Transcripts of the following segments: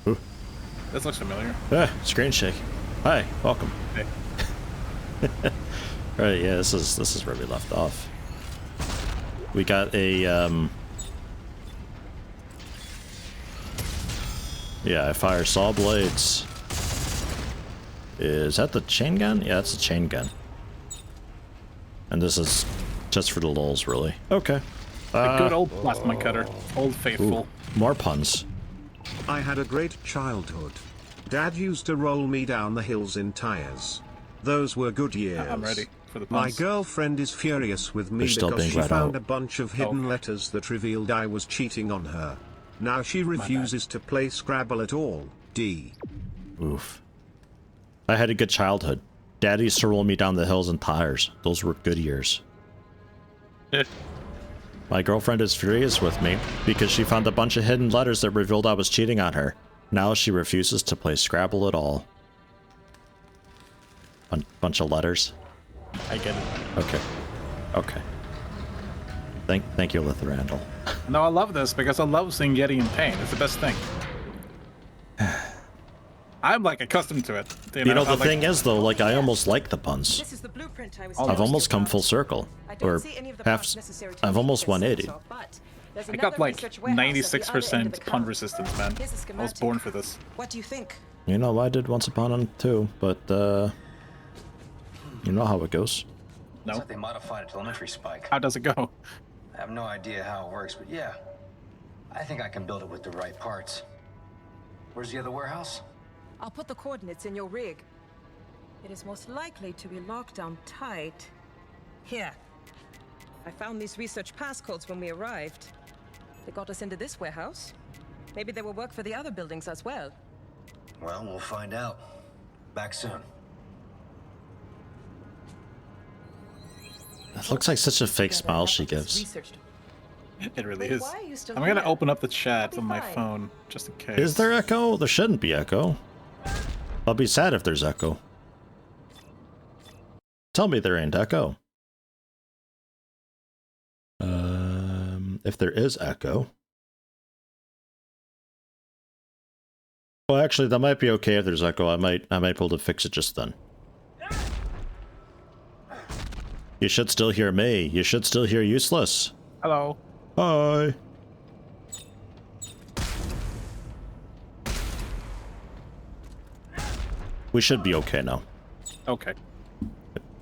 Ooh. This looks familiar. Screen shake. Hi, welcome. Hey. Right, yeah, this is where we left off. We got a yeah, I fire saw blades. Is that the chain gun? Yeah, that's a chain gun. And this is just for the lulz, really. Okay. The good old plasma cutter. Old faithful. Ooh, more puns. I had a great childhood. Dad used to roll me down the hills in tires. Those were good years. I'm ready for the My puns. girlfriend is furious with me because she found a bunch of hidden letters that revealed I was cheating on her. Now she refuses to play Scrabble at all. D. Oof. I had a good childhood. Dad used to roll me down the hills in tires. Those were good years. My girlfriend is furious with me because she found a bunch of hidden letters that revealed I was cheating on her. Now she refuses to play Scrabble at all. Bunch of letters. I get it. Okay. Okay. Thank you, Litherandel. No, I love this because I love seeing Yeti in pain. It's the best thing. I'm like accustomed to it. You know the thing is though, like I almost like the puns. This is the blueprint I was I've almost come full circle, or half. I've almost 180. I got like 96% pun resistance, man. I was born for this. What do you think? You know, I did once upon a too, but you know how it goes. No. Looks like they modified a telemetry spike. How does it go? I have no idea how it works, but yeah, I think I can build it with the right parts. Where's the other warehouse? I'll put the coordinates in your rig. It is most likely to be locked down tight. Here. I found these research passcodes when we arrived. They got us into this warehouse. Maybe they will work for the other buildings as well. Well, we'll find out. Back soon. That looks like such a fake smile she gives. It really is. I'm gonna open up the chat on my phone just in case. Is there echo? There shouldn't be echo. I'll be sad if there's echo. Tell me there ain't echo. If there is echo. Well, actually, that might be okay if there's echo. I might be able to fix it just then. You should still hear me. You should still hear useless. Hello. Hi. We should be okay now. Okay.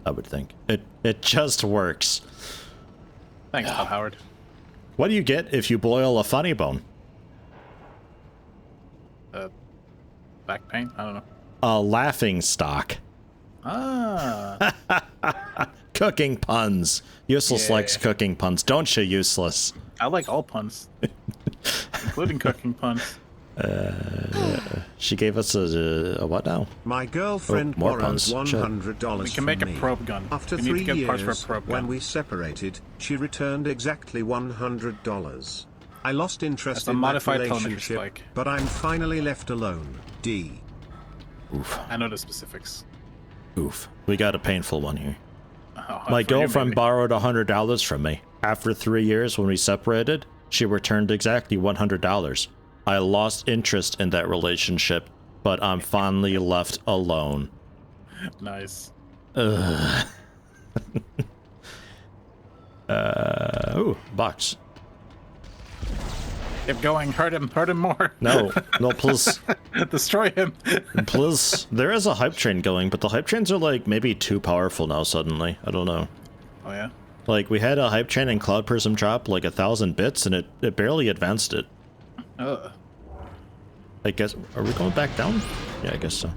I would think. It just works. Thanks, Todd Howard. What do you get if you boil a funny bone? Back pain? I don't know. A laughing stock. Ah. Cooking puns. Useless likes cooking puns. Don't you, Useless? I like all puns. Including cooking puns. She gave us a what now? My girlfriend more borrowed puns. $100 We can make a probe gun. After we need 3 to get parts for a years, probe gun. when we separated, she returned exactly $100. I lost interest That's a in that modified telemetry relationship, spike. but I'm finally left alone. D. Oof. I know the specifics. Oof. We got a painful one here. Oh, My for you, girlfriend maybe. borrowed $100 from me. After 3 years when we separated, she returned exactly $100. I lost interest in that relationship, but I'm finally left alone. Nice. Ugh. Ooh, box. Keep going. Hurt him more. No, please. Destroy him. Please. There is a hype train going, but the hype trains are like maybe too powerful now suddenly. I don't know. Oh yeah? Like we had a hype train in Cloud Prism drop like 1,000 bits and it barely advanced it. Ugh. I guess, are we going back down? Yeah, I guess so.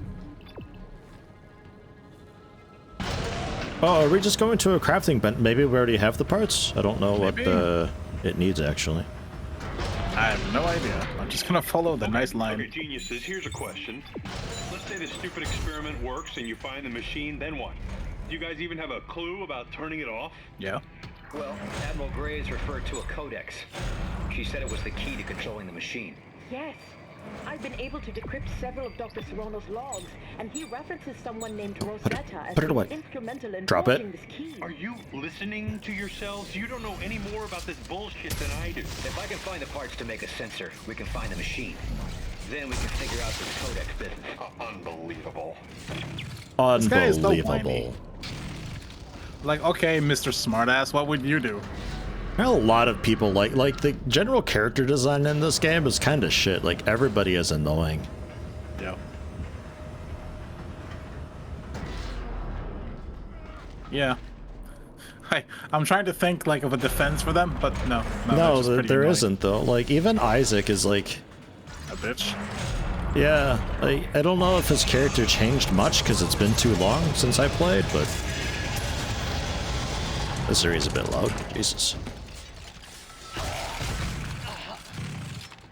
Oh, are we just going to a crafting bench? Maybe we already have the parts? I don't know what it needs actually. I have no idea. I'm just gonna follow the nice line. Okay, geniuses, here's a question. Let's say this stupid experiment works and you find the machine, then what? Do you guys even have a clue about turning it off? Yeah. Well, Admiral Graves referred to a codex. She said it was the key to controlling the machine. Yes. I've been able to decrypt several of Dr. Serrano's logs, and he references someone named Rosetta as put it away. instrumental in Drop it. forging this key. Are you listening to yourselves? You don't know any more about this bullshit than I do. If I can find the parts to make a sensor, we can find the machine. Then we can figure out this codex business. Unbelievable. This guy is so Unbelievable. whiny. Like, okay, Mr. Smartass, what would you do? A lot of people like the general character design in this game is kind of shit. Like, everybody is annoying. Yeah. Yeah. I'm trying to think like of a defense for them, but no. No, they're just there pretty isn't though. Like, even Isaac is like, annoying. A bitch. yeah. Like, I don't know if his character changed much because it's been too long since I played, but this series is a bit loud. Jesus.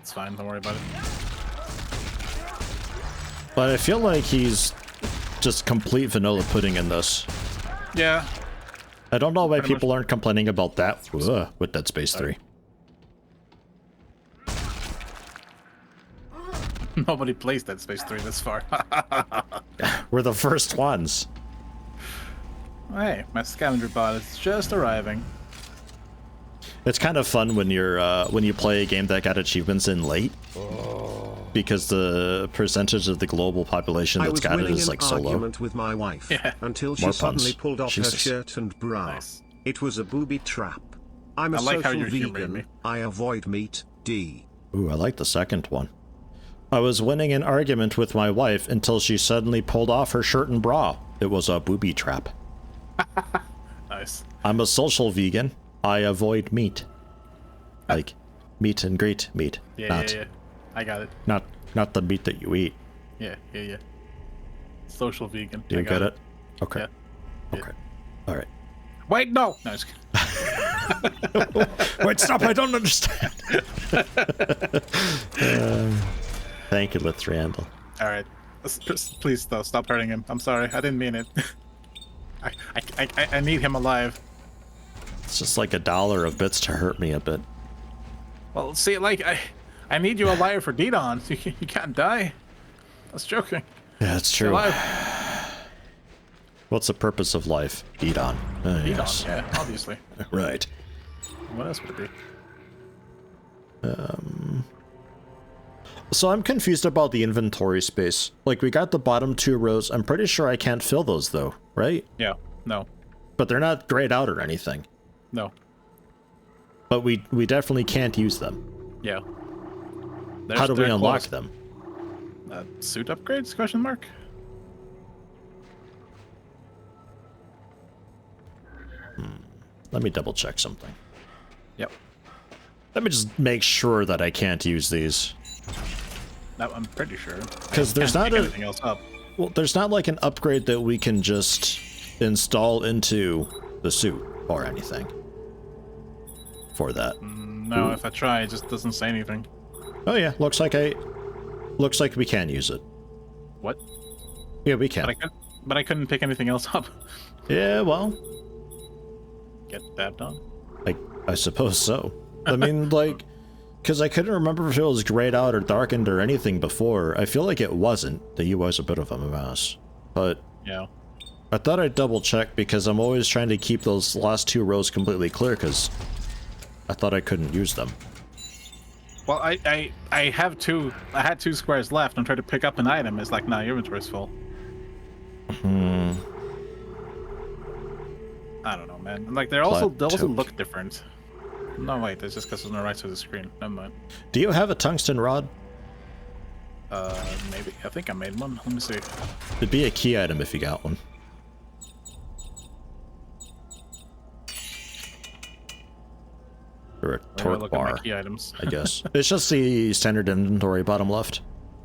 It's fine, don't worry about it. But I feel like he's just complete vanilla pudding in this. Yeah. I don't know why Pretty people aren't complaining about that with Dead Space 3. Nobody plays Dead Space 3 this far. We're the first ones. Hey, my scavenger bot is just arriving. It's kind of fun when you play a game that got achievements in late, because the percentage of the global population that's got it is like so low. I was winning an argument with my wife until she More suddenly puns. pulled off Jesus. her shirt and bra. Nice. It was a booby trap. I'm a I like how social you're humoring me. vegan. I avoid meat. D. Ooh, I like the second one. I was winning an argument with my wife until she suddenly pulled off her shirt and bra. It was a booby trap. Nice. I'm a social vegan. I avoid meat. Like, meet and greet meat. Yeah. I got it. Not the meat that you eat. Yeah. Social vegan. Do you I got get it? Okay. Yeah. Okay. All right. Wait, no! No, just kidding. Wait, stop! I don't understand. Thank you, Lithrandel. Alright. Please, though, stop hurting him. I'm sorry, I didn't mean it. I need him alive. It's just like $1 of bits to hurt me a bit. Well, see, like, I need you alive for Didon. You can't die. I was joking. Yeah, it's true. Alive. What's the purpose of life? Eat on. Didon, Yes. yeah, obviously. Right. What else would it be? So I'm confused about the inventory space. Like, we got the bottom 2 rows. I'm pretty sure I can't fill those, though, right? Yeah, no. But they're not grayed out or anything. No. But we definitely can't use them. Yeah. How do we they're unlock closed. them? Suit upgrades? Question mark? Let me double check something. Yep. Let me just make sure that I can't use these. That I'm pretty sure. Because there's not anything else up. Well, there's not like an upgrade that we can just install into the suit or anything for that. No, if I try, it just doesn't say anything. Oh yeah, looks like we can use it. What? Yeah, we can. But I couldn't pick anything else up. Yeah, well, Get that done. I suppose so. I mean, like, because I couldn't remember if it was grayed out or darkened or anything before. I feel like it wasn't. The UI is a bit of a mess. But Yeah. I thought I'd double check because I'm always trying to keep those last 2 rows completely clear because I thought I couldn't use them. Well, I had 2 squares left. I'm trying to pick up an item. It's like, nah, your inventory's full. I don't know, man. Like, they also look different. No, wait, it's just because it's on the right side of the screen. Never mind. Do you have a tungsten rod? Maybe. I think I made one. Let me see. It'd be a key item if you got one. Or a torque Look at my bar, key items. I guess. It's just the standard inventory bottom left.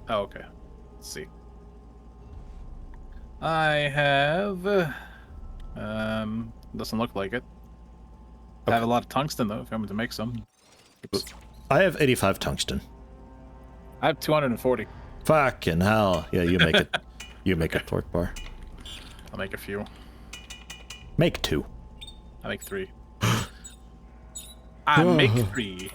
Oh, okay. Let's see. I have... doesn't look like it. I have a lot of tungsten, though, if you want me to make some. Oops. I have 85 tungsten. I have 240. Fucking hell. Yeah, you make it. You make a torque bar. I'll make a few. Make 2. I make 3. I make 3.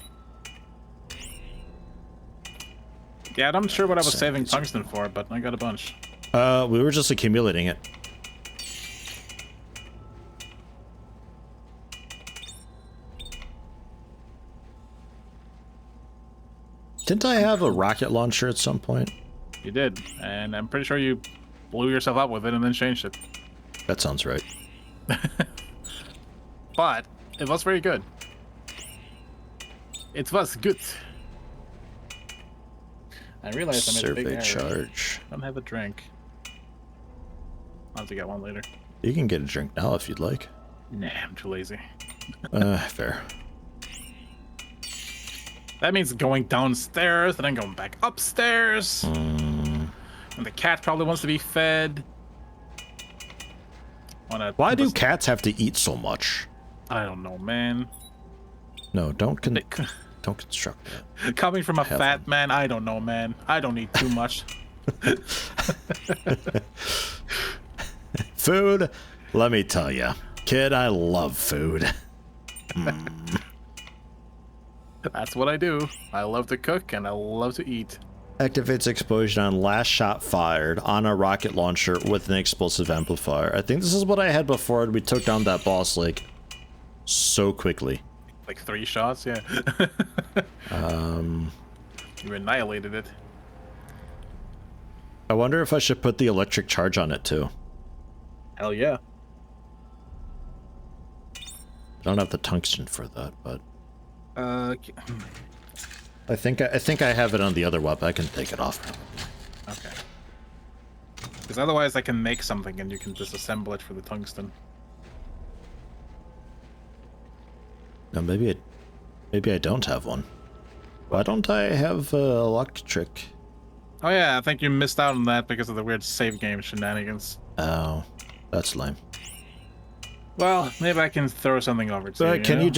Yeah, I'm not sure what I was saving tungsten for, but I got a bunch. We were just accumulating it. Didn't I have a rocket launcher at some point? You did, and I'm pretty sure you blew yourself up with it and then changed it. That sounds right. But it was very good. It was good. I realized I made a big error. Charge. I don't have a drink. I'll have to get one later. You can get a drink now if you'd like. Nah, I'm too lazy. Fair. That means going downstairs and then going back upstairs. And the cat probably wants to be fed. Why do cats have to eat so much? I don't know, man. No, don't construct that. Coming from a fat man, I don't know, man. I don't eat too much. Food, let me tell you, kid, I love food. That's what I do. I love to cook and I love to eat. Activates explosion on last shot fired on a rocket launcher with an explosive amplifier. I think this is what I had before and we took down that boss like so quickly. Like 3 shots, yeah. You annihilated it. I wonder if I should put the electric charge on it too. Hell yeah. I don't have the tungsten for that, but I think I have it on the other weapon. I can take it off. Okay. Because otherwise I can make something and you can disassemble it for the tungsten. No, maybe I don't have one. Why don't I have electric? Oh yeah, I think you missed out on that because of the weird save game shenanigans. Oh, that's lame. Well, maybe I can throw something over to you. Can you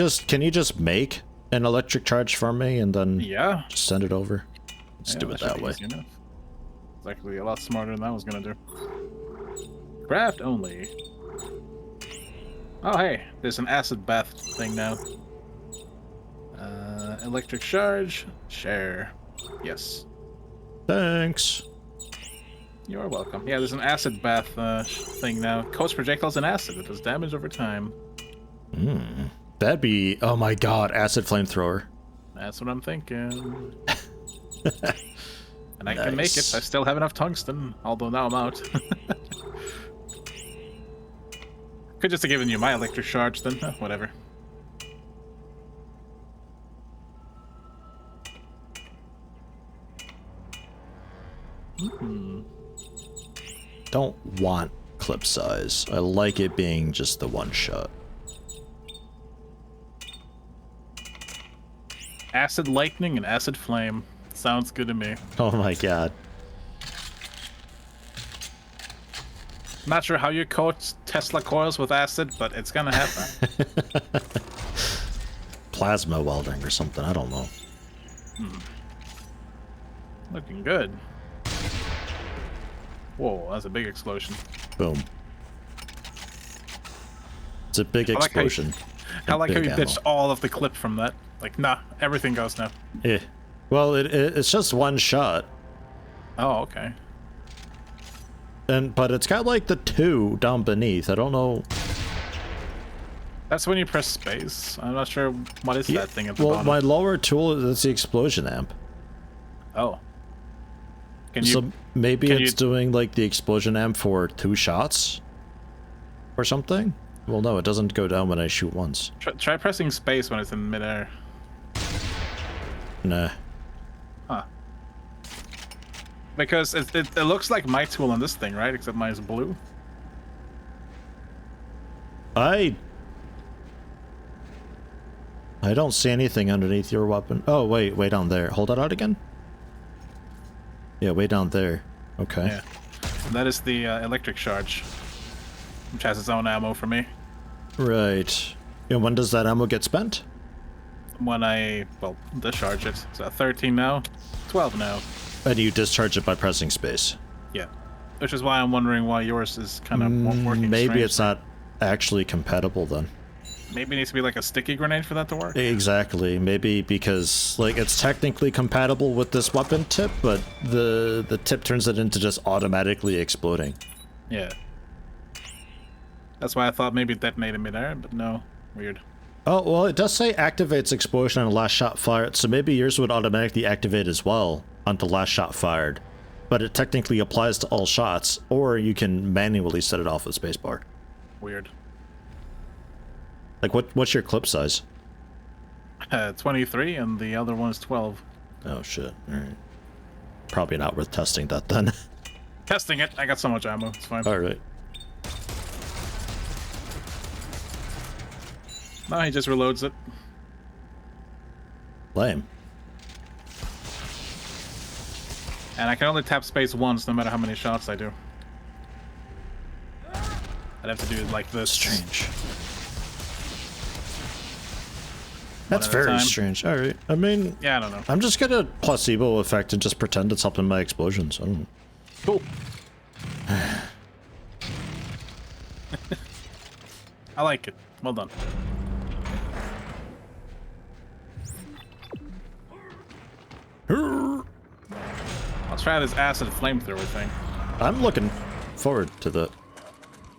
just make an electric charge for me and then just send it over? Let's do it that way. It's actually a lot smarter than I was gonna do. Craft only. Oh hey, there's an acid bath thing now. Electric charge, share. Yes. Thanks. You're welcome. Yeah, there's an acid bath thing now. Coats projectiles in acid. It does damage over time. That'd be, oh my god, acid flamethrower. That's what I'm thinking. And I can make it. I still have enough tungsten, although now I'm out. Could just have given you my electric charge then. Whatever. Don't want clip size. I like it being just the one shot. Acid lightning and acid flame. Sounds good to me. Oh my god. Not sure how you coat Tesla coils with acid, but it's gonna happen. Plasma welding or something, I don't know. Looking good. Whoa, that's a big explosion. Boom. It's a big explosion. I like how you ditched all of the clip from that. Like, nah, everything goes now. Yeah. Well, it's just one shot. Oh, okay. But it's got like the 2 down beneath. I don't know. That's when you press space. I'm not sure what is that thing at the bottom. My lower tool is the explosion amp. Oh. So maybe it's doing like the explosion amp for 2 shots? Or something? Well, no, it doesn't go down when I shoot once. Try pressing space when it's in midair. Nah. Huh. Because it looks like my tool on this thing, right? Except mine is blue. I don't see anything underneath your weapon. Oh, wait, way down there. Hold that out again? Yeah, way down there. Okay. Yeah. And that is the electric charge, which has its own ammo for me. Right. And when does that ammo get spent? When I, well, discharge it. So 13 now, 12 now. And you discharge it by pressing space. Yeah. Which is why I'm wondering why yours is kind of working Maybe strangely. it's not actually compatible then. Maybe it needs to be like a sticky grenade for that to work? Exactly. Maybe because, like, it's technically compatible with this weapon tip, but the tip turns it into just automatically exploding. Yeah. That's why I thought maybe it detonated midair, but no. Weird. Oh, well, it does say activates explosion on last shot fired, so maybe yours would automatically activate as well on the last shot fired. But it technically applies to all shots, or you can manually set it off with spacebar. Weird. Like, what's your clip size? 23, and the other one is 12. Oh, shit. Alright. Probably not worth testing that, then. Testing it. I got so much ammo. It's fine. Alright. No, he just reloads it. Lame. And I can only tap space once, no matter how many shots I do. I'd have to do it like this. Strange. That's very strange. Alright. I mean... Yeah, I don't know. I'm just gonna placebo effect and just pretend it's helping my explosions. I don't know. Cool. I like it. Well done. Let's try this acid flamethrower thing. I'm looking forward to that.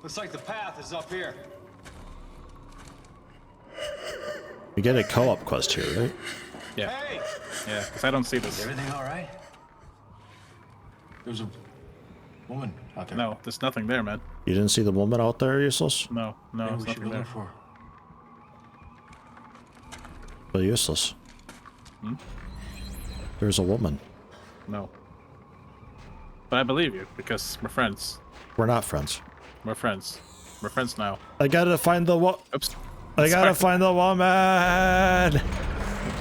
Looks like the path is up here. We get a co-op quest here, right? Yeah. Hey! Yeah, because I don't see this. Everything all right? There's a woman out there. No, there's nothing there, man. You didn't see the woman out there, useless? No, Maybe there's we should nothing go there. look for her. But useless. Hmm? There's a woman. No. But I believe you, because we're friends. We're not friends. We're friends. We're friends now. I gotta find the Oops. I gotta find the woman!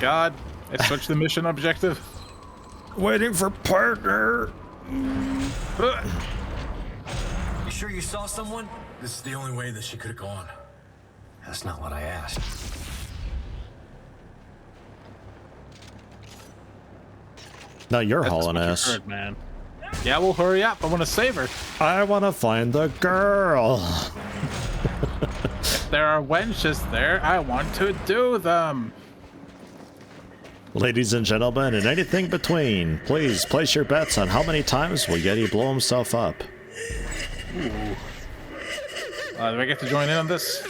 God, I switched the mission objective. Waiting for partner! You sure you saw someone? This is the only way that she could have gone. That's not what I asked. Now you're That's hauling what you ass. heard, man. Yeah, well, hurry up. I want to save her. I wanna find the girl! If there are wenches there, I want to do them. Ladies and gentlemen, and anything between, please place your bets on how many times will Yeti blow himself up. Ooh. Do I get to join in on this?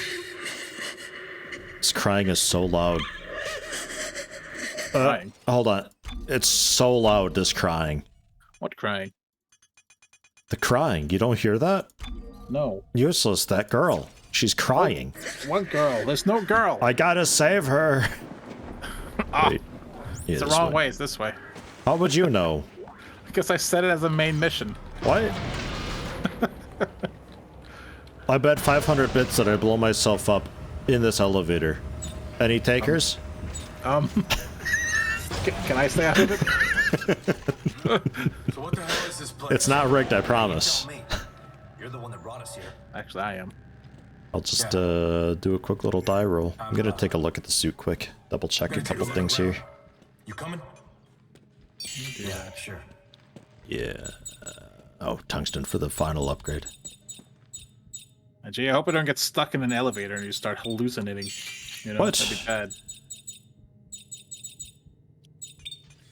This crying is so loud. Crying? Hold on. It's so loud, this crying. What crying? The crying, you don't hear that? No. Useless, that girl. She's crying. What girl? There's no girl. I gotta save her. Ah, Wait. Yeah, it's the this wrong way. It's this way. How would you know? Because I set it as a main mission. What? I bet 500 bits that I blow myself up in this elevator. Any takers? Can I stay out of it? So what the hell is this place? It's not rigged, I promise. Tell me. You're the one that brought us here. Actually, I am. I'll just do a quick little die roll. I'm gonna take a look at the suit quick. Double check a couple things here. You coming? Yeah, sure. Yeah. Oh, tungsten for the final upgrade. Gee, I hope I don't get stuck in an elevator and you start hallucinating. You know, What? that'd be bad.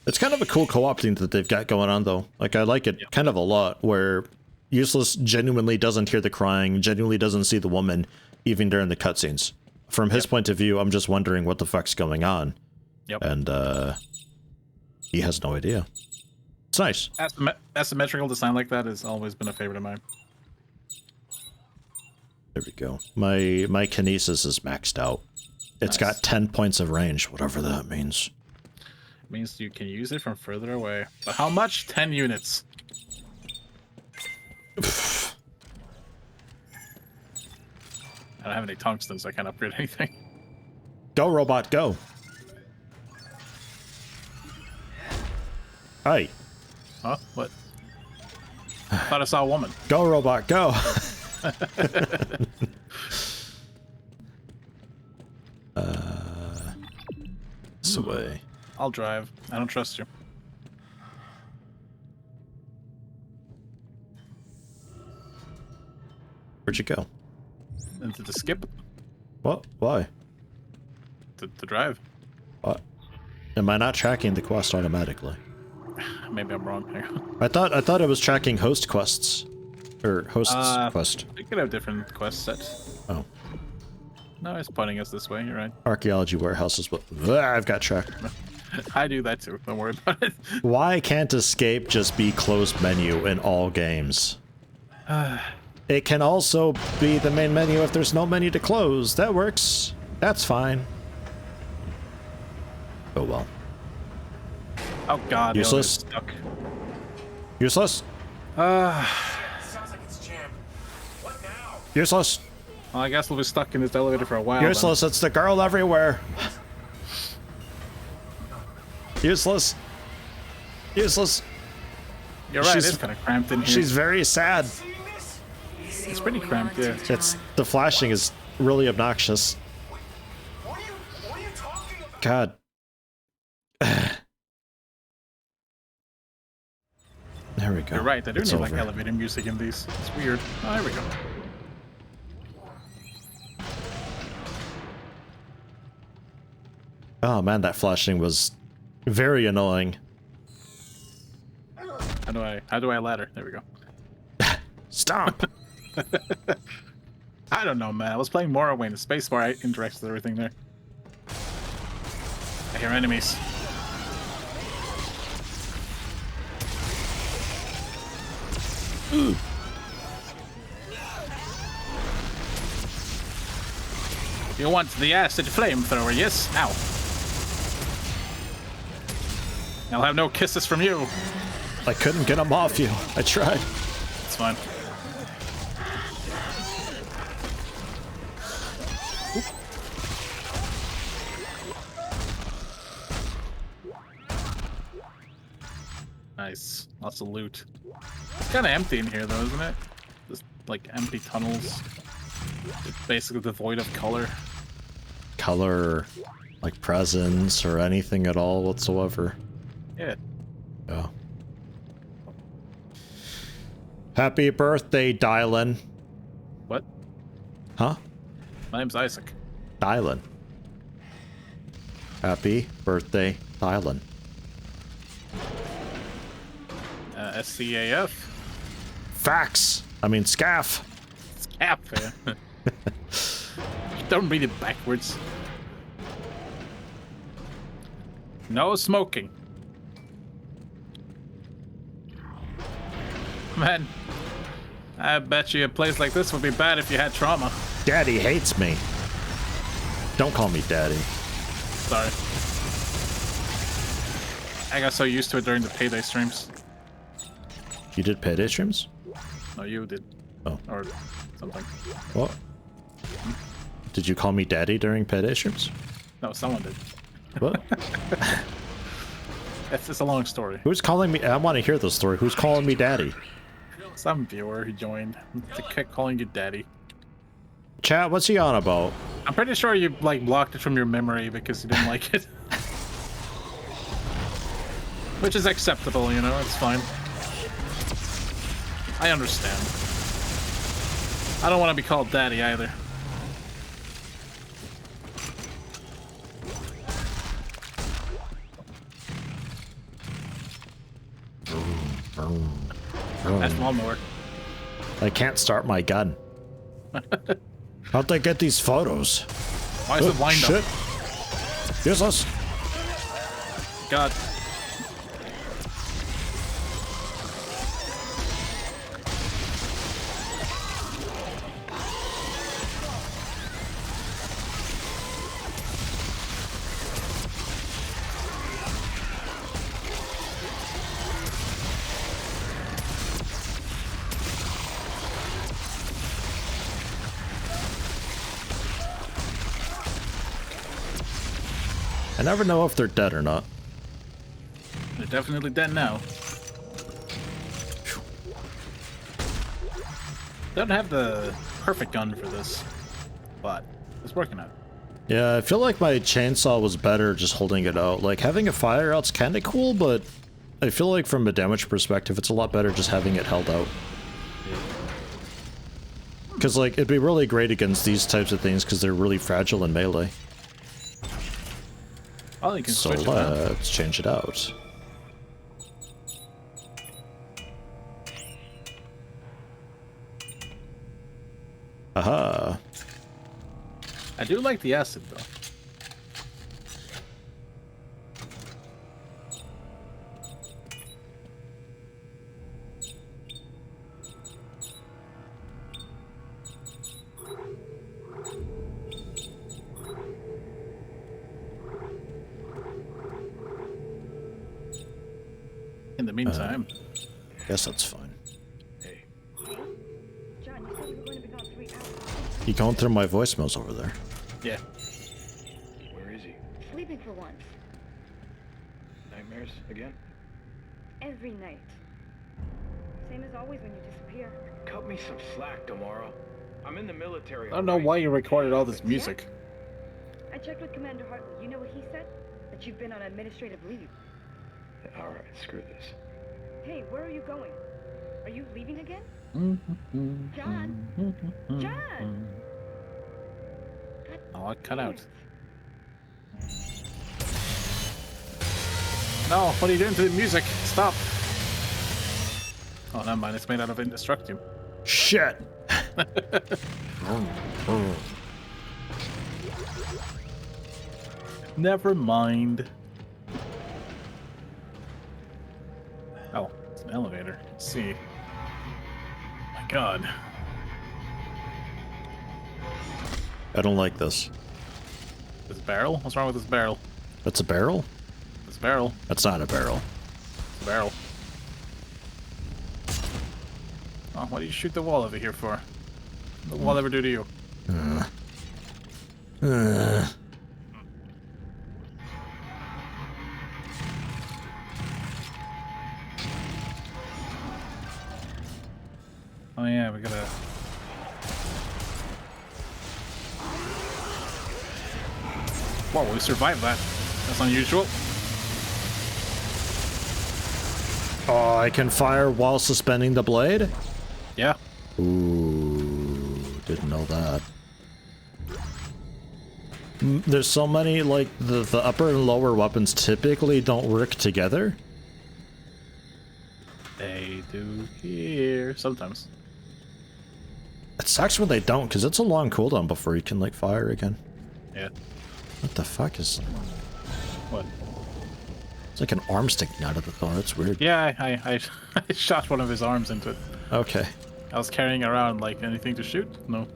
It's kind of a cool co-op thing that they've got going on, though. Like, I like it kind of a lot, where Useless genuinely doesn't hear the crying, genuinely doesn't see the woman, even during the cutscenes. From his point of view, I'm just wondering what the fuck's going on. And, he has no idea. It's nice. Asymmetrical design like that has always been a favorite of mine. There we go. My kinesis is maxed out. It's got 10 points of range, whatever that means. It means you can use it from further away. But how much? 10 units. I don't have any tungsten, so I can't upgrade anything. Go, robot, go. Hey. Huh? What? I thought I saw a woman. Go, robot, go. This way. I'll drive. I don't trust you. Where'd you go? Into the skip? What? Why? To drive? What? Am I not tracking the quest automatically? Maybe I'm wrong. Hang on. I thought it was tracking host quests. Or host's quest. You could have different quest sets. Oh. No, it's pointing us this way. You're right. Archaeology warehouses, but I've got track. I do that too. Don't worry about it. Why can't escape just be closed menu in all games? It can also be the main menu if there's no menu to close. That works. That's fine. Oh well. Oh god, Useless. Stuck. Useless. Sounds like it's jammed. What now? Useless. Well, I guess we'll be stuck in this elevator for a while. Useless. It's the girl everywhere. Useless. Useless. Then. You're right. She's- It's kind of cramped in here. She's very sad. It's pretty cramped. Yeah. It's the flashing is really obnoxious. What are you talking about? God. There we go. You're right. I do It's need like over. elevator music in these. It's weird. Oh, there we go. Oh man, that flashing was very annoying. How do I ladder? There we go. Stomp. I don't know, man. I was playing Morrowind. The spacebar interacts with everything there. I hear enemies. You want the acid flamethrower, yes? Ow. I'll have no kisses from you. I couldn't get him off you. I tried. It's fine. Nice. Lots of loot. It's kind of empty in here, though, isn't it? Just like empty tunnels. It's basically devoid of color. Color, like presence or anything at all whatsoever. Yeah. Oh. Happy birthday, Dylan. What? Huh? My name's Isaac. Dylan. Happy birthday, Dylan. SCAF. Facts. I mean, scaff. Scap. Yeah. Don't read it backwards. No smoking. Man, I bet you a place like this would be bad if you had trauma. Daddy hates me. Don't call me daddy. Sorry. I got so used to it during the payday streams. You did payday streams? No, you did. Oh. Or something. What? Did you call me daddy during payday streams? No, someone did. What? It's a long story. Who's calling me? I want to hear the story. Who's calling me daddy? Some viewer who joined. They kept calling you daddy. Chat, what's he on about? I'm pretty sure you like blocked it from your memory because you didn't like it. Which is acceptable, you know, it's fine. I understand. I don't want to be called daddy either. That's lawnmower. I can't start my gun. How'd they get these photos? Why is it lined shit. up? Useless. God. I never know if they're dead or not. They're definitely dead now. Don't have the perfect gun for this, but it's working out. Yeah, I feel like my chainsaw was better just holding it out. Like, having a fire out's kind of cool, but I feel like from a damage perspective, it's a lot better just having it held out. Because, like, it'd be really great against these types of things because they're really fragile in melee. Oh, you can So switch it now. let's change it out. Aha. I do like the acid, though. In the meantime, guess that's fine. Hey, John, you said you were going to be gone 3 hours. You going through my voicemails over there? yeah. where is he? Sleeping for once. Nightmares again? Every night. Same as always when you disappear. Cut me some slack tomorrow. I'm in the military. I don't know why you recorded all this music. I checked with Commander Hartley. You know what he said? That you've been on administrative leave. All right, screw this. Hey, where are you going? Are you leaving again? John? John! Oh, it cut out. No, what are you doing to the music? Stop. Oh, never mind. It's made out of indestructible. Shit. Never mind. Oh, it's an elevator. Let's see. My God. I don't like this. This barrel? What's wrong with this barrel? That's a barrel? This barrel. That's not a barrel. It's a barrel. Oh, what do you shoot the wall over here for? What did the wall ever do to you? Oh yeah, we gotta... Whoa, we survived that. That's unusual. Oh, I can fire while suspending the blade? Yeah. Ooh, didn't know that. There's so many, like, the upper and lower weapons typically don't work together. They do here. Sometimes. It sucks when they don't, because it's a long cooldown before you can, like, fire again. Yeah. What the fuck is... What? It's like an arm sticking out of the door. It's weird. Yeah, I shot one of his arms into it. Okay. I was carrying around, like, anything to shoot? No.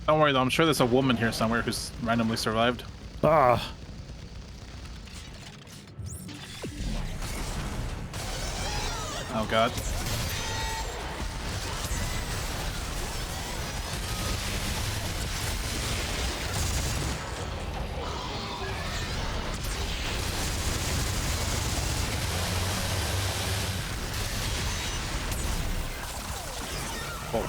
Don't worry though, I'm sure there's a woman here somewhere who's randomly survived. Ah. Oh god. Whoa.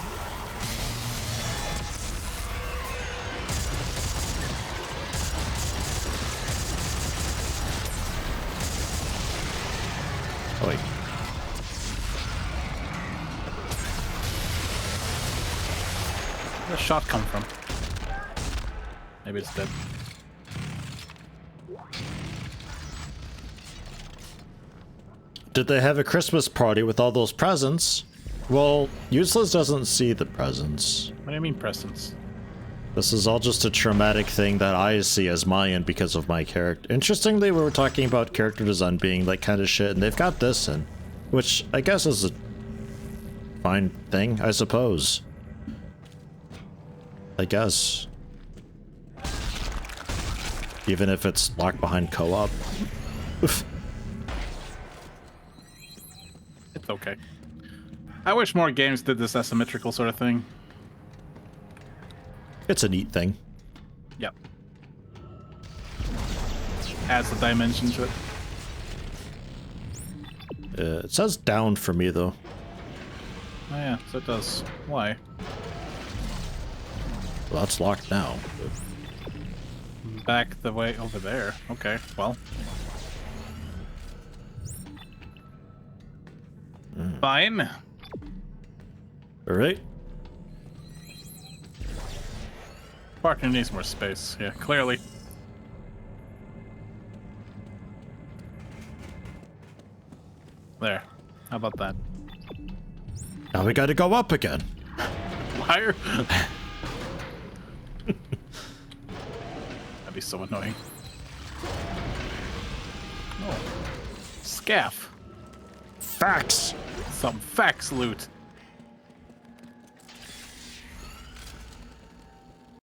Oh, wait. Where'd the shot come from? Maybe it's dead. Did they have a Christmas party with all those presents? Well, Useless doesn't see the presents. What do you mean presents? This is all just a traumatic thing that I see as my end because of my character. Interestingly, we were talking about character design being like kind of shit, and they've got this in, which I guess is a fine thing, I suppose. I guess. Even if it's locked behind co-op. Oof. It's okay. I wish more games did this asymmetrical sort of thing. It's a neat thing. Yep. Adds the dimension to it. It says down for me, though. Oh yeah, so it does. Why? Well, that's locked now. Back the way over there. Okay, well. Fine. Alright. Partner needs more space. Yeah, clearly. There. How about that? Now we gotta go up again. Liar. That'd be so annoying. Oh. Scaff. Facts. Some fax loot.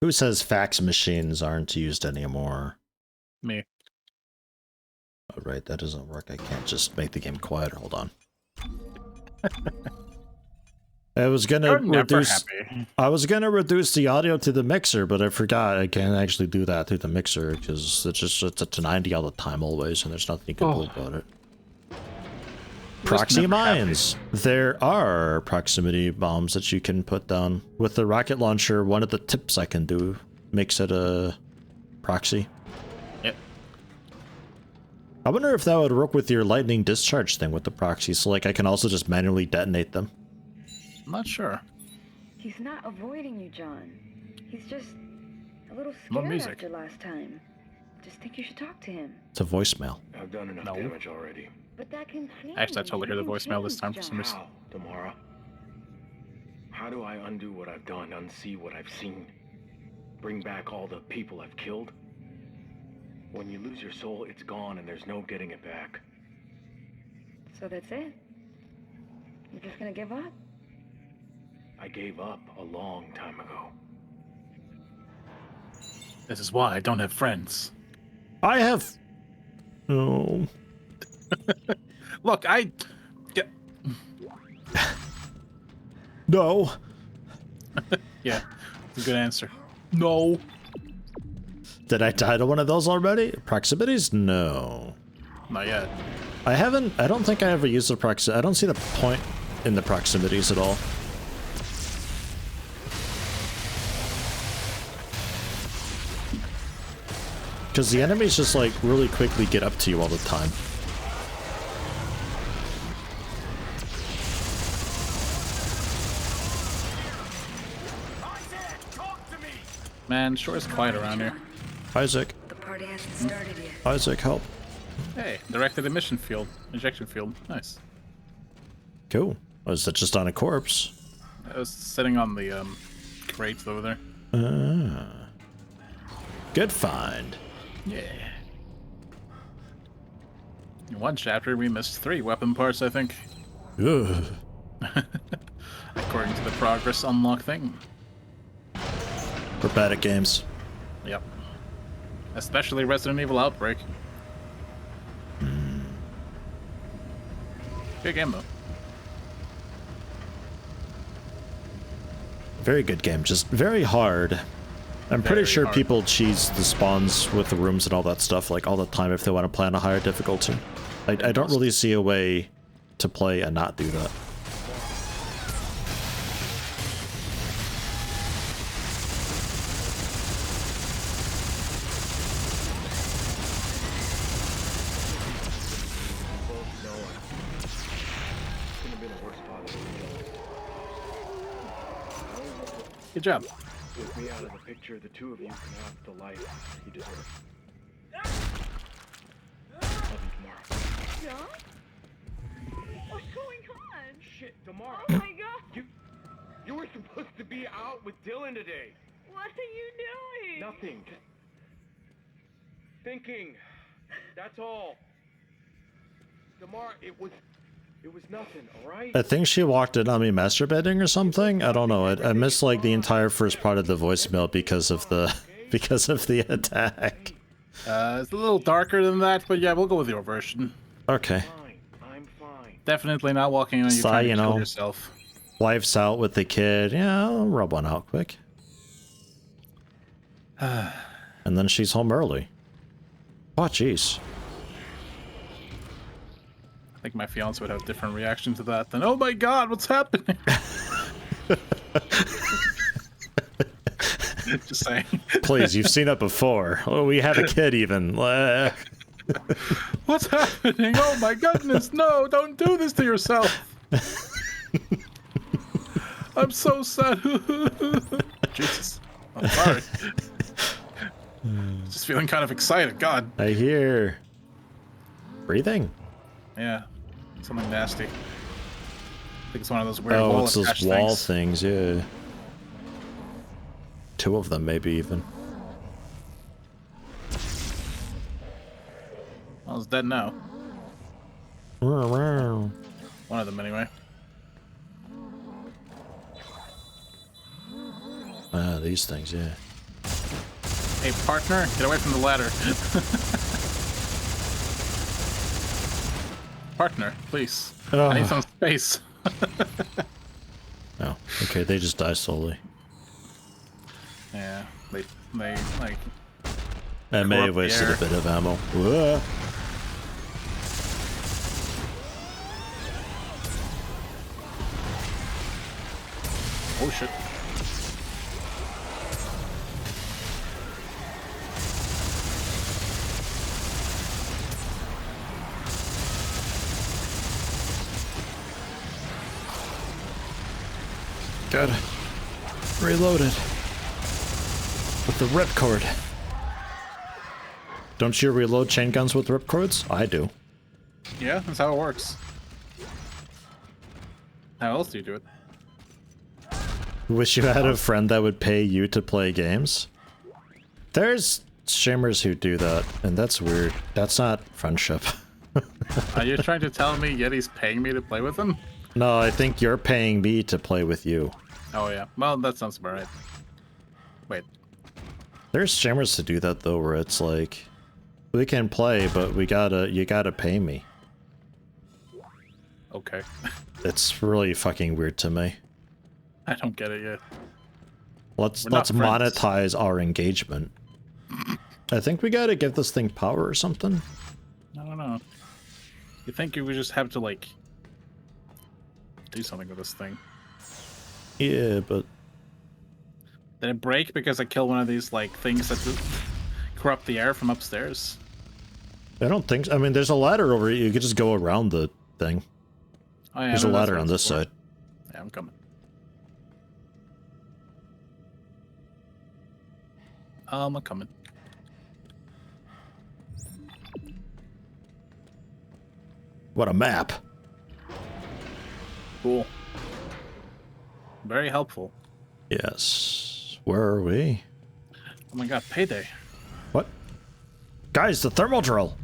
Who says fax machines aren't used anymore? Me. Oh, right, that doesn't work. I can't just make the game quieter. Hold on. I was gonna reduce. I was gonna reduce the audio to the mixer, but I forgot I can't actually do that through the mixer because it's to 90 all the time always, and there's nothing you can do about it. Proxy mines. There are proximity bombs that you can put down with the rocket launcher. One of the tips I can do makes it a proxy. Yep. I wonder if that would work with your lightning discharge thing with the proxy, so like I can also just manually detonate them. I'm not sure. He's not avoiding you, John. He's just a little scared after last time. Just think you should talk to him. It's a voicemail. I've done enough damage already. But that can change. Actually, I totally hear the voicemail this time for some reason. How, Damara? How do I undo what I've done, unsee what I've seen? Bring back all the people I've killed? When you lose your soul, it's gone and there's no getting it back. So that's it? You're just gonna give up? I gave up a long time ago. This is why I don't have friends. I have... No. Look, No. Yeah, it's a good answer. No. Did I die to one of those already? Proximities? No. Not yet. I don't think I ever used the proximity. I don't see the point in the proximities at all. Because the enemies just like really quickly get up to you all the time. Man, sure is quiet around here. Isaac. The party hasn't started yet. Isaac, help. Hey, directed emission field. Injection field. Nice. Cool. Was that just on a corpse? I was sitting on the crates over there. Good find. Yeah. In one chapter, we missed 3 weapon parts, I think. Ugh. According to the progress unlock thing. We're bad at games. Yep. Especially Resident Evil Outbreak. Good game, though. Very good game, just very hard. I'm pretty sure people cheese the spawns with the rooms and all that stuff like all the time if they want to play on a higher difficulty. I don't really see a way to play and not do that. Good job. With me out of the picture, the two of you can have the life you deserve. Love you tomorrow. John? What's going on? Shit, tomorrow. Oh my god! You were supposed to be out with Dylan today. What are you doing? Nothing. Just thinking. That's all. Tomorrow, it was nothing, alright? I think she walked in on me masturbating or something. I don't know. I missed like the entire first part of the voicemail because of the attack. It's a little darker than that, but yeah, we'll go with your version. Okay. I'm fine. Definitely not walking on you trying to kill yourself. Wife's out with the kid. Yeah, I'll rub one out quick. And then she's home early. Oh, jeez. I think my fiance would have a different reaction to that than, oh my god, what's happening? Just saying. Please, you've seen it before. Oh, we had a kid even. What's happening? Oh my goodness, no, don't do this to yourself. I'm so sad. Jesus. I'm sorry. Just feeling kind of excited, God. I hear breathing. Yeah. Something nasty. I think it's one of those weird wall it's those attached wall things. things, yeah. 2 of them, maybe even. Well, it's dead now. Wow. One of them, anyway. Ah, these things, yeah. Hey, partner, get away from the ladder. Partner, please. Oh. I need some space. Oh, okay, they just die slowly. Yeah, they like. I may have wasted a bit of ammo. Whoa. Oh shit. Gotta reload it with the ripcord. Don't you reload chain guns with ripcords? I do. Yeah, that's how it works. How else do you do it? Wish you had a friend that would pay you to play games. There's streamers who do that, and that's weird. That's not friendship. Are you trying to tell me Yeti's paying me to play with him? No, I think you're paying me to play with you. Oh yeah, well that sounds about right. Wait. There's streamers to do that though, where it's like, we can play, but you gotta pay me. Okay. It's really fucking weird to me. I don't get it yet. Let's friends. monetize our engagement. I think we gotta give this thing power or something. I don't know. You think you would just have to like do something with this thing? Yeah, but Did it break because I killed one of these like things that corrupt the air from upstairs? I don't think so. I mean, there's a ladder over here. You could just go around the thing. Oh, yeah, There's a ladder on this side. Yeah, I'm coming. I'm coming. What a map. Cool. Very helpful. Yes. Where are we? Oh my god, payday. What? Guys, the thermal drill.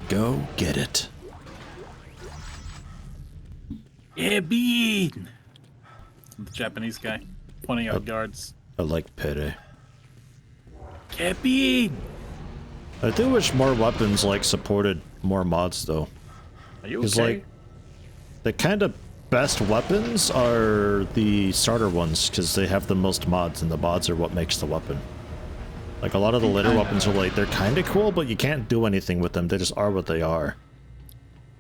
Go get it. Yeah, bean. The Japanese guy pointing out guards. I like payday. Bean. I do wish more weapons like supported more mods though. Are you Because okay? like the kind of best weapons are the starter ones because they have the most mods, and the mods are what makes the weapon. Like a lot of the later weapons are like, they're kind of cool, but you can't do anything with them. They just are what they are.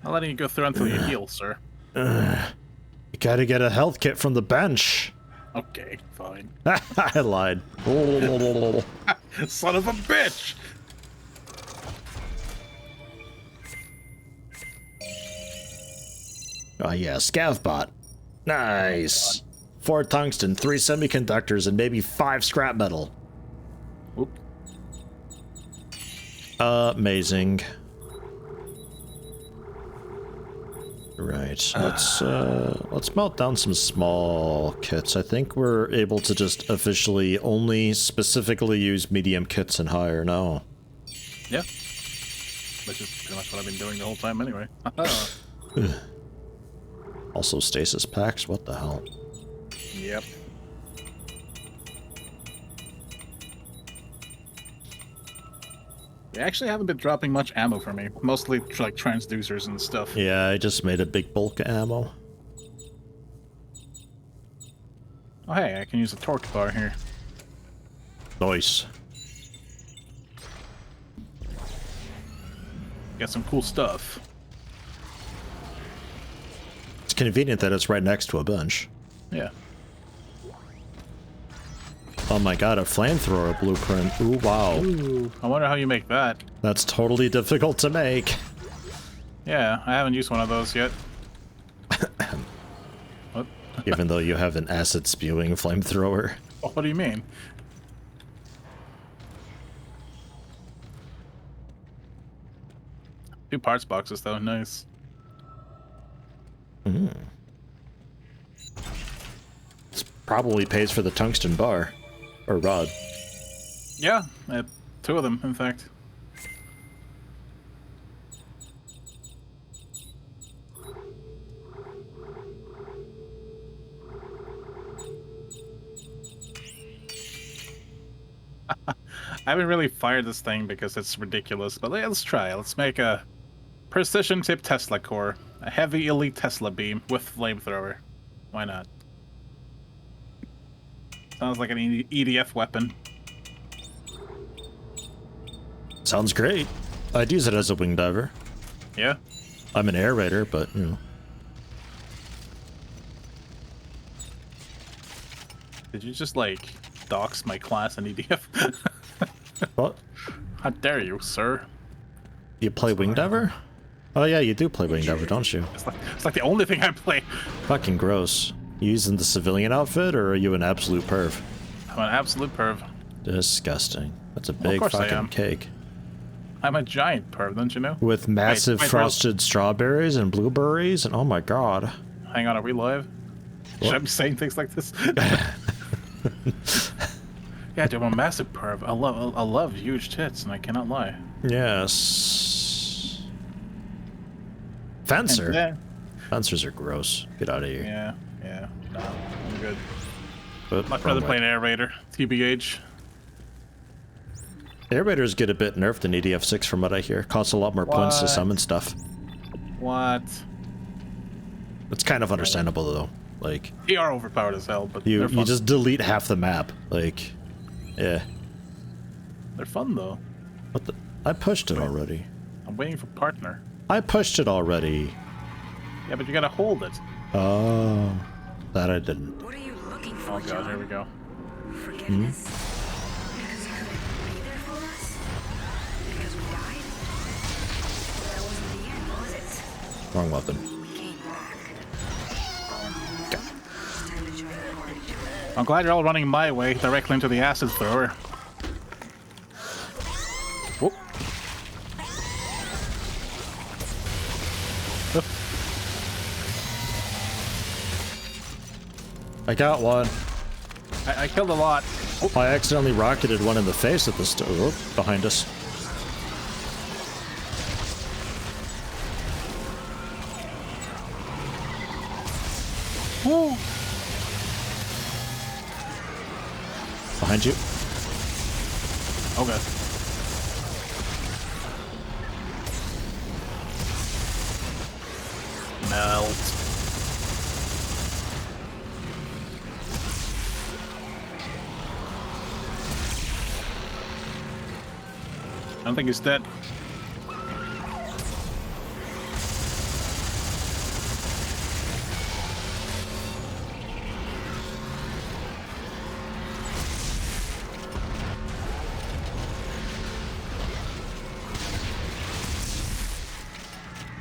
I'm letting you go through until you heal, sir. You gotta get a health kit from the bench. Okay, fine. I lied. Son of a bitch! Oh yeah, Scavbot. Nice. 4 tungsten, 3 semiconductors, and maybe 5 scrap metal. Oop. Amazing. Right, let's melt down some small kits. I think we're able to just officially only specifically use medium kits and higher now. Yeah. Which is pretty much what I've been doing the whole time anyway. Also stasis packs, what the hell? Yep. They actually haven't been dropping much ammo for me. Mostly like transducers and stuff. Yeah, I just made a big bulk of ammo. Oh hey, I can use a torque bar here. Nice. Got some cool stuff. It's convenient that it's right next to a bench. Yeah. Oh my god, a flamethrower blueprint. Ooh, wow. Ooh, I wonder how you make that. That's totally difficult to make. Yeah, I haven't used one of those yet. What? Even though you have an acid spewing flamethrower. What do you mean? Two parts boxes though, nice. This probably pays for the tungsten bar. Or rod. Yeah, 2 of them, in fact. I haven't really fired this thing because it's ridiculous, but let's try. Let's make a precision tip Tesla core, a heavy elite Tesla beam with flamethrower. Why not? Sounds like an EDF weapon. Sounds great. I'd use it as a wing diver. Yeah. I'm an air raider, but you know. Did you just like dox my class in EDF? What? How dare you, sir? You play wing diver? Oh yeah, you do play wing diver, don't you? It's like the only thing I play. Fucking gross. You using the civilian outfit, or are you an absolute perv? I'm an absolute perv. Disgusting. That's a big course I fucking am. cake. I'm a giant perv, don't you know? With massive Wait, frosted strawberries and blueberries, and oh my god. Hang on, are we live? What? Should I be saying things like this? Yeah, dude, I'm a massive perv. I love huge tits, and I cannot lie. Yes. Fencer? Yeah. Fencers are gross. Get out of here. Yeah. No, I'm good. But Much rather play an air raider, TBH. Air raiders get a bit nerfed in EDF 6 from what I hear. Costs a lot more points to summon stuff. What? It's kind of understandable though. Like They are overpowered as hell, but you they're fun. you just delete half the map. Like yeah. They're fun though. What the I pushed it already. I'm waiting for partner. I pushed it already. Yeah, but you gotta hold it. Oh, that I didn't. What are you looking for, Oh god, here we go. Forgiveness? Because you couldn't be there for us? Because we died? That wasn't the end, was it? Wrong weapon. We came back. Okay. Time to join the party. I'm glad you're all running my way, directly into the acid thrower. Whoop. I got one. I killed a lot. I accidentally rocketed one in the face at the stove behind us. Woo. Behind you. Okay. Melt. I don't think he's dead.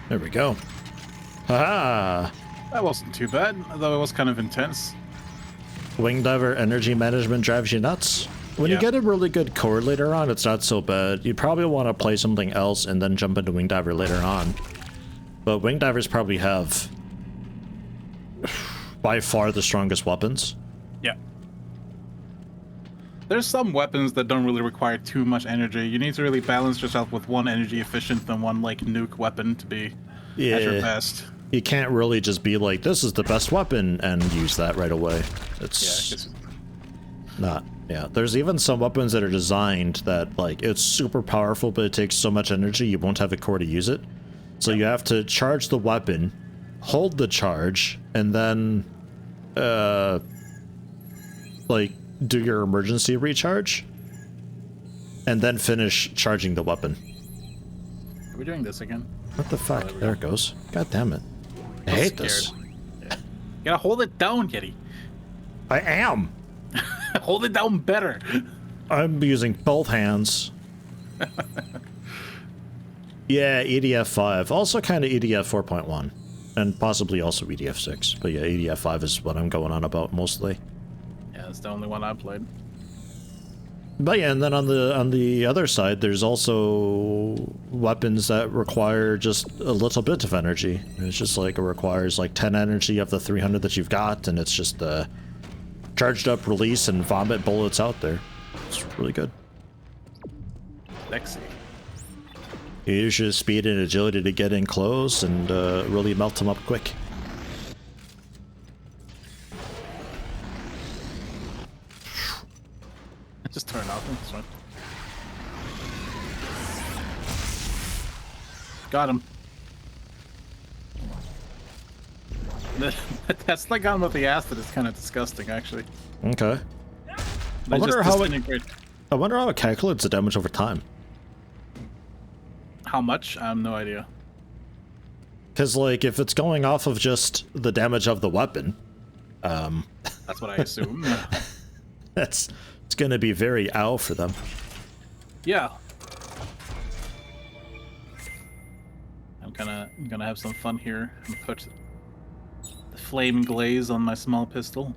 There we go. Haha! That wasn't too bad, though it was kind of intense. Wing diver energy management drives you nuts. When you Yeah. get a really good core later on, it's not so bad. You probably want to play something else and then jump into wing diver later on. But wing divers probably have by far the strongest weapons. Yeah. There's some weapons that don't really require too much energy. You need to really balance yourself with one energy efficient and one like nuke weapon to be at your best. You can't really just be like, this is the best weapon and use that right away. It's not. Yeah, there's even some weapons that are designed that like it's super powerful, but it takes so much energy you won't have a core to use it. So you have to charge the weapon, hold the charge, and then like do your emergency recharge, and then finish charging the weapon. Are we doing this again? What the fuck? There it goes. God damn it. I hate this. Yeah. You gotta hold it down, Kitty. I am. Hold it down better. I'm using both hands. Yeah, EDF 5. Also kind of EDF 4.1. And possibly also EDF 6. But yeah, EDF 5 is what I'm going on about mostly. Yeah, that's the only one I played. But yeah, and then on the other side, there's also weapons that require just a little bit of energy. It's just like it requires like 10 energy of the 300 that you've got, and it's just charged up release and vomit bullets out there. It's really good. Sexy. You use your speed and agility to get in close and really melt them up quick. Just turn it off. That's fine. Got him. That's like on with the acid is kind of disgusting, actually. Okay. They I wonder just how disintegrate. I wonder how it calculates the damage over time. How much? I have no idea. Because like if it's going off of just the damage of the weapon, That's what I assume. it's going to be very ow for them. Yeah. I'm gonna have some fun here and put the flame glaze on my small pistol.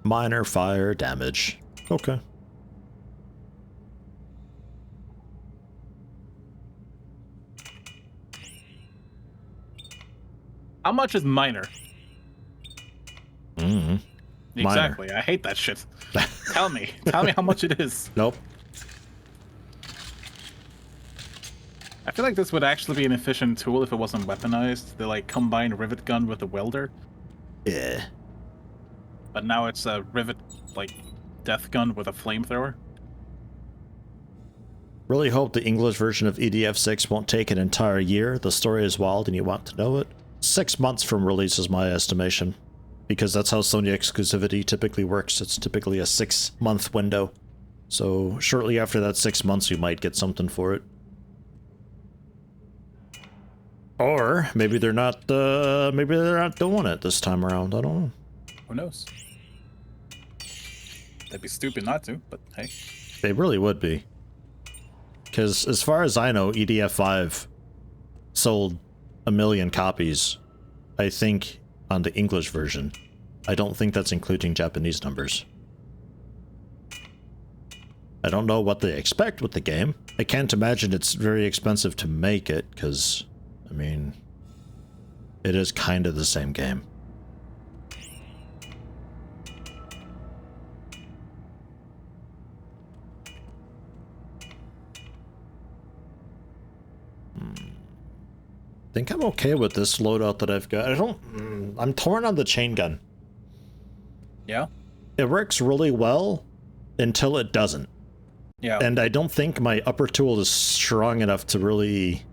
Minor fire damage. Okay. How much is minor? Mm-hmm. Exactly. I hate that shit. Tell me how much it is. Nope. I feel like this would actually be an efficient tool if it wasn't weaponized. They like combine rivet gun with a welder. Yeah. But now it's a rivet like death gun with a flamethrower. Really hope the English version of EDF 6 won't take an entire year. The story is wild and you want to know it. 6 months from release is my estimation. Because that's how Sony exclusivity typically works. It's typically a 6-month window. So shortly after that 6 months, you might get something for it. Or maybe they're not doing it this time around. I don't know. Who knows? They'd be stupid not to, but hey. They really would be. Because as far as I know, EDF 5 sold 1 million copies, I think, on the English version. I don't think that's including Japanese numbers. I don't know what they expect with the game. I can't imagine it's very expensive to make it, because, I mean, it is kind of the same game. I think I'm okay with this loadout that I've got. I'm torn on the chain gun. Yeah? It works really well until it doesn't. Yeah. And I don't think my upper tool is strong enough to really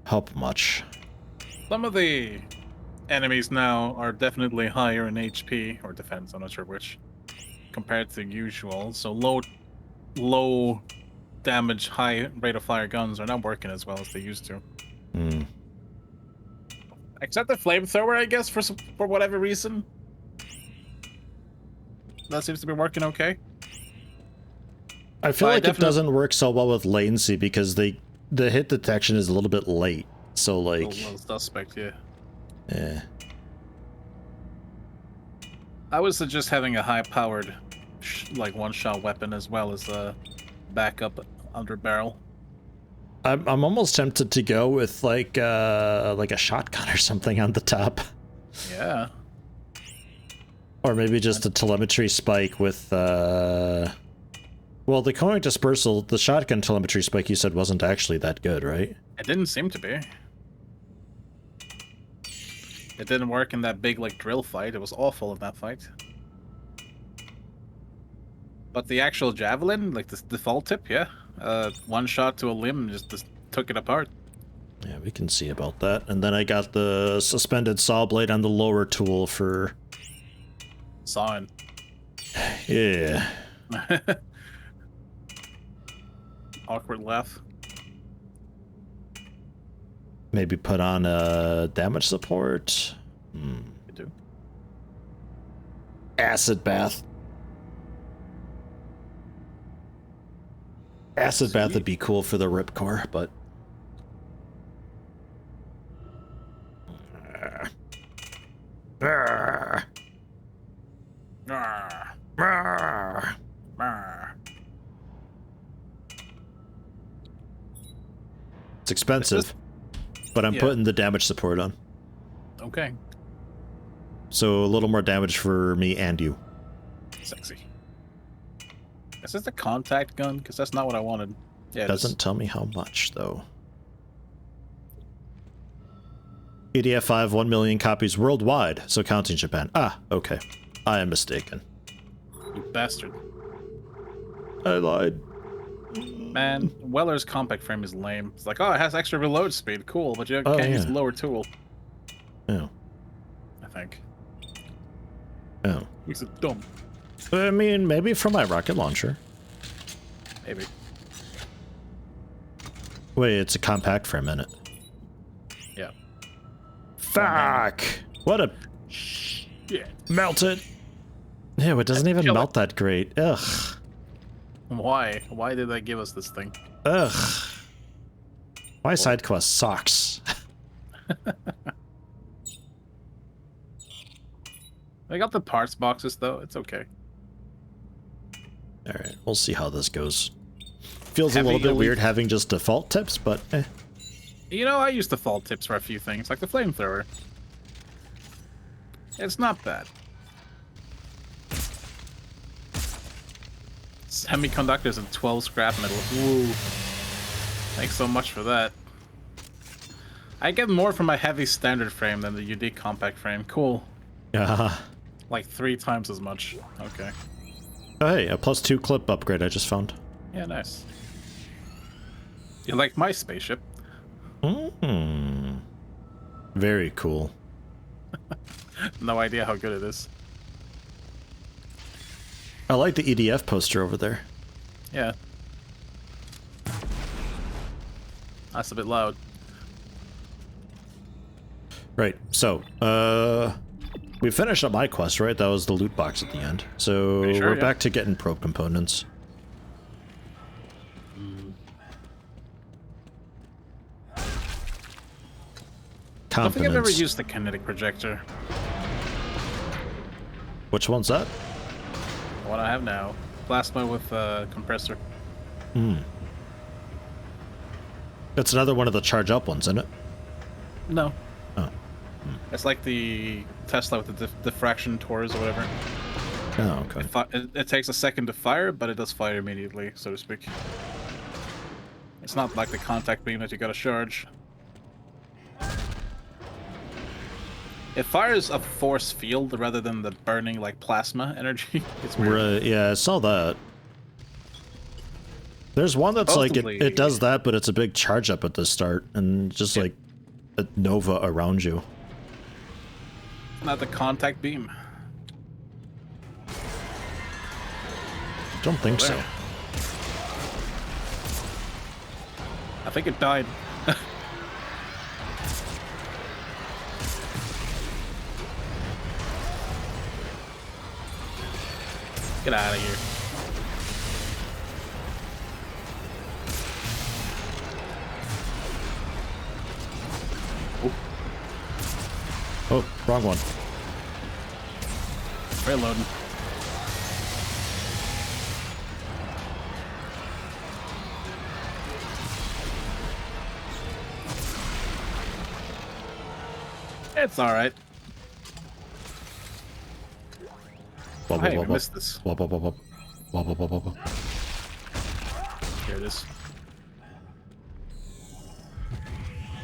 help much. Some of the enemies now are definitely higher in HP or defense, I'm not sure which, compared to usual. So low damage, high rate of fire guns are not working as well as they used to. Hmm. Except the flamethrower, I guess, for whatever reason. That seems to be working okay. I feel like it doesn't work so well with latency because the hit detection is a little bit late. So like, a little suspect, yeah. Yeah. I would suggest having a high-powered, like one-shot weapon as well as a backup under barrel. I'm almost tempted to go with like a shotgun or something on the top. Yeah. Or maybe just a telemetry spike with well, the conic dispersal, the shotgun telemetry spike you said wasn't actually that good, right? It didn't seem to be. It didn't work in that big like drill fight. It was awful in that fight. But the actual javelin, like the default tip, yeah. One shot to a limb just took it apart. Yeah, we can see about that. And then I got the suspended saw blade on the lower tool for... Sawing. Yeah. Awkward laugh. Maybe put on a damage support. You do. Acid bath. Acid bath would be cool for the ripcore, but... It's expensive, but I'm putting the damage support on. Okay. So a little more damage for me and you. Sexy. Is this the contact gun? Because that's not what I wanted. Yeah, Doesn't tell me how much, though. EDF 5, 1 million copies worldwide, so counting Japan. Ah, okay. I am mistaken. You bastard. I lied. Man, Weller's compact frame is lame. It's like, oh, it has extra reload speed. Cool, but you can't use the lower tool. Oh. I think. Oh. He's dumb. I mean, maybe for my rocket launcher. Maybe. Wait, it's a compact frame in it. Yeah. Fuck! What a... Shit. Melt it! Ew, it doesn't even melt that great. Ugh. Why? Why did they give us this thing? Ugh. My side quest sucks. I got the parts boxes, though. It's okay. Alright, we'll see how this goes. Feels a little bit weird having just default tips, but eh. You know, I use default tips for a few things, like the flamethrower. It's not bad. Semiconductors and 12 scrap metal. Woo. Thanks so much for that. I get more from my heavy standard frame than the UD compact frame. Cool. Yeah. Like 3 times as much. Okay. Oh, hey, a +2 clip upgrade I just found. Yeah, nice. You like my spaceship? Very cool. No idea how good it is. I like the EDF poster over there. Yeah. That's a bit loud. Right, so, we finished up my quest, right? That was the loot box at the end. So, Sure, we're yeah. back to getting probe components. I don't think I've ever Components. used the kinetic projector. Which one's that? What I have now. Plasma with compressor. It's another one of the charge up ones, isn't it? No. Oh. It's like the Tesla with the diffraction tores or whatever. Oh, okay. It takes a second to fire, but it does fire immediately, so to speak. It's not like the contact beam that you gotta charge. It fires a force field rather than the burning, like, plasma energy. It's weird. Right, yeah, I saw that. There's one that's like, it does that, but it's a big charge up at the start, and just like a nova around you. Not the contact beam. Don't think so. I think it died. Get out of here. Oh, wrong one. Reloading. It's alright. Hey, we missed this. Wop, wop, wop, wop. Wop, wop, wop, wop. Here it is.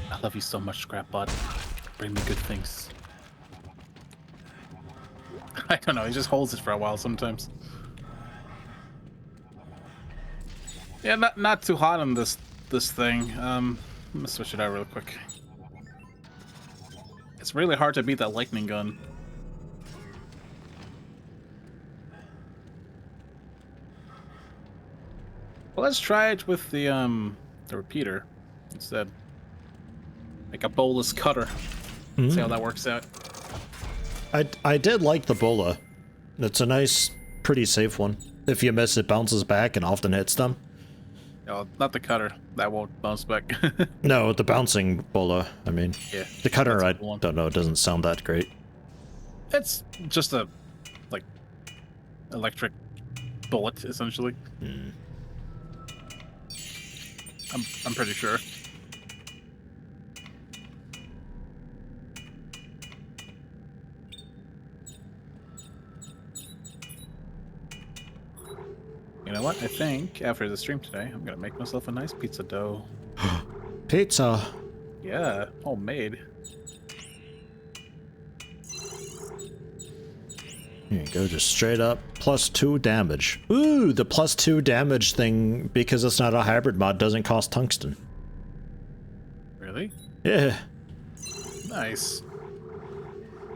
I love you so much, Scrapbot. Bring me good things. I don't know, he just holds it for a while sometimes. Yeah, not too hot on this thing. I'm gonna switch it out real quick. It's really hard to beat that lightning gun. Well, let's try it with the repeater instead. Like a bolus cutter. See how that works out. I did like the bola. It's a nice, pretty safe one. If you miss, it bounces back and often hits them. No, not the cutter. That won't bounce back. No, the bouncing bola, I mean. Yeah. The cutter, that's I a cool one. don't know, it doesn't sound that great. It's just a, like, electric bullet, essentially. I'm pretty sure. know what? I think after the stream today, I'm gonna make myself a nice pizza dough. Pizza. Yeah, homemade. Here you go, just straight up +2 damage. Ooh, the +2 damage thing, because it's not a hybrid mod, doesn't cost tungsten. Really? Yeah. Nice.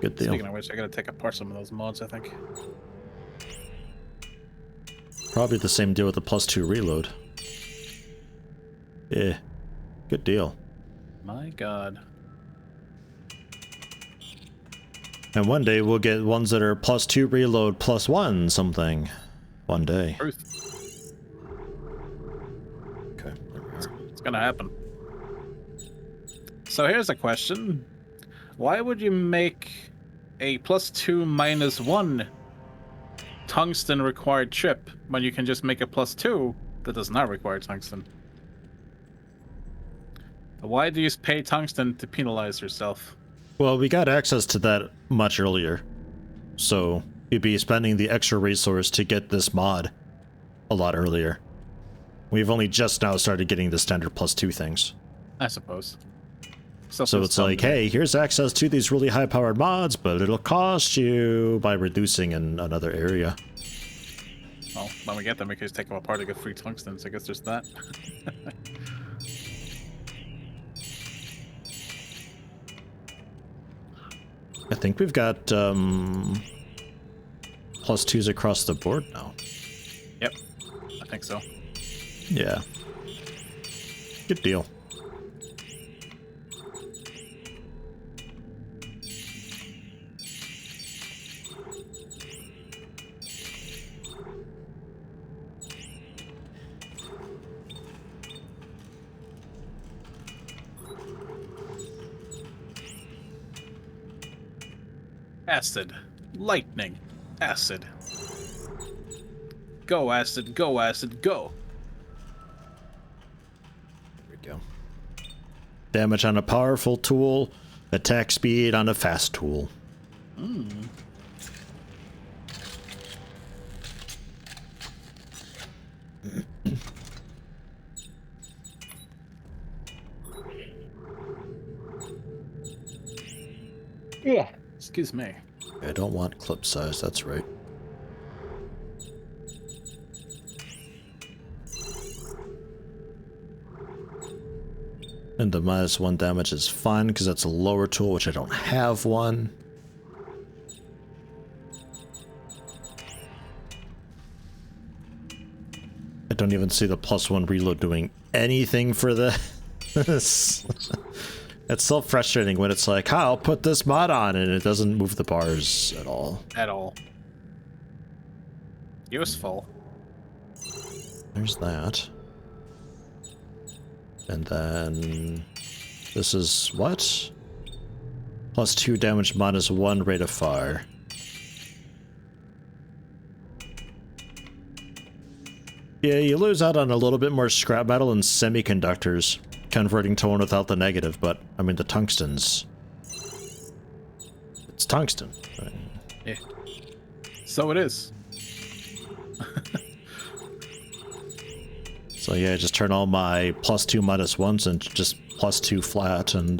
Good deal. Speaking of which, I gotta take apart some of those mods, I think. Probably the same deal with the +2 reload. Yeah. Good deal. My god. And one day we'll get ones that are +2 reload +1 something. One day. Truth. Okay. It's gonna happen. So here's a question. Why would you make a +2 -1 tungsten required chip when you can just make a +2 that does not require tungsten? Why do you pay tungsten to penalize yourself? Well, we got access to that much earlier. So you'd be spending the extra resource to get this mod a lot earlier. We've only just now started getting the standard +2 things. I suppose. So it's like, hey, here's access to these really high-powered mods, but it'll cost you by reducing in another area. Well, when we get them, we can just take them apart to get free tungsten, so I guess there's that. I think we've got +2s across the board now. Yep, I think so. Yeah. Good deal. Acid. Lightning. Acid. Go, acid. Go, acid. Go. There we go. Damage on a powerful tool. Attack speed on a fast tool. Yeah. Excuse me. I don't want clip size, that's right. And the -1 damage is fine because that's a lower tool, which I don't have one. I don't even see the +1 reload doing anything for this. It's so frustrating when it's like, I'll put this mod on and it doesn't move the bars at all. At all. Useful. There's that. And then this is what? +2 damage, -1 rate of fire. Yeah, you lose out on a little bit more scrap metal and semiconductors, converting to one without the negative, but I mean the tungsten's... It's tungsten. Right? Yeah. So it is. So yeah, just turn all my +2 -1s and just +2 flat and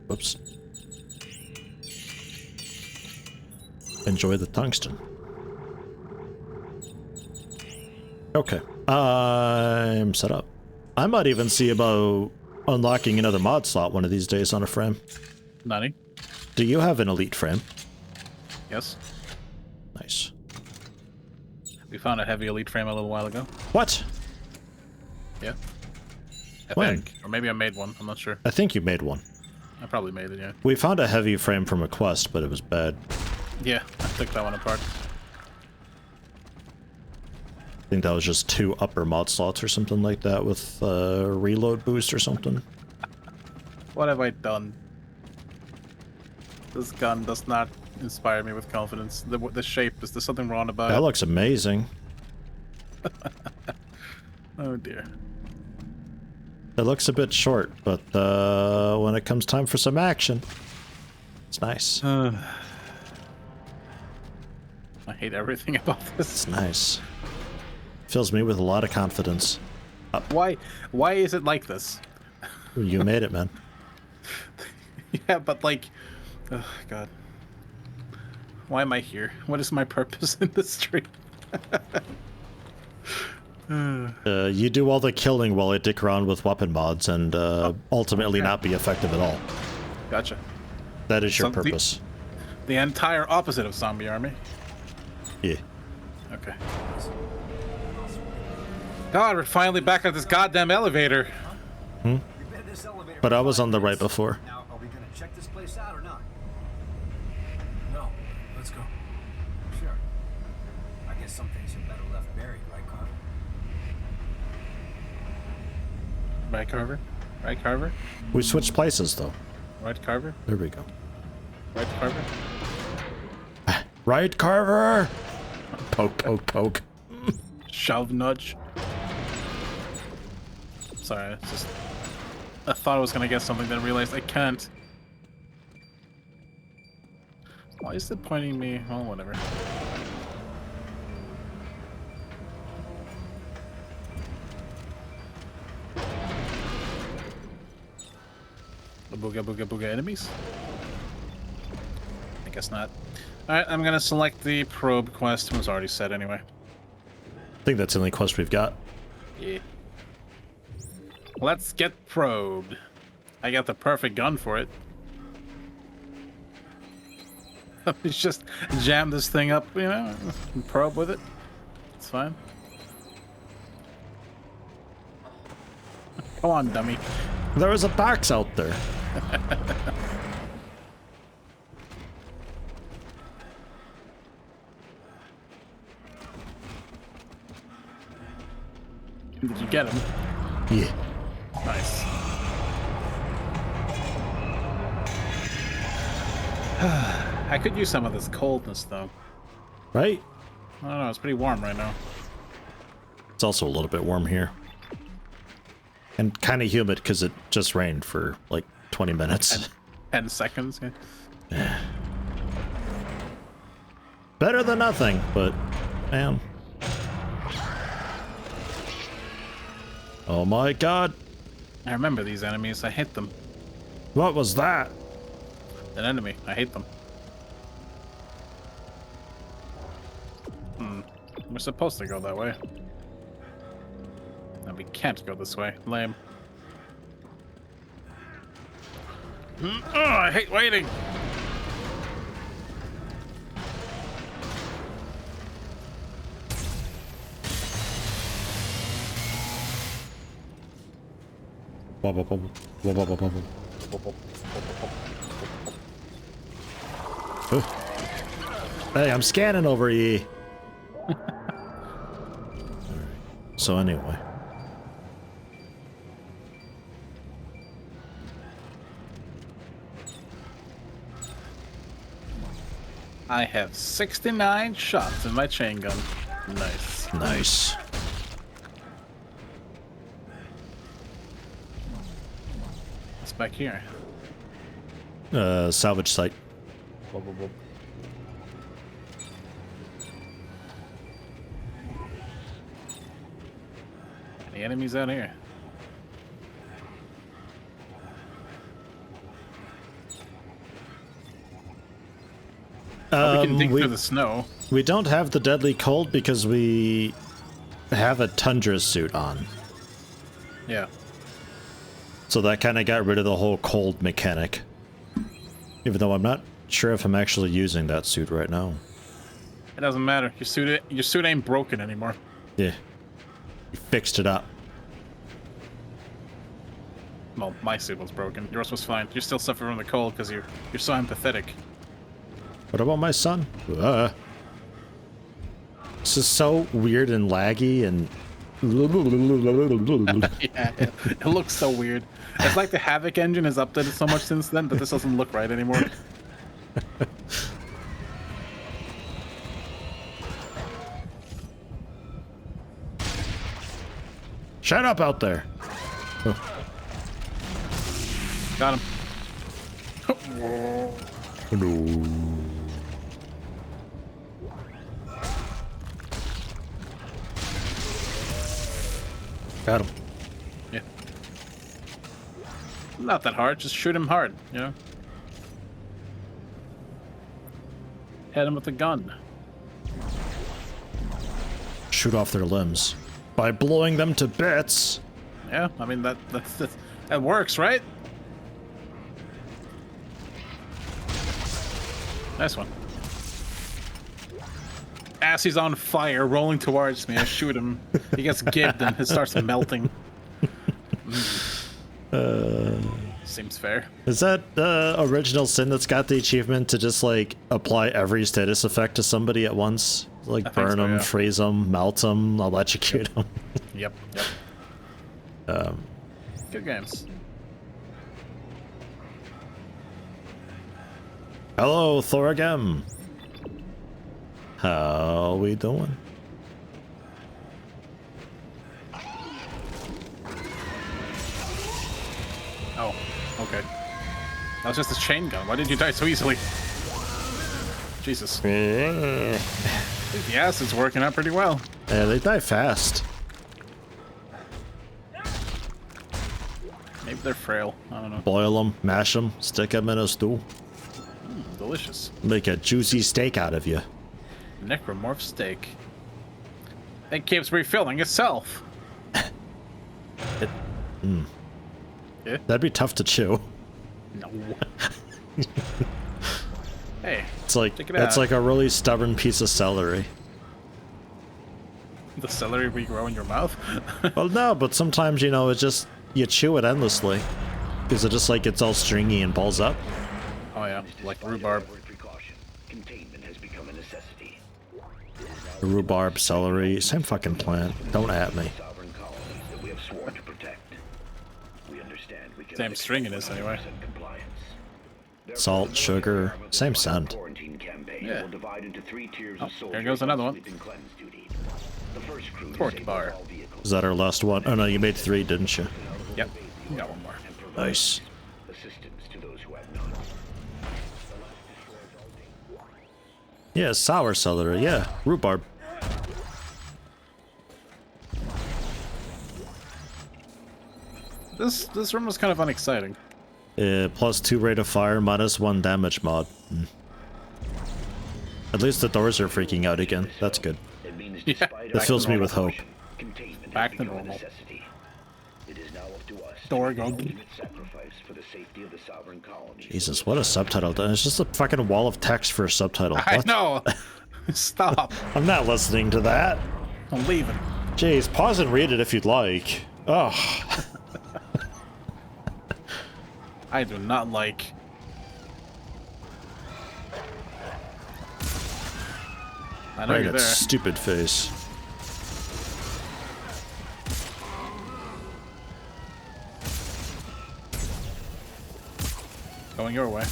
whoops. Enjoy the tungsten. Okay. I'm set up. I might even see about unlocking another mod slot one of these days on a frame. Nani? Do you have an elite frame? Yes. Nice. We found a heavy elite frame a little while ago. What? Yeah. I When? think. Or maybe I made one. I'm not sure. I think you made one. I probably made it, yeah. We found a heavy frame from a quest, but it was bad. Yeah, I took that one apart. I think that was just 2 upper mod slots or something like that with reload boost or something. What have I done? This gun does not inspire me with confidence. The shape, is there something wrong about That it? looks amazing. Oh dear. It looks a bit short, but when it comes time for some action, it's nice. I I hate everything about this. It's nice. Fills me with a lot of confidence. Why is it like this? You made it, man. Yeah, but like, oh god. Why am I here? What is my purpose in this stream? You do all the killing while I dick around with weapon mods and ultimately not be effective at all. Gotcha. That is your purpose. The entire opposite of zombie army. Yeah. Okay. God, we're finally back at this goddamn elevator. But I was on the right before. Now, are we gonna check this place out or not? No. Let's go. Sure. I guess some things are better left buried, right, Carver? Right, Carver? Right, Carver? We switched places, though. Right, Carver? There we go. Right, Carver? Right, Carver! Poke, poke, poke. Shove, nudge. Sorry, it's just... I thought I was gonna get something, then realized I can't. Why is it pointing me? Oh, whatever. The booga booga booga enemies? I guess not. Alright, I'm gonna select the probe quest. It was already set anyway. I think that's the only quest we've got. Yeah. Let's get probed. I got the perfect gun for it. Let's just jam this thing up, you know, and probe with it. It's fine. Come on, dummy. There was a box out there. Did you get him? Yeah. Nice. I could use some of this coldness, though. Right? I don't know, it's pretty warm right now. It's also a little bit warm here. And kind of humid because it just rained for like 20 minutes. 10 seconds, yeah. Better than nothing, but man. Oh my god. I remember these enemies, I hate them. What was that? An enemy, I hate them. We're supposed to go that way. And we can't go this way. Lame. Oh, I hate waiting! Wobble, wobble, wobble, wobble, wobble. Hey, I'm scanning over ye. So anyway. I have 69 shots in my chain gun. Nice. Nice. What's back here? Salvage site. Any enemies out here? We can dig through the snow. We don't have the deadly cold because we have a tundra suit on. Yeah. So that kind of got rid of the whole cold mechanic. Even though I'm not sure if I'm actually using that suit right now. It doesn't matter. Your suit ain't broken anymore. Yeah. You fixed it up. Well, my suit was broken. Yours was fine. You still suffer from the cold because you're so empathetic. What about my son? This is so weird and laggy and... Yeah, it looks so weird. It's like the Havoc engine has updated so much since then that this doesn't look right anymore. Shut up out there. Got him. No. Got him. Yeah. Not that hard. Just shoot him hard, you know? Hit him with a gun. Shoot off their limbs by blowing them to bits. Yeah, I mean, that works, right? Nice one. As he's on fire, rolling towards me, I shoot him. He gets gibbed and it starts melting. Seems fair. Is that original sin that's got the achievement to just like apply every status effect to somebody at once? Like burn them, yeah. freeze them, melt them, electrocute them. Yep. Good games. Hello, Thorgem. How we doing? Oh, okay. That was just a chain gun. Why did you die so easily? Jesus. The acid's working out pretty well. Yeah, they die fast. Maybe they're frail. I don't know. Boil them, mash them, stick them in a stew. Delicious. Make a juicy steak out of you. Necromorph steak. It keeps refilling itself. Yeah? That'd be tough to chew. No. Hey, It's like check it it's out. like a really stubborn piece of celery. The celery we grow in your mouth? Well, no, but sometimes you know it's just you chew it endlessly because it just like gets all stringy and balls up. Oh yeah, like rhubarb. Containment has become a necessity. Rhubarb, celery, same fucking plant. Don't at me. Sovereign colonies that we have sworn to protect. We understand we can Same string it is anyway. compliance. Salt, sugar, same scent. Quarantine campaign Yeah. will divide into 3 tiers Oh, of soldiers. here goes another one. sleep and cleanse duty. The first crew Torque disables bar. all vehicles. Is that our last one? Oh no, you made 3, didn't you? Yep, we got one more. And provide Nice. assistance to those who have none. Yeah, sour celery. Yeah, rhubarb. This room was kind of unexciting. +2 rate of fire, -1 damage mod. At least the doors are freaking out again. That's good. It means Yeah. despite That fills me with hope. containment Back has to become a normal. necessity. It is now up to us Door to go. make the ultimate sacrifice for the safety of the sovereign colony. Jesus, what a subtitle. It's just a fucking wall of text for a subtitle. I What? know! Stop! I'm not listening to that. I'm leaving. Jeez, pause and read it if you'd like. Oh, I do not like... I know right you're at there. stupid face. Going your way.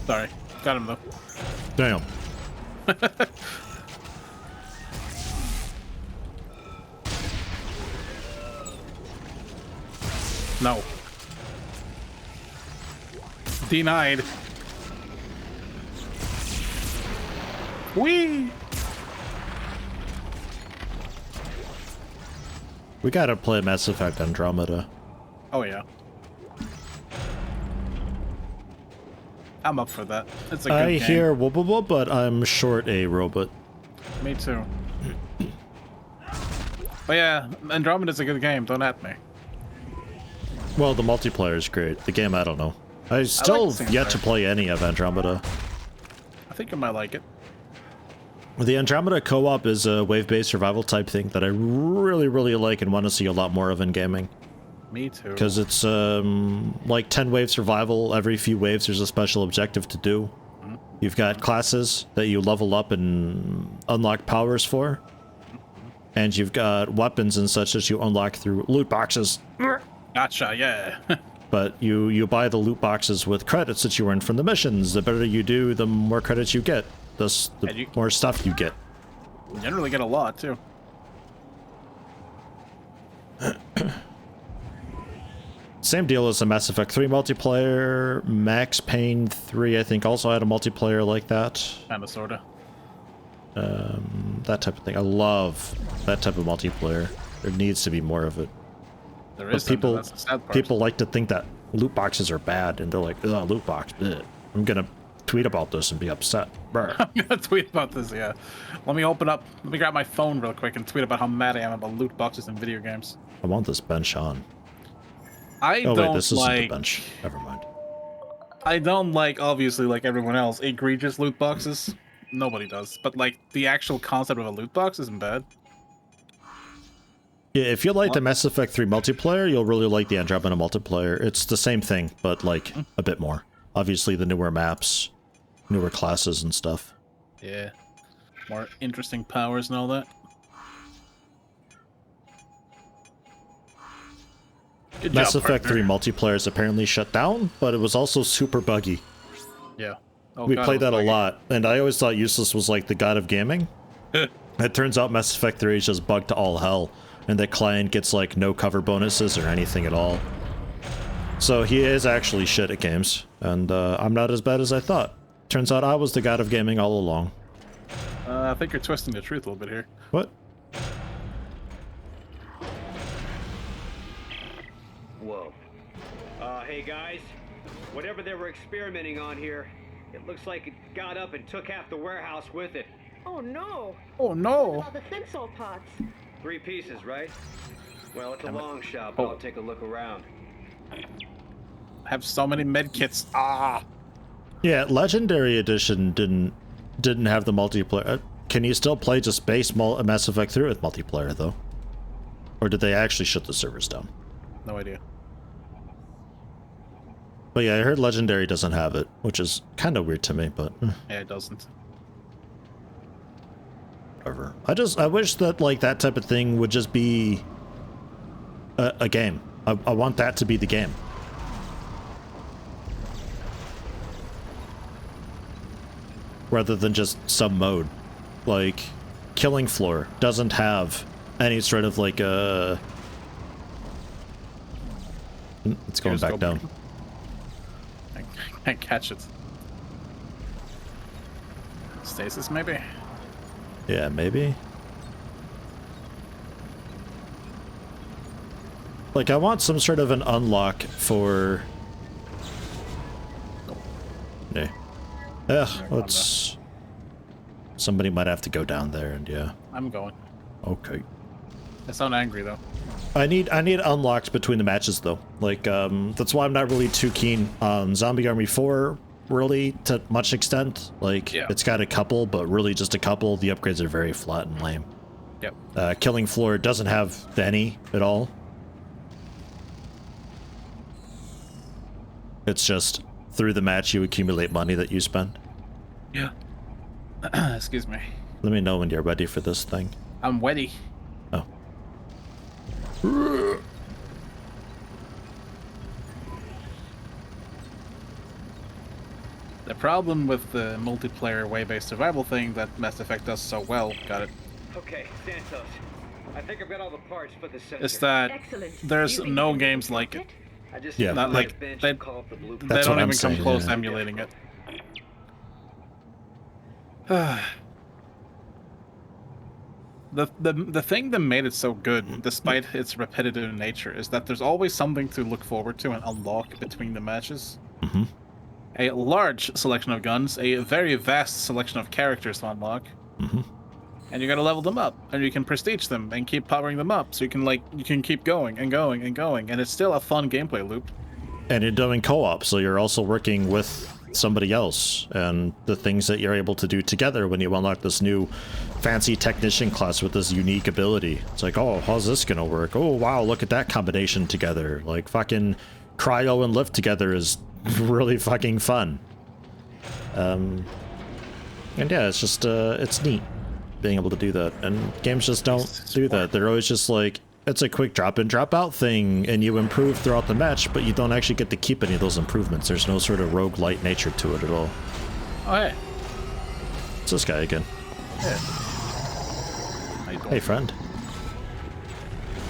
Sorry. Got him though. Damn. No. Denied. Whee! We gotta play Mass Effect Andromeda. Oh yeah. I'm up for that. It's a good I game. hear whoop whoop whoop, but I'm short a robot. Me too. But yeah, Andromeda's a good game. Don't at me. Well, the multiplayer is great. The game, I don't know. I still the single yet to player. play any of Andromeda. I think I might like it. The Andromeda co-op is a wave-based survival type thing that I really, really like and want to see a lot more of in gaming. Me too. Because it's like 10-wave survival. Every few waves there's a special objective to do. You've got classes that you level up and unlock powers for. And you've got weapons and such that you unlock through loot boxes. Gotcha, yeah. But you buy the loot boxes with credits that you earn from the missions. The better you do, the more credits you get. Thus, the And you- more stuff you get. Generally get a lot too. same deal as the Mass Effect 3 multiplayer. Max Payne 3, I think, also had a multiplayer like that. Kinda, sorta. That type of thing. I love that type of multiplayer. There needs to be more of it. There But is people, that's the sad part. people like to think that loot boxes are bad, and they're like, ugh, loot box, bleh. I'm gonna tweet about this and be upset. Brr. I'm gonna tweet about this, yeah. Let me grab my phone real quick and tweet about how mad I am about loot boxes in video games. I want this bench on. I Oh don't wait, this isn't the like... bench. Never mind. I don't like, obviously, like everyone else, egregious loot boxes. Nobody does. But, like, the actual concept of a loot box isn't bad. Yeah, if you like the Mass Effect 3 multiplayer, you'll really like the Andromeda multiplayer. It's the same thing, but, like, a bit more. Obviously, the newer maps, newer classes and stuff. Yeah. More interesting powers and all that. Good Mass job, Effect 3 partner. multiplayer is apparently shut down, but it was also super buggy. Yeah. Oh, We God, played it was that a buggy. lot, and I always thought Useless was like the god of gaming. It turns out Mass Effect 3 is just bugged to all hell, and the client gets like no cover bonuses or anything at all. So he is actually shit at games, and I'm not as bad as I thought. Turns out I was the god of gaming all along. I think you're twisting the truth a little bit here. What? Whoa. Hey guys, whatever they were experimenting on here, it looks like it got up and took half the warehouse with it. Oh no! Oh no! All the thinsol pots. 3 pieces, right? Well, it's a long shot, Oh. but I'll take a look around. I have so many medkits. Ah! Yeah, Legendary Edition didn't have the multiplayer. Can you still play just base Mass Effect 3 with multiplayer though? Or did they actually shut the servers down? No idea. But yeah, I heard Legendary doesn't have it, which is kind of weird to me, but Yeah, it doesn't. whatever. I wish that like that type of thing would just be a game. I want that to be the game. Rather than just some mode. Like, Killing Floor doesn't have any sort of like a... It's going Here's back go down. I can't catch it. Stasis, maybe? Yeah, maybe. Like, I want some sort of an unlock for... Nah. Let's... Somebody might have to go down there, and yeah. I'm going. Okay. I sound angry, though. I need unlocks between the matches, though. Like, that's why I'm not really too keen on Zombie Army 4, really, to much extent. Like, Yeah. It's got a couple, but really just a couple. The upgrades are very flat and lame. Yep. Killing Floor doesn't have any at all. It's just, through the match, you accumulate money that you spend. Yeah. Excuse me. Let me know when you're ready for this thing. I'm wetty. Oh. The problem with the multiplayer way-based survival thing that Mass Effect does so well, got it, Okay, Santos. I think I've got all the parts for the sensor. is that Excellent. there's Do you think no you can games fix like it. I just Yeah. Not like bench they- and call up the blueprint. That's They what don't I'm even come saying, close yeah. to emulating it. The thing that made it so good, despite its repetitive nature, is that there's always something to look forward to and unlock between the matches. Mhm. A large selection of guns, a very vast selection of characters to unlock, Mhm. and you gotta level them up, and you can prestige them and keep powering them up, so you can keep going and going and going, and it's still a fun gameplay loop. And you're doing co-op, so you're also working with somebody else, and the things that you're able to do together when you unlock this new fancy technician class with this unique ability. It's like, oh, how's this gonna work? Oh, wow, look at that combination together. Like, fucking cryo and lift together is really fucking fun. And yeah, it's just, it's neat being able to do that. And games just don't do that. They're always just like, it's a quick drop in, drop out thing, and you improve throughout the match, but you don't actually get to keep any of those improvements. There's no sort of roguelite nature to it at all. Oh hey, It's this guy again. I don't. Hey, friend.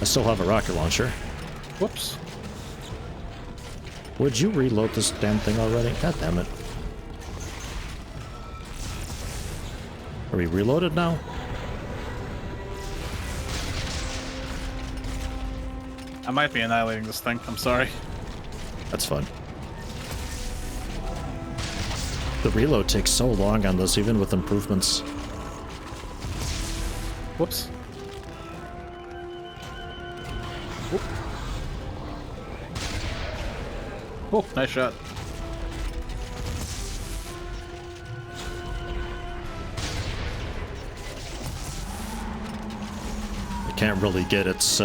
I still have a rocket launcher. Whoops. Would you reload this damn thing already? God damn it. Are we reloaded now? I might be annihilating this thing. I'm sorry. That's fun. The reload takes so long on this, even with improvements. Whoops. Whoop. Oh, nice shot. I can't really get its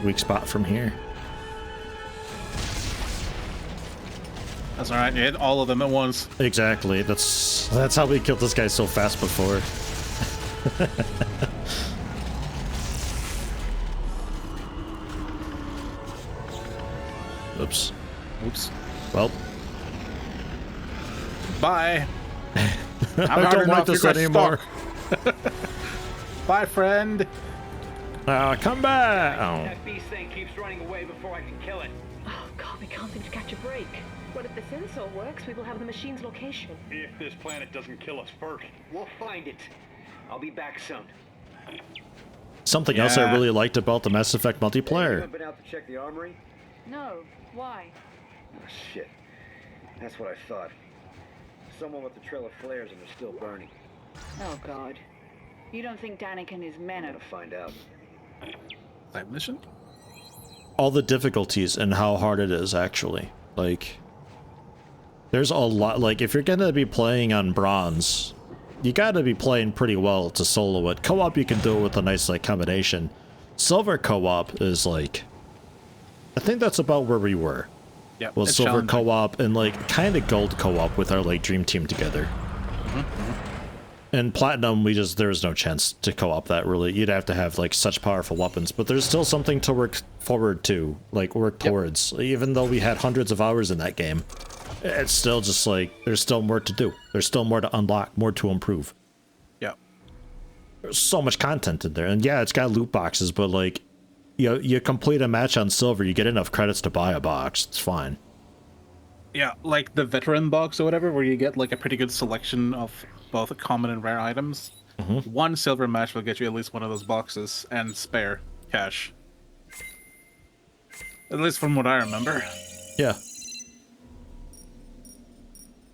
weak spot from here. That's alright, you hit all of them at once. Exactly. That's how we killed this guy so fast before. Oops. Oops. Well. Bye. I don't like this anymore. Bye, friend. Come back. Oh. That beast thing keeps running away before I can kill it. Oh, God, we can't seem to catch a break. But if the sensor works, we will have the machine's location. If this planet doesn't kill us first. We'll find it. I'll be back soon. Something else I really liked about the Mass Effect Anyone multiplayer. been out to check the armory? No. Why? Oh, shit. That's what I thought. Someone with a trail of flares and they're still burning. Oh, God. You don't think Danica is I'm men gonna find out. Side mission? All the difficulties and how hard it is, actually. Like, there's a lot. Like, if you're gonna be playing on bronze, you gotta be playing pretty well to solo it. Co-op, you can do it with a nice, like, combination. Silver co-op is, like, I think that's about where we were. Yep. Was silver co-op and, like, kind of gold co-op with our, like, dream team together. And platinum, there's no chance to co-op that, really. You'd have to have, like, such powerful weapons, but there's still something to work forward to, like, work towards. Even though we had hundreds of hours in that game, it's still just, like, there's still more to do. There's still more to unlock, more to improve. Yeah. There's so much content in there, and yeah, it's got loot boxes, but, like, you complete a match on silver, you get enough credits to buy a box, it's fine. Yeah, like the veteran box or whatever, where you get, like, a pretty good selection of both common and rare items. One silver match will get you at least one of those boxes and spare cash. At least from what I remember. Yeah.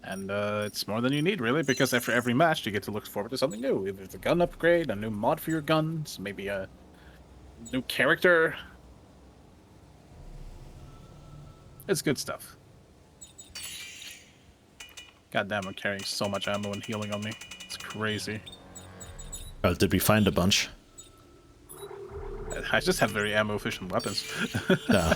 And it's more than you need, really, because after every match you get to look forward to something new. Either it's a gun upgrade, a new mod for your guns, maybe a new character. It's good stuff. Goddamn, I'm carrying so much ammo and healing on me. It's crazy. Did we find a bunch? I just have very ammo-efficient weapons. Yeah.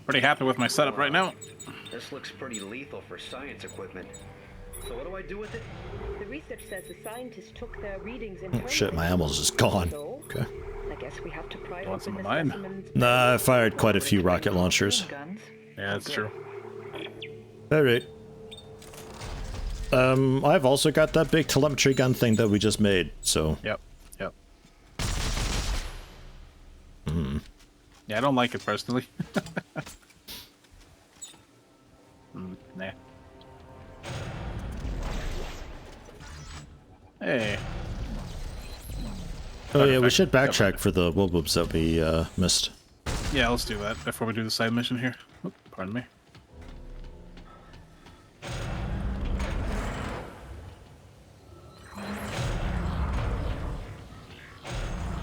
Pretty happy with my setup right now. This looks pretty lethal for science equipment. So what do I do with it? The research says the scientists took their readings Oh internally. shit, my ammo's just gone. So, Okay. I guess we have to pry You want some open of the mine? specimens. Nah, I fired quite a few rocket launchers. Guns. Yeah, that's true. Alright. I've also got that big telemetry gun thing that we just made, so... Yep. Yeah, I don't like it personally. Nah. Hey. Oh yeah, we should backtrack for the wobbles that we missed. Yeah, let's do that before we do the side mission here. Oop, pardon me.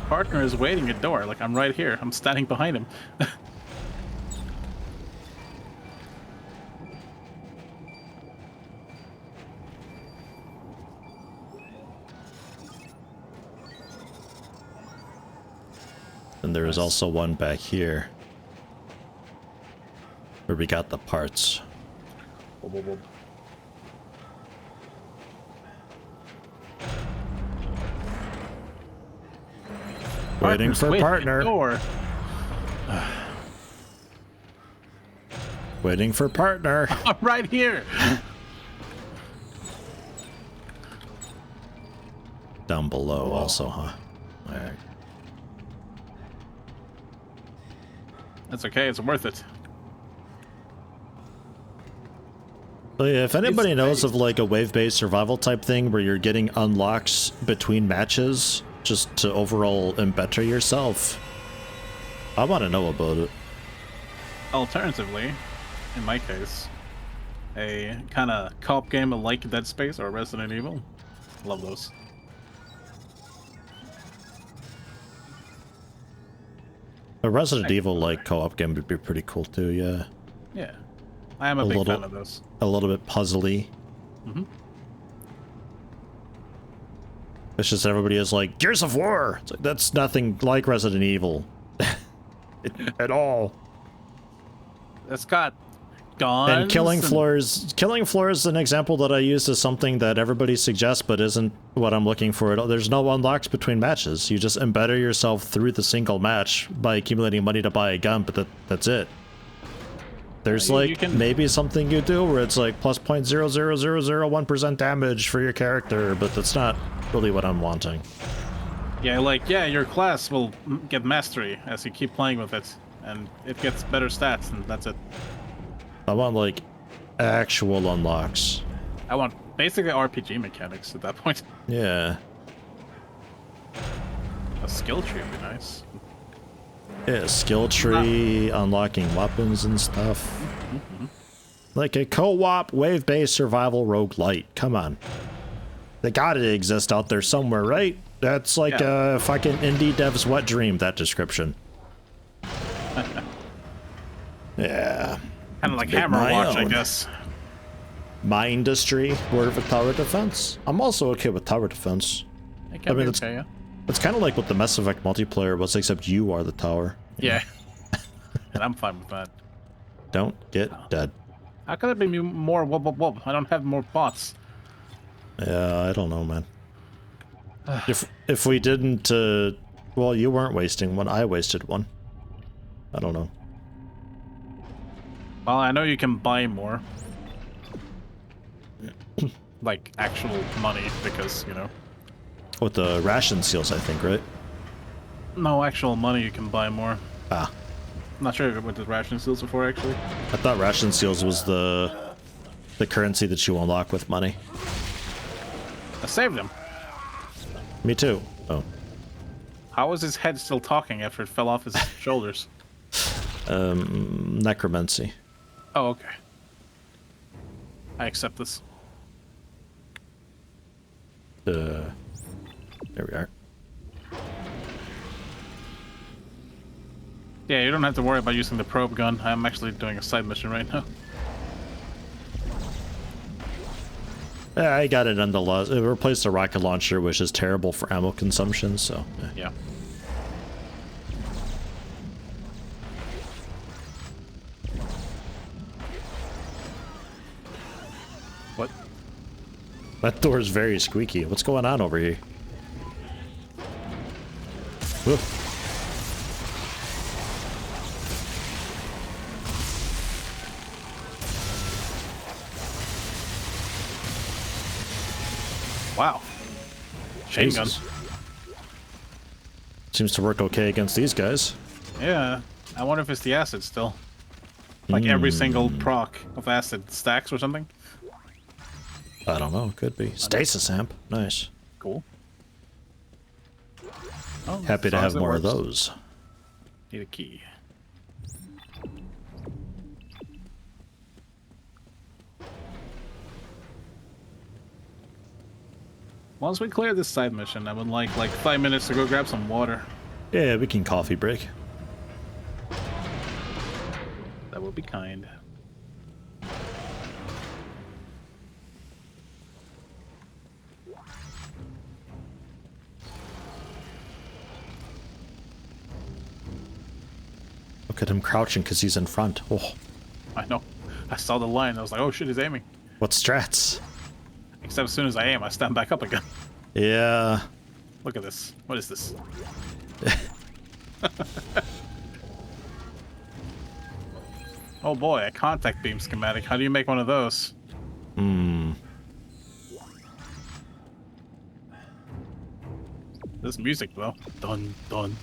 Partner is waiting at door. Like, I'm right here. I'm standing behind him. And there is also one back here. Where we got the parts. Waiting for partner. Door. Waiting for partner. I'm right here. Down below also, huh? Alright. That's okay. It's worth it. So yeah, if anybody knows of like a wave-based survival type thing where you're getting unlocks between matches just to overall better yourself, I want to know about it. Alternatively, in my case, a kind of co-op game like Dead Space or Resident Evil. Love those. A Resident Evil like co-op game would be pretty cool too, yeah. Yeah. I am a big fan of those. A little bit puzzly. Mm-hmm. It's just everybody is like, Gears of War! It's like, that's nothing like Resident Evil. At all. It's got guns. And killing floors is an example that I used as something that everybody suggests but isn't what I'm looking for at all. There's no unlocks between matches. You just embetter yourself through the single match by accumulating money to buy a gun, but that's it. There's maybe something you do where it's like plus 0.00001% damage for your character, but that's not really what I'm wanting. Yeah, your class will get mastery as you keep playing with it, and it gets better stats, and that's it. I want like actual unlocks. I want basically RPG mechanics at that point. Yeah. A skill tree would be nice. Yeah, skill tree, unlocking weapons and stuff. Mm-hmm. Like a co-op wave-based survival roguelite. Come on. They gotta exist out there somewhere, right? That's like a fucking indie dev's wet dream, that description. Yeah. Kind of like Hammerwatch, I guess. My industry, Word of a Tower Defense. I'm also okay with Tower Defense. I mean, it's okay, yeah. It's kind of like what the Mass Effect multiplayer was, except you are the tower. Yeah. And I'm fine with that. Don't get dead. How could it be more wub? I don't have more bots. Yeah, I don't know, man. If we didn't, well, you weren't wasting one. I wasted one. I don't know. Well, I know you can buy more. Like actual money, because, you know. With the ration seals, I think, right? No, actual money you can buy more. Ah. I'm not sure what the ration seals are for, actually. I thought ration seals was the currency that you unlock with money. I saved him. Me too. Oh. How was his head still talking after it fell off his shoulders? Necromancy. Oh, okay. I accept this. There we are. Yeah, you don't have to worry about using the probe gun. I'm actually doing a side mission right now. Yeah, I got it nonetheless. It replaced the rocket launcher, which is terrible for ammo consumption, so... Yeah. What? That door is very squeaky. What's going on over here? Whoa. Wow. Chain gun. Seems to work okay against these guys. Yeah. I wonder if it's the acid still. Like every single proc of acid stacks or something. I don't know. Could be. Stasis amp. Nice. Cool. Oh, happy to have more of those. Need a key. Once we clear this side mission, I would like 5 minutes to go grab some water. Yeah, we can coffee break. That would be kind. Look at him crouching because he's in front. Oh. I know. I saw the line. I was like, oh shit, he's aiming. What strats? Except as soon as I aim, I stand back up again. Yeah. Look at this. What is this? Oh boy, a contact beam schematic. How do you make one of those? This music though. Dun dun.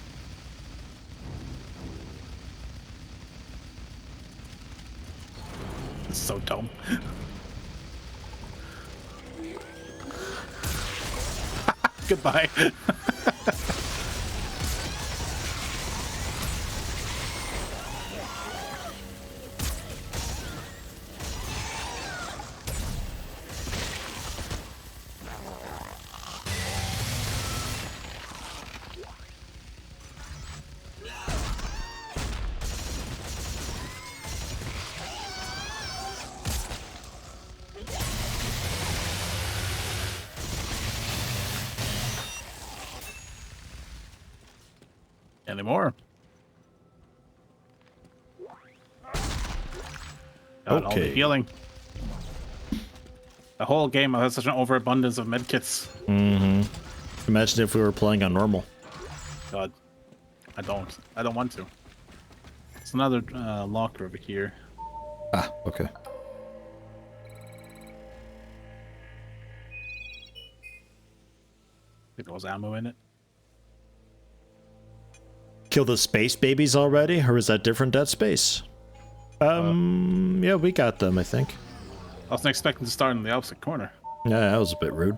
So dumb. Goodbye. Anymore. God, all the Okay. healing. The whole game has such an overabundance of medkits. Mm-hmm. Imagine if we were playing on normal. God, I don't want to. It's another locker over here. Ah, okay. I think there was ammo in it. Kill the space babies already, or is that different Dead Space? Yeah, we got them, I think. I wasn't expecting to start in the opposite corner. Yeah, that was a bit rude.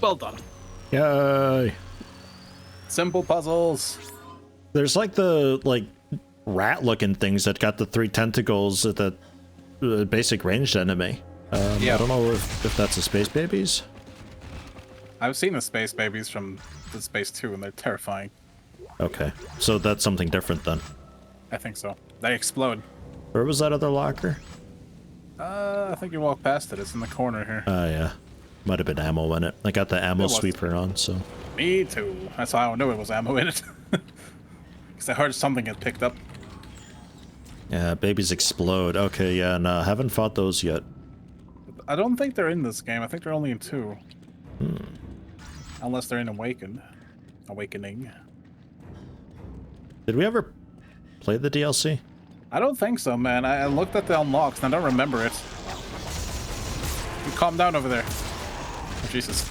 Well done. Yay! Simple puzzles. There's like the rat-looking things that got the 3 tentacles at the basic ranged enemy. Yeah. I don't know if that's the space babies. I've seen the space babies from the Space 2, and they're terrifying. Okay, so that's something different then. I think so. They explode. Where was that other locker? I think you walk past it. It's in the corner here. Yeah. Might have been ammo in it. I got the ammo was. sweeper on, so... Me too. That's how I knew it was ammo in it. Because I heard something get picked up. Yeah, babies explode. Okay, yeah, no, haven't fought those yet. I don't think they're in this game. I think they're only in 2. Unless they're in Awakening. Did we ever play the DLC? I don't think so, man. I looked at the unlocks and I don't remember it. You calm down over there. Oh, Jesus.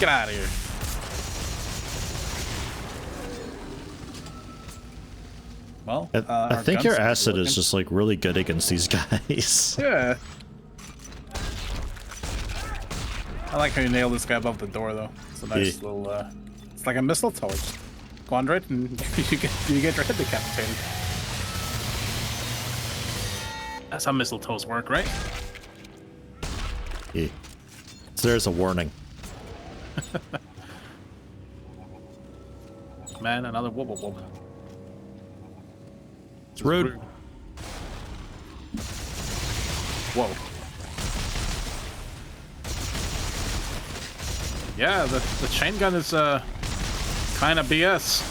Get out of here. Well, I think your guns acid is looking- just like really good against these guys. Yeah. I like how you nail this guy above the door, though. It's a nice little, it's like a missile torch. Go under it and you get your head decapitated. That's how mistletoes work, right? Yeah. So there's a warning. Man, another whoop whoop whoop. It's rude. Whoa. Yeah, the chain gun is kind of BS.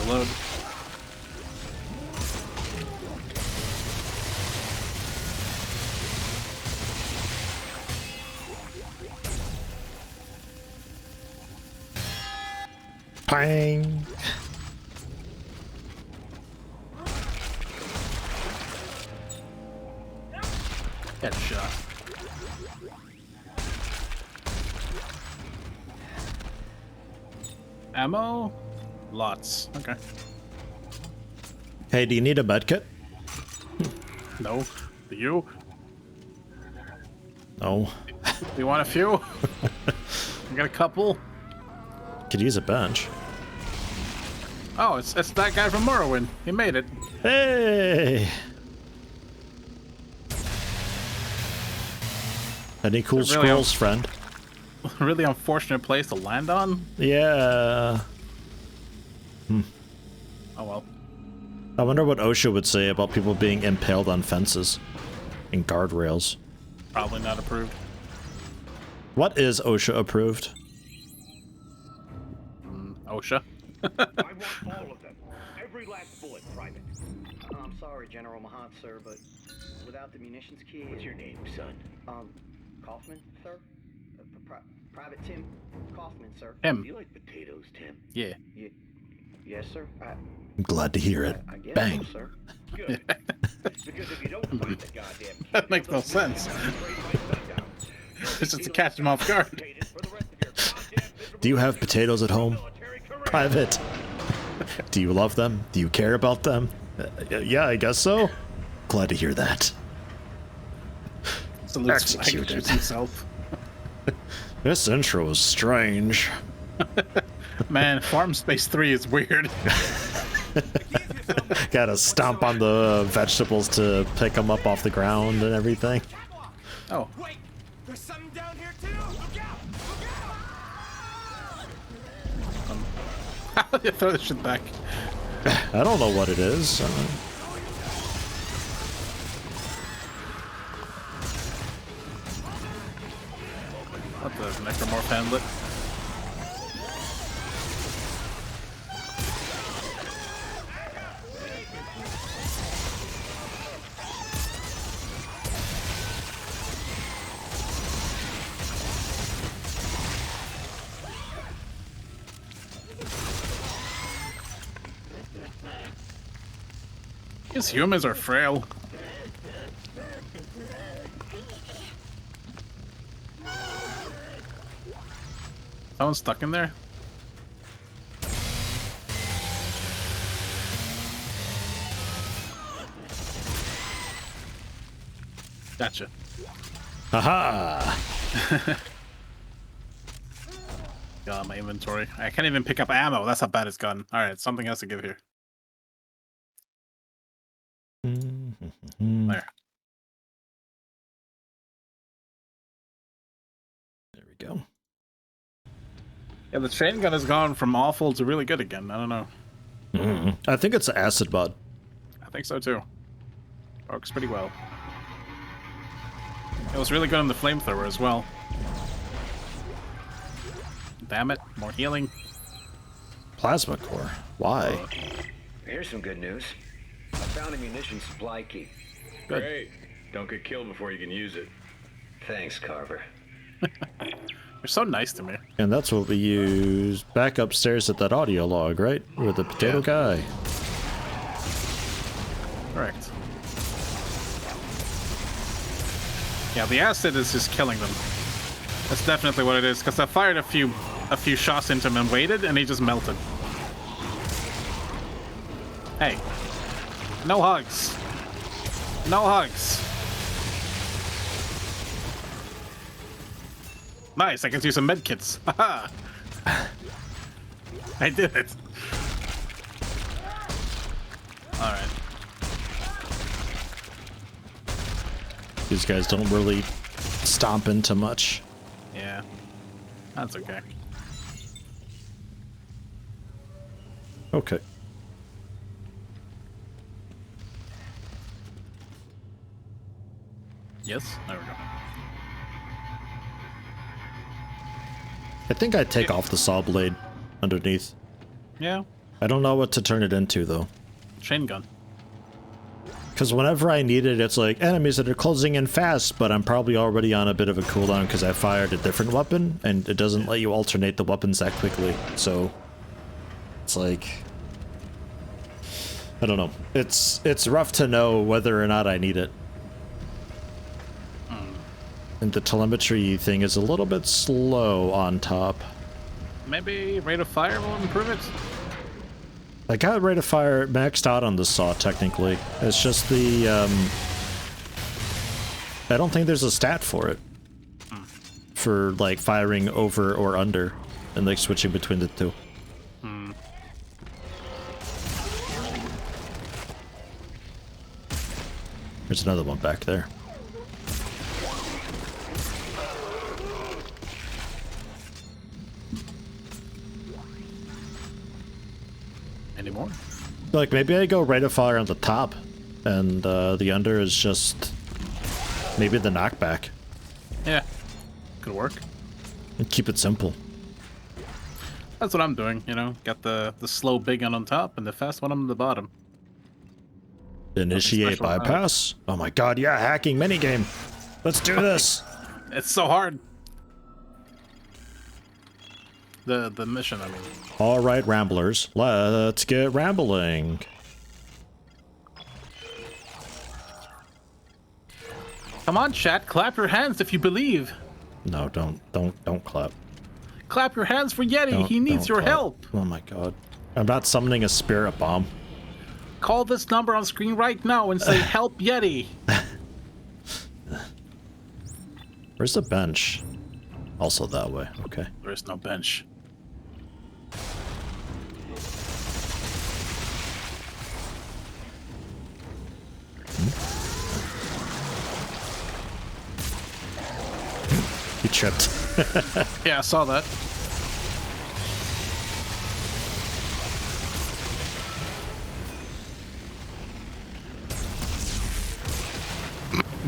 Reload. Pang. Headshot. Ammo? Lots. Okay. Hey, do you need a medkit? No. Do you? No. Do you want a few? I got a couple. Could use a bench. Oh, it's that guy from Morrowind. He made it. Hey! Any cool Really scrolls, friend? Really unfortunate place to land on. Yeah. Oh well. I wonder what OSHA would say about people being impaled on fences and guardrails. Probably not approved. What is OSHA approved? OSHA. I want all of them. every last bullet, Private. I'm sorry, General Mahant, sir, but without the munitions key... What's your name, son? Kaufman, sir? Private Tim Kaufman, sir. Tim. Do you like potatoes, Tim? Yeah. Yes, sir. I'm glad to hear it. I guess Bang. so, sir. Good. Because if you don't find the goddamn key, That makes no sense. It's just to catch him off guard. Do you have potatoes at home? Private. Do you love them? Do you care about them? Yeah, I guess so. Glad to hear that. Salutes Executed. shoots himself. This intro is strange. Man, Farm Space 3 is weird. Gotta stomp on the vegetables to pick them up off the ground and everything. Oh. Wait! There's something down here too! Look out! How do you throw this shit back? I don't know what it is. What the necromorph handlet? These humans are frail. Someone stuck in there? Gotcha. Haha! Got my inventory. I can't even pick up ammo. That's how bad it's gotten. Alright, something else to give here. There. There we go. Yeah, the chain gun has gone from awful to really good again. I don't know. I think it's acid bud. I think so too. Works pretty well. It was really good on the flamethrower as well. Damn it, more healing. Plasma core. Why? Here's some good news. I found a munition supply key. Good. Great. Don't get killed before you can use it. Thanks, Carver. You're so nice to me. And that's what we use back upstairs at that audio log, right? With the potato guy. Correct. Yeah, the acid is just killing them. That's definitely what it is, because I fired a few shots into him and waited, and he just melted. Hey. No hugs. No hugs. Nice, I can use some medkits. Haha. I did it. Alright. These guys don't really stomp into much. Yeah. That's okay. Okay. Yes? There we go. I think I'd take off the saw blade underneath. Yeah. I don't know what to turn it into, though. Chain gun. Because whenever I need it, it's like enemies that are closing in fast, but I'm probably already on a bit of a cooldown because I fired a different weapon, and it doesn't let you alternate the weapons that quickly. So it's like, I don't know. It's rough to know whether or not I need it. And the telemetry thing is a little bit slow on top. Maybe rate of fire will improve it? I got rate of fire maxed out on the saw, technically. It's just the, I don't think there's a stat for it. For, like, firing over or under, and, like, switching between the two. There's another one back there. Anymore? Like, maybe I go rate of fire on the top, and the under is just maybe the knockback. Yeah. Could work. And keep it simple. That's what I'm doing, you know. Got the slow big one on top and the fast one on the bottom. Initiate bypass? Oh my god, yeah, hacking minigame. Let's do this. It's so hard. The mission, I mean. All right, ramblers, let's get rambling. Come on, chat, clap your hands if you believe. No, don't clap. Clap your hands for Yeti. He needs your help. Oh my god. I'm not summoning a spirit bomb. Call this number on screen right now and say help Yeti. Where's the bench? Also that way. Okay. There is no bench. He tripped. Yeah, I saw that.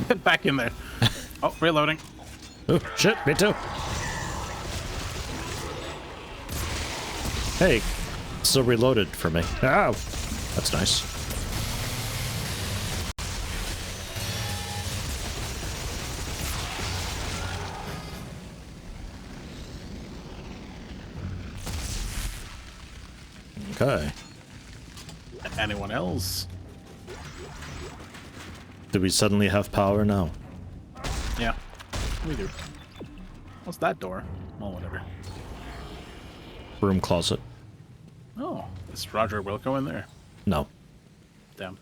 Get back in there. Oh, reloading. Oh, shit, me too. Hey, still reloaded for me. Oh, that's nice. Okay. Anyone else? Do we suddenly have power now? Yeah, we do. What's that door? Oh, whatever. Broom closet. Oh, is Roger Wilco in there? No. Damn.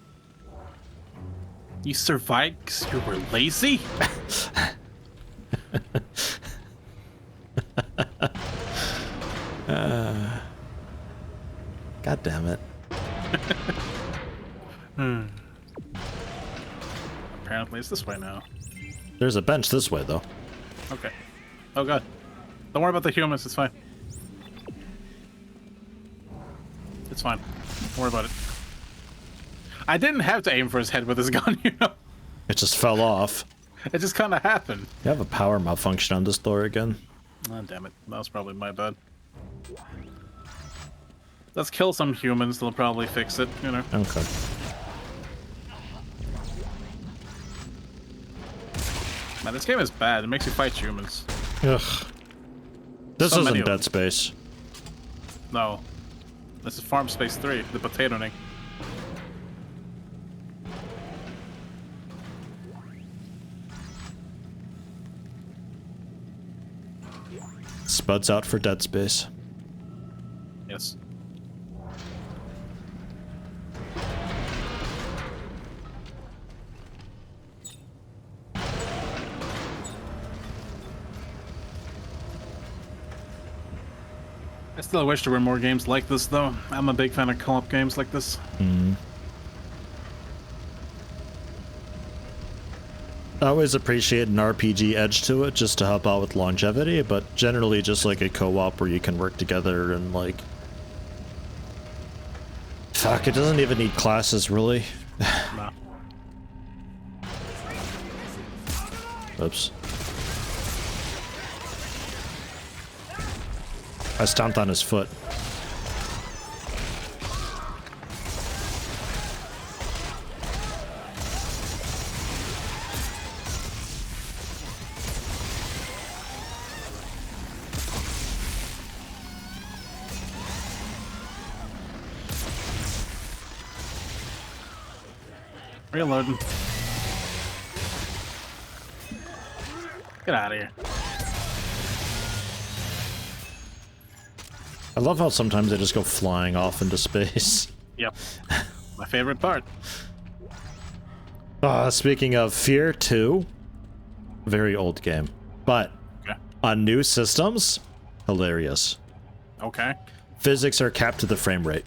You survived because you were lazy? God damn it. Apparently it's this way now. There's a bench this way, though. Okay. Oh god. Don't worry about the humans, it's fine. It's fine. Don't worry about it. I didn't have to aim for his head with his gun, you know? It just fell off. It just kind of happened. You have a power malfunction on this door again. Oh, damn it. That was probably my bad. Let's kill some humans, they'll probably fix it, you know? Okay. Man, this game is bad. It makes you fight humans. Ugh. This So many isn't of Dead them. Space. No. This is Farm Space 3, the potato thing. Spud's out for Dead Space. Yes. I still wish there were more games like this, though. I'm a big fan of co-op games like this. I always appreciate an RPG edge to it just to help out with longevity, but generally just like a co-op where you can work together and like... Fuck, it doesn't even need classes, really. No. Oops. I stomped on his foot. Reloading. Get out of here. I love how sometimes they just go flying off into space. Yep. My favorite part. Speaking of Fear 2, very old game, but Okay. on new systems, hilarious. Okay. Physics are capped to the frame rate.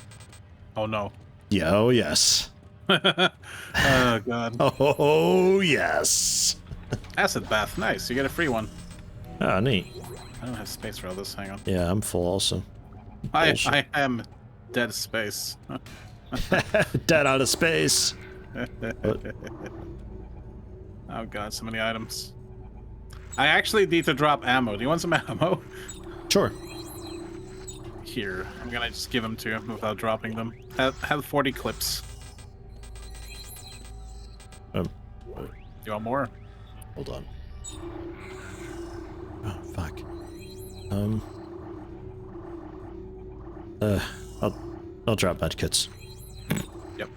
Oh no. Yeah, oh yes. Oh god. Oh yes. Acid bath. Nice. You get a free one. Ah, neat. I don't have space for all this. Hang on. Yeah, I'm full also. I am dead space. Dead out of space. Oh god, so many items. I actually need to drop ammo. Do you want some ammo? Sure. here. I'm gonna just give them to him without dropping them. Have 40 clips. You want more? Hold on. Oh, fuck. I'll drop medkits. Yep.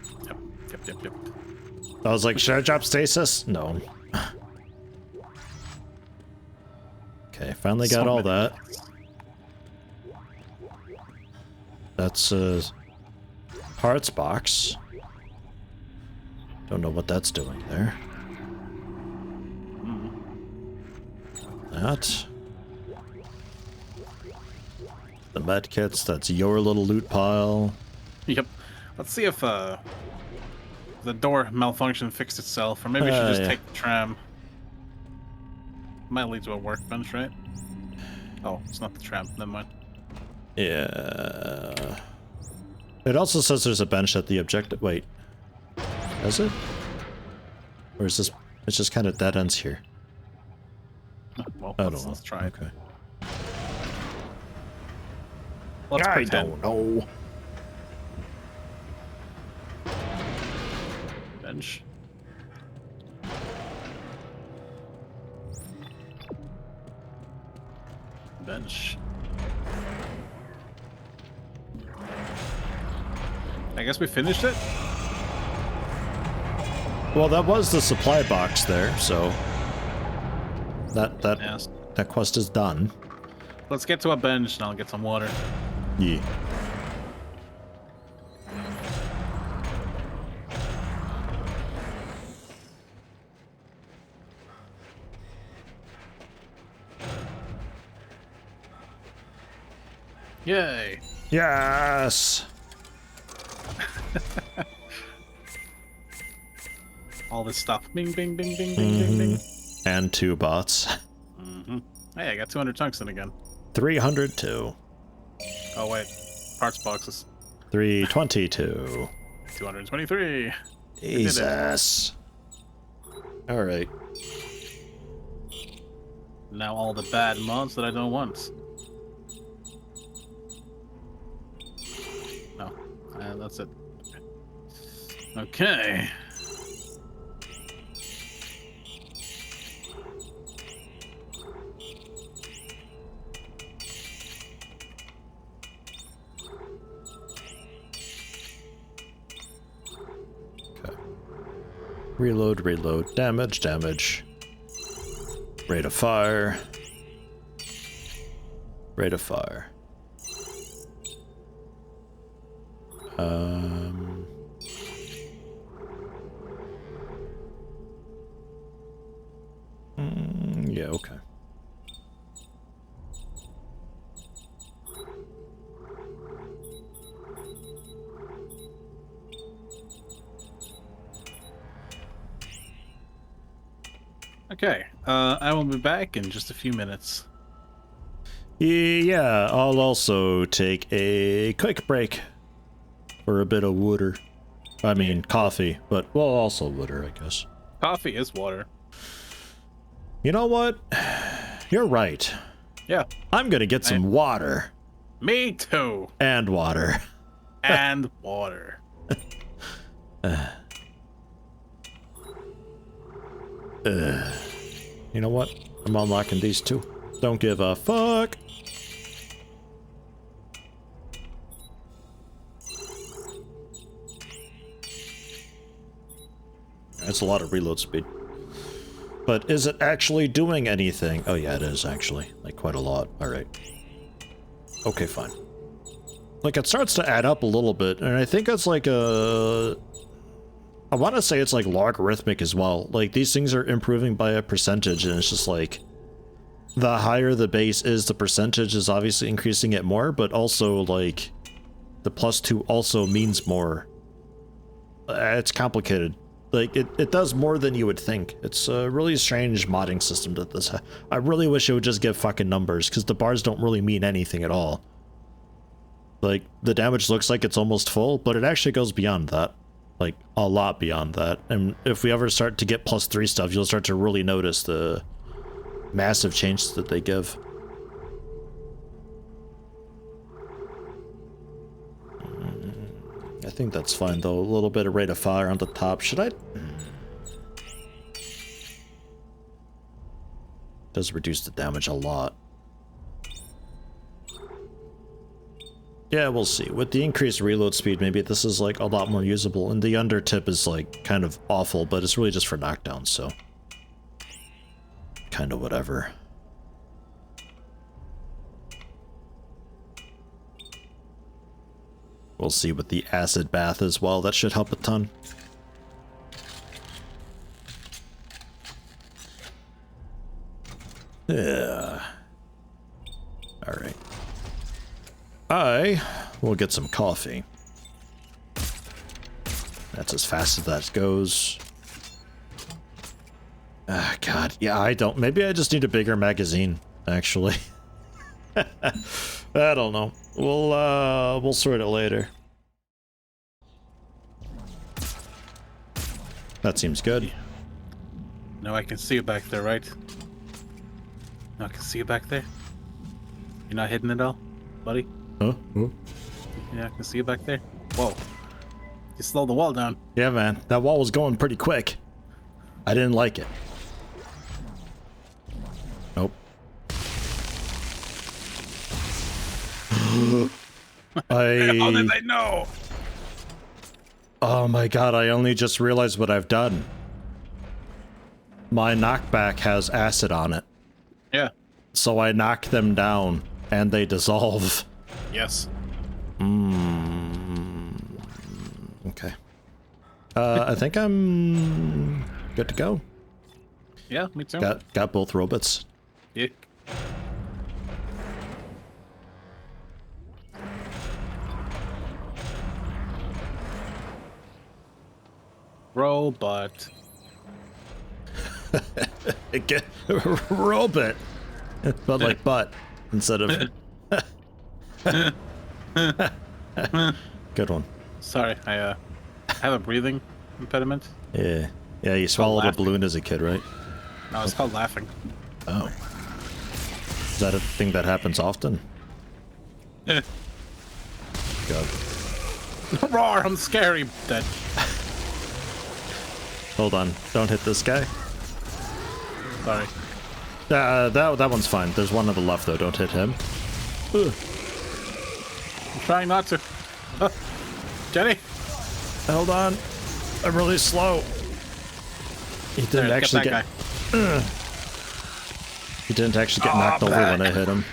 I was like, should I drop stasis? No. Okay, finally got all that. That's a parts box. Don't know what that's doing there. That. The medkits, that's your little loot pile. Yep. Let's see if the door malfunction fixed itself, or maybe we should just take the tram. Might lead to a workbench, right? Oh, it's not the tram. Never mind. Yeah. It also says there's a bench at the objective. Wait. Is it? Or is this... It's just kind of dead ends here. Well, I don't know. Let's try it. Okay. Let's I pretend. don't know. Bench. Bench. I guess we finished it? Well, that was the supply box there, so... That quest is done. Let's get to a bench and I'll get some water. Yeah. Yay! Yes! All this stuff. Bing, bing, bing, bing, bing, bing, bing. And 2 bots. Hey, I got 200 tungsten again. 302. Oh, wait. Parts boxes. 322. 223. Jesus. Alright. Now all the bad mods that I don't want. No. That's it. Okay. Reload, reload, damage, damage. Rate of fire. Rate of fire. Yeah, okay. Okay, I will be back in just a few minutes. Yeah, I'll also take a quick break for a bit of water. I mean, coffee, but, well, also water, I guess. Coffee is water. You know what? You're right. Yeah. I'm gonna get some water. Me too. And water. And water. You know what? I'm unlocking these too. Don't give a fuck. That's a lot of reload speed. But is it actually doing anything? Oh yeah, it is actually. Like quite a lot. Alright. Okay, fine. Like it starts to add up a little bit, and I think it's like a... I want to say it's like logarithmic as well. Like these things are improving by a percentage, and it's just like the higher the base is, the percentage is obviously increasing it more, but also like the +2 also means more. It's complicated. Like it does more than you would think. It's a really strange modding system that this. I really wish it would just give fucking numbers, because the bars don't really mean anything at all. Like the damage looks like it's almost full, but it actually goes beyond that. Like, a lot beyond that. And if we ever start to get +3 stuff, you'll start to really notice the massive changes that they give. think that's fine though. A little bit of rate of fire on the top. Should I? Does reduce the damage a lot. Yeah, we'll see. With the increased reload speed, maybe this is like a lot more usable. And the undertip is like kind of awful, but it's really just for knockdown, so kind of whatever. We'll see with the acid bath as well. That should help a ton. Yeah. All right. I will get some coffee. That's as fast as that goes. Ah, God. Yeah, I don't. Maybe I just need a bigger magazine, actually. I don't know. We'll sort it later. That seems good. No, I can see you back there, right? No, I can see you back there. You're not hitting it all, buddy? Huh? Yeah, I can see you back there. Whoa. You slowed the wall down. Yeah, man. That wall was going pretty quick. I didn't like it. Nope. How did they know? Oh my god, I only just realized what I've done. My knockback has acid on it. Yeah. So I knock them down and they dissolve. Yes. Okay. I think I'm good to go. Yeah, me too. Got both robots. Yeah. Robot. Get robot, but like butt instead of. Good one. Sorry, I have a breathing impediment. Yeah, yeah. You swallowed a balloon as a kid, right? No, it's called laughing. Oh, is that a thing that happens often? God. God. Roar! I'm scary. Dead. Hold on, don't hit this guy. Sorry. That one's fine. There's one on the left though. Don't hit him. Ugh. I'm trying not to. Jenny. Hold on. I'm really slow. He didn't actually get. He didn't actually get knocked over when I hit him.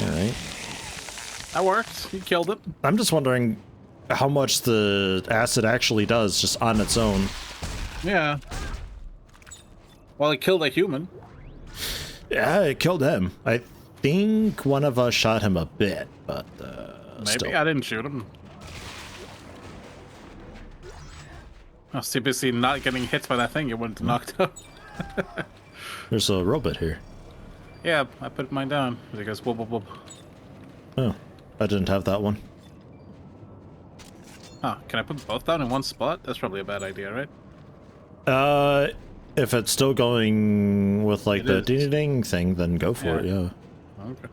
All right. That worked. You killed it. I'm just wondering how much the acid actually does just on its own. Yeah. Well, it killed a human. Yeah, it killed him. I think one of us shot him a bit, but maybe still. I didn't shoot him. I was CBC not getting hit by that thing. You wouldn't knocked out. There's a robot here. Yeah, I put mine down. It goes whoop whoop whoop. Oh, I didn't have that one. Oh, can I put both down in one spot? That's probably a bad idea, right? If it's still going with like the ding-ding thing, then go for it, yeah. Okay.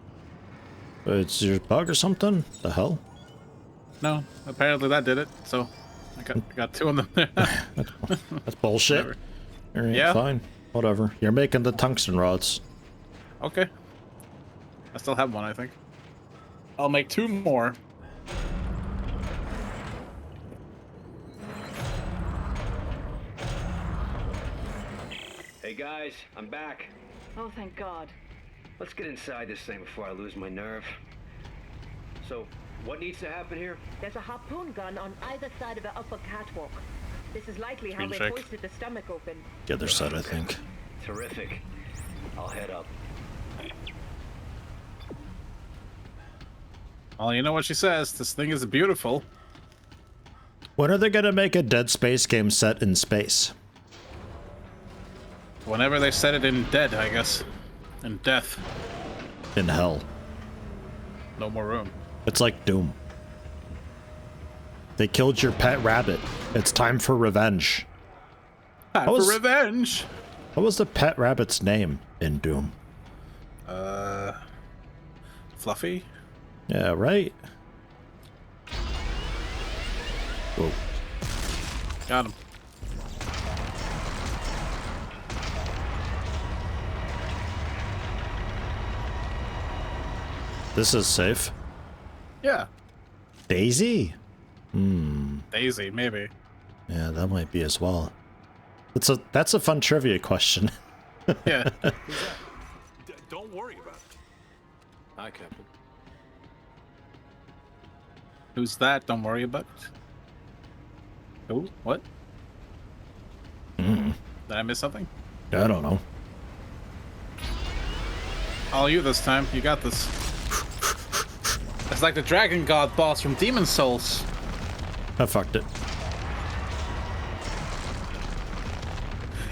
It's your bug or something? The hell? No, apparently that did it, so I got two of them there. That's bullshit. Alright, Yeah. fine. Whatever. You're making the tungsten rods. Okay. I still have one, I think. I'll make two more. Hey guys, I'm back. Oh, thank God. Let's get inside this thing before I lose my nerve. So, what needs to happen here? There's a harpoon gun on either side of the upper catwalk. This is likely how they check. hoisted the stomach open. The other side, I think. Terrific. I'll head up. Well, you know what she says. This thing is beautiful. When are they gonna make a Dead Space game set in space? Whenever they set it in dead, I guess. In death. In hell. No more room. It's like Doom. They killed your pet rabbit. It's time for revenge. Time for revenge! What was the pet rabbit's name in Doom? Fluffy? Yeah, right? Whoa. Got him. This is safe. Yeah. Daisy? Daisy, maybe. Yeah, that might be as well. That's a fun trivia question. Yeah. Don't worry about it. Hi, Captain. Who's that? Don't worry about it. Who? What? Did I miss something? I don't know. All you this time. You got this. It's like the Dragon God boss from Demon Souls. I fucked it.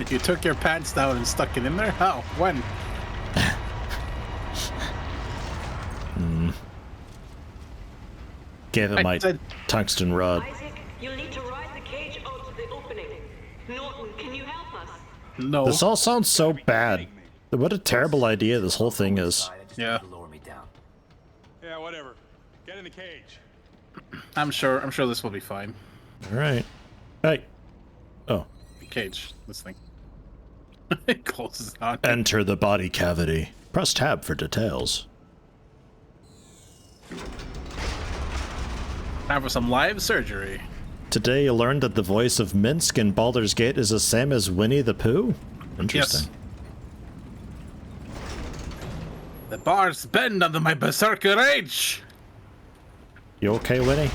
You took your pants down and stuck it in there? How? When? Gave him my said- tungsten rod. Isaac, you'll need to ride the cage out to the opening. Norton, can you help us? No. This all sounds so bad. What a terrible idea this whole thing is. Yeah. Lower me down. Yeah, whatever. Get in the cage. I'm sure this will be fine. Alright. Hey. Oh. Cage. This thing. It closes on. Enter the body cavity. Press tab for details. Time for some live surgery. Today you learned that the voice of Minsk in Baldur's Gate is the same as Winnie the Pooh? Interesting. Yes. The bars bend under my berserker rage. You okay, Winnie?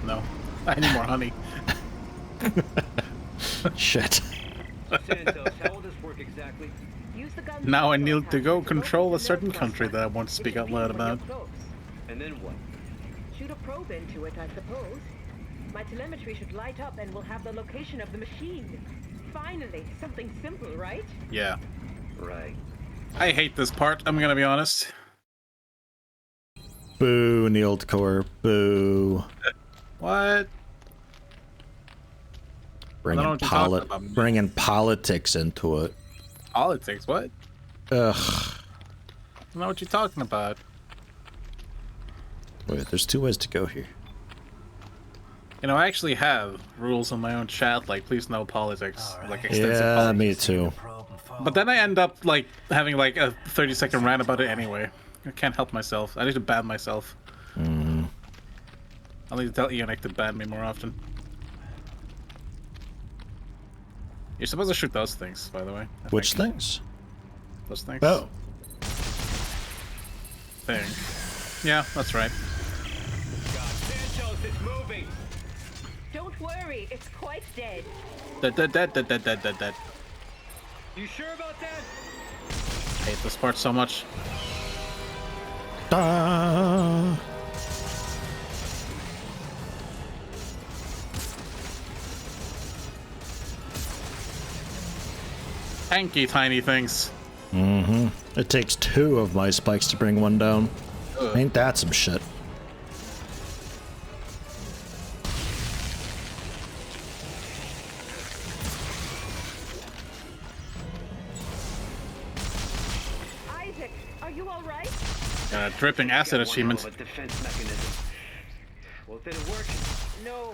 No. I need more honey. Shit. Santos, how will this work exactly? Use the gun. Now I need to go control a certain country that I won't speak out loud about. And then what? Shoot a probe into it, I suppose. My telemetry should light up and we'll have the location of the machine. Finally, something simple, right? Yeah. Right. I hate this part, I'm gonna be honest. Boo, Neil Core. Boo. What? I don't know what you're talking about, man. Bringing politics into it. Politics? What? Ugh. I don't know what you're talking about. Wait, there's two ways to go here. You know, I actually have rules on my own chat, like please no politics, like extensive Yeah, politics. me too. But then I end up like having like a 30-second rant about it anyway. I can't help myself. I need to ban myself. I'll need to tell Ian to ban me more often. You're supposed to shoot those things, by the way. Which things? Those things. Oh. Thing. Yeah, that's right. Santos, it's moving! Don't worry, it's quite dead. Dead. You sure about that? I hate this part so much. Da. Hanky tiny things. It takes two of my spikes to bring one down. Ain't that some shit? Isaac, are you all right? Dripping acid Got one hell achievement. of a defense mechanism. Well, did it work? No,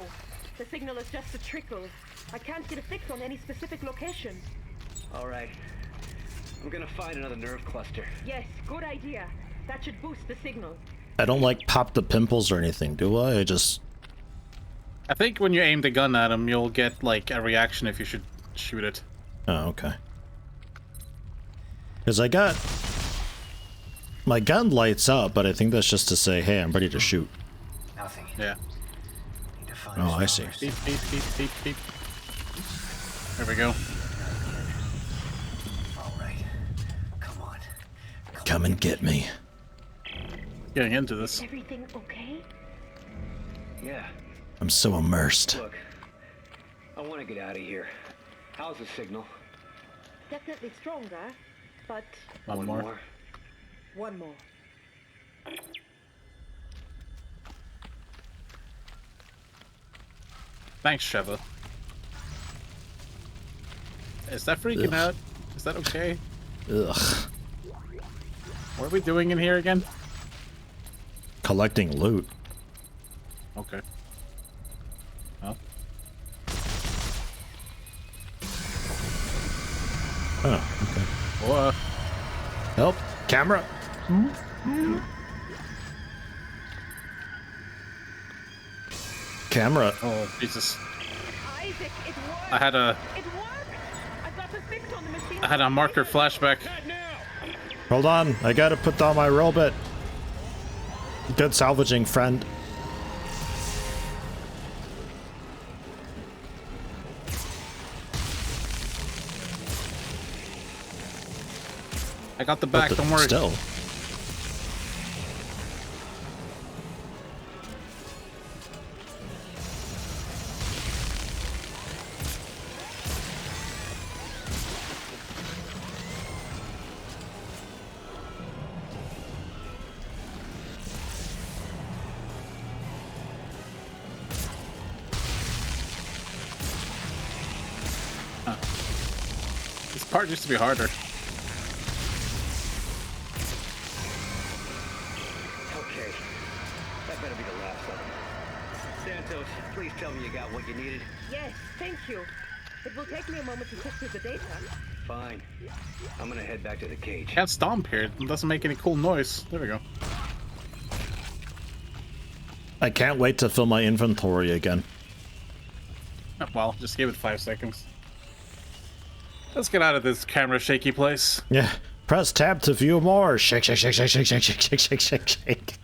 the signal is just a trickle. I can't get a fix on any specific location. All right. I'm gonna find another nerve cluster. Yes, good idea. That should boost the signal. I don't like pop the pimples or anything, do I? I just... I think when you aim the gun at him, you'll get like a reaction if you should shoot it. Oh, okay. Because I got... My gun lights up, but I think that's just to say, hey, I'm ready to shoot. Nothing. Yeah. Need to find Oh, his I see. numbers. Beep, beep, beep, beep, beep. There we go. All right. Come on. Come and get me. Getting into this. Everything okay? Yeah. I'm so immersed. Look, I want to get out of here. How's the signal? Definitely stronger, but One more. one more. Thanks, Sheva. Is that freaking Ugh. out? Is that okay? Ugh. What are we doing in here again? Collecting loot. Okay. Oh, okay. What? Help! Camera! Camera! Oh, Jesus. Isaac, it worked. I had a It worked. I got the fix on the machine. I had a marker flashback. Hold on, I gotta put down my robot. Good salvaging, friend. I got the back, don't worry. Still. This part used to be harder. Okay, that better be the last of them. Santos, please tell me you got what you needed. Yes, thank you. It will take me a moment to sift through the data. Fine. I'm gonna head back to the cage. Can't stomp here. It doesn't make any cool noise. There we go. I can't wait to fill my inventory again. Well, just give it 5 seconds. Let's get out of this camera shaky place. Yeah. Press tab to view more. Shake, shake, shake, shake, shake, shake, shake, shake, shake, shake, shake.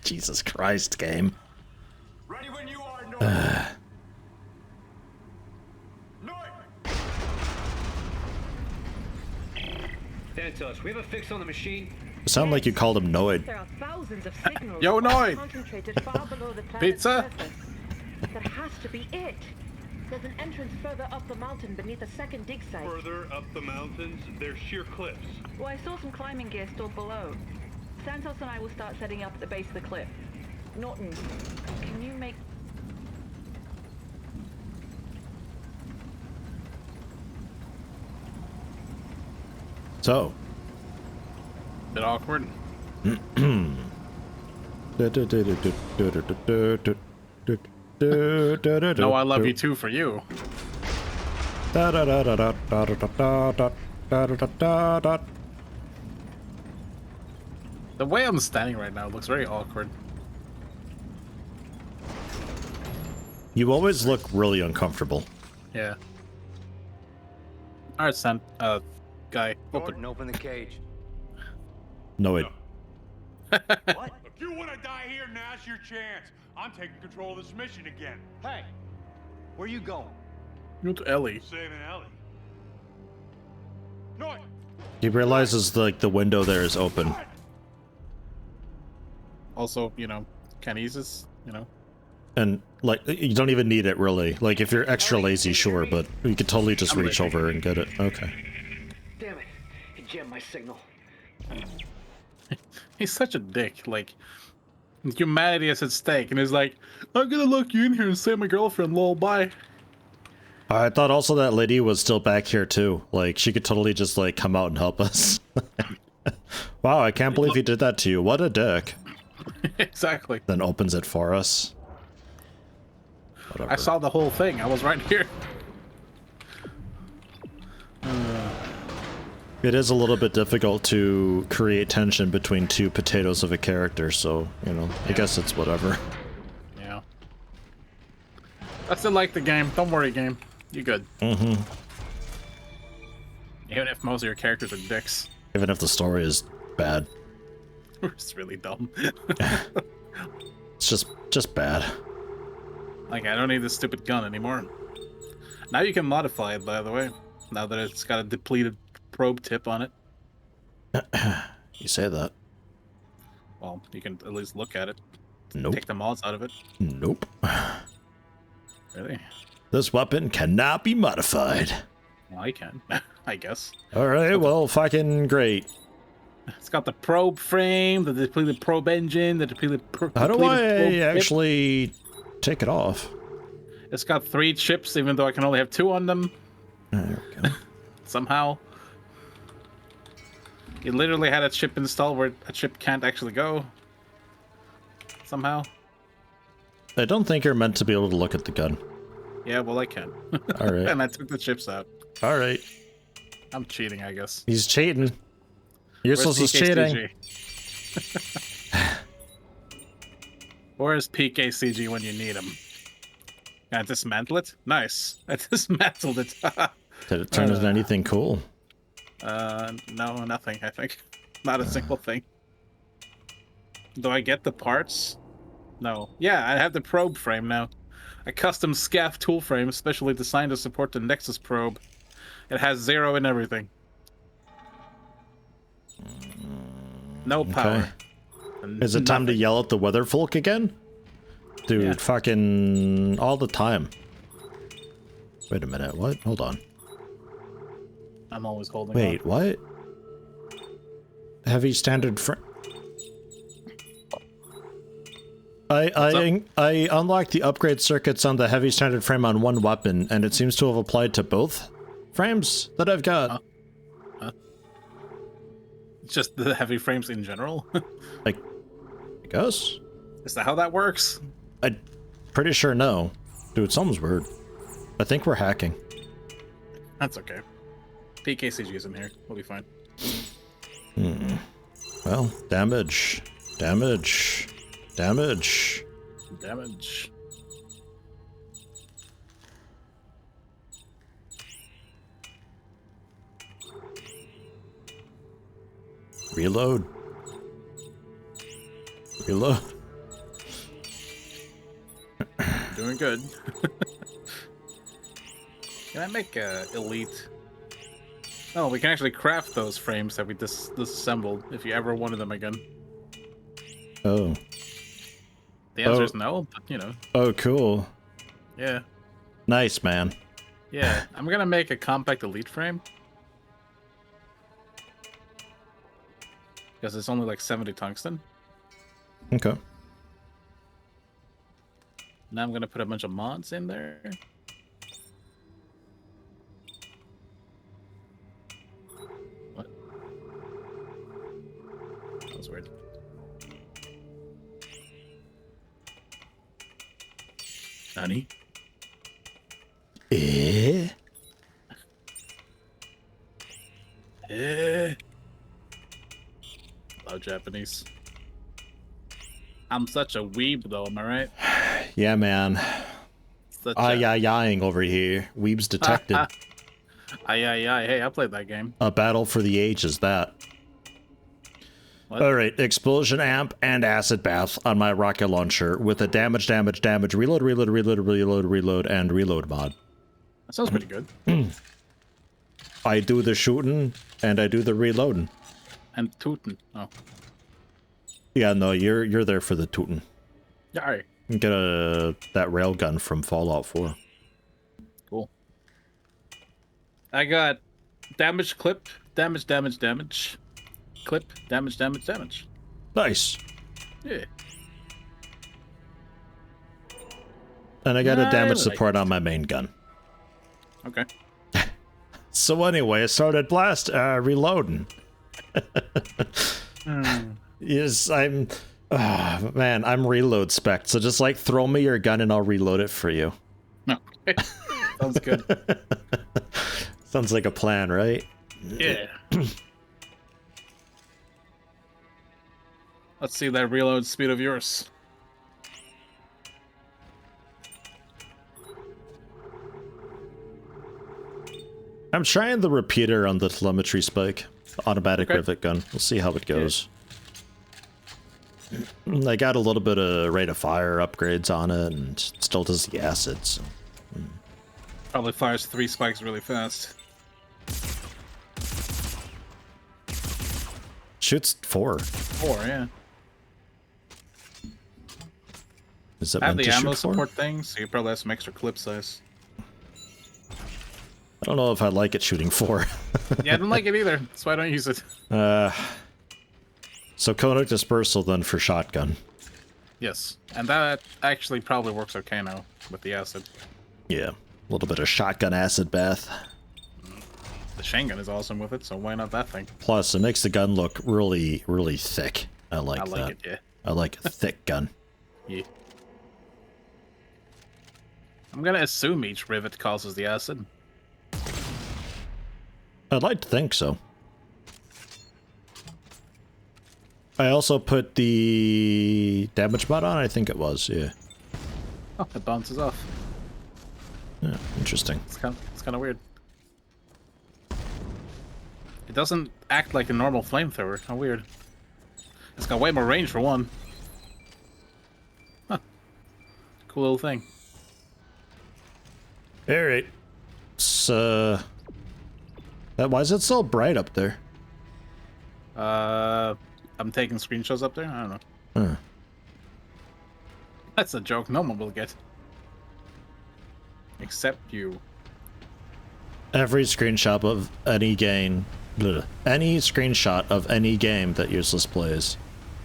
Jesus Christ, game. Ready when you are, North. Santos, we have a fix on the machine. Sound like you called him Noid. There are thousands of signals Yo, Noid! concentrated far below the planet's Pizza? surface. That has to be it. There's an entrance further up the mountain beneath a second dig site. Further up the mountains, there's sheer cliffs. Well, I saw some climbing gear stored below. Santos and I will start setting up at the base of the cliff. Norton, can you make... So. Bit awkward. No, I love you too for you. The way I'm standing right now looks very awkward. You always look really uncomfortable. Yeah. Alright, guy. Norton, open the cage. Noid. What? If you want to die here, now's your chance. I'm taking control of this mission again. Hey, where you going? You to Ellie. Saving Ellie. No. He realizes like the window there is open. Also, you know, kinesis, you know. And like you don't even need it really. Like if you're extra lazy, sure, but you could totally just reach over and get it. Okay. Damn it. He jammed my signal. He's such a dick. Like, humanity is at stake, and he's like, I'm gonna lock you in here and save my girlfriend, lol, bye. I thought also that lady was still back here too. Like she could totally just like come out and help us. Wow, I can't believe he did that to you. What a dick. Exactly. Then opens it for us. Whatever. I saw the whole thing. I was right here. It is a little bit difficult to create tension between two potatoes of a character, so, you know, I guess it's whatever. Yeah. I still like the game. Don't worry, game. You good. Mm-hmm. Even if most of your characters are dicks. Even if the story is bad. It's really dumb. It's just bad. Like, I don't need this stupid gun anymore. Now you can modify it, by the way. Now that it's got a depleted probe tip on it. You say that. Well, you can at least look at it. Nope. Take the mods out of it. Nope. Really? This weapon cannot be modified. Well, I can, I guess. Alright, well, fucking great. It's got the probe frame, the depleted probe engine, the depleted How do I probe actually take it off? It's got 3 chips, even though I can only have 2 on them. There we go. Somehow. You literally had a chip installed where a chip can't actually go. Somehow. I don't think you're meant to be able to look at the gun. Yeah, well, I can. Alright. And I took the chips out. Alright. I'm cheating, I guess. He's cheating. Useless is cheating. Where's PKCG when you need him? Can I dismantle it? Nice. I dismantled it. Did it turn into anything cool? No, nothing, I think. Not a single thing. Do I get the parts? No. Yeah, I have the probe frame now. A custom SCAF tool frame specially designed to support the Nexus probe. It has 0 in everything. No power. Is it time to yell at the weather folk again? Dude, fucking all the time. Wait a minute, what? Hold on. I'm always holding Wait, on. what? Heavy standard frame. I unlocked the upgrade circuits on the heavy standard frame on one weapon, and it seems to have applied to both frames that I've got. Just the heavy frames in general? I guess. Is that how that works? I'm pretty sure no. Dude, something's weird. I think we're hacking. That's okay. PKCG is in here. We'll be fine. Well, damage. Damage. Damage. Damage. Reload. Reload. Doing good. Can I make a elite? Oh, we can actually craft those frames that we disassembled if you ever wanted them again. Oh. The answer is no, but you know. Oh, cool. Yeah. Nice, man. Yeah, I'm gonna make a compact elite frame. Because it's only like 70 tungsten. Okay. Now I'm gonna put a bunch of mods in there. What? That was weird. Nani? Eh? Love Japanese. I'm such a weeb though, am I right? Yeah, man. Ay-yi-ying over here. Weeb's detected. Ay-yi-yi. Hey, I played that game. A battle for the ages, that. What? Alright, explosion amp and acid bath on my rocket launcher with a damage, reload, and reload mod. That sounds pretty good. I do the shooting and I do the reloading. And tootin'. Oh. Yeah, no, you're there for the tootin'. Yeah, alright. Get that railgun from Fallout 4. Cool. I got damage clip, damage. Clip, damage. Nice. Yeah. And I got a damage support on my main gun. Okay. So anyway, I started reloading. Yes, I'm... man, I'm reload spec, so just like throw me your gun and I'll reload it for you. Okay. Sounds good. Sounds like a plan, right? Yeah. Let's see that reload speed of yours. I'm trying the repeater on the telemetry spike. The automatic rivet gun. We'll see how it goes. Yeah. I got a little bit of rate of fire upgrades on it, and it still does the acid, so... Probably fires 3 spikes really fast. Shoots 4. 4, yeah. Is that I have meant the to ammo shoot 4? support thing, so you probably have some extra clip size. I don't know if I like it shooting 4. Yeah, I don't like it either. That's why I don't use it. So conic dispersal then for shotgun. Yes, and that actually probably works okay now with the acid. Yeah, a little bit of shotgun acid bath. The chain gun is awesome with it, so why not that thing? Plus, it makes the gun look really, really thick. I like that. It, yeah. I like a thick gun. Yeah. I'm gonna assume each rivet causes the acid. I'd like to think so. I also put the damage mod on, I think it was, yeah. Oh, it bounces off. Yeah, interesting. It's kind of weird. It doesn't act like a normal flamethrower. How weird. It's got way more range for one. Huh. Cool little thing. Alright. So... why is it so bright up there? I'm taking screenshots up there? I don't know. Huh. That's a joke no one will get. Except you. Every screenshot of any game... any screenshot of any game that Useless plays,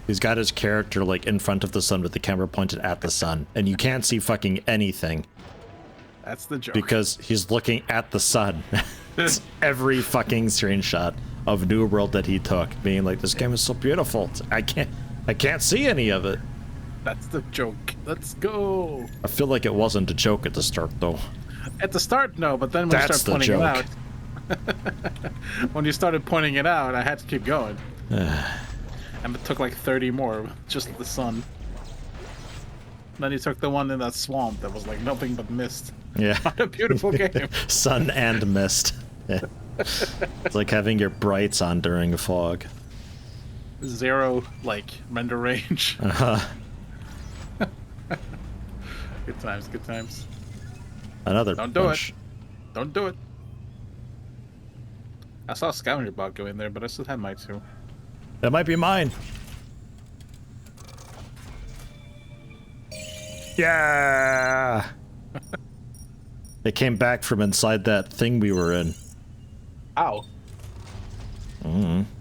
he's got his character, like, in front of the sun with the camera pointed at the sun, and you can't see fucking anything. That's the joke. Because he's looking at the sun. It's every fucking screenshot of New World that he took, being like, this game is so beautiful. I can't see any of it. That's the joke. Let's go. I feel like it wasn't a joke at the start, though. At the start, no, but then when you start pointing it out... when you started pointing it out, I had to keep going. And it took like 30 more, just the sun. Then you took the one in that swamp that was like nothing but mist. Yeah. What a beautiful game. Sun and mist. Yeah. It's like having your brights on during a fog. 0, like, render range. Uh-huh. Good times, good times. Another Don't do bunch. it. Don't do it. I saw a scavenger bot go in there, but I still had my 2. That might be mine. Yeah. It came back from inside that thing we were in. Ow.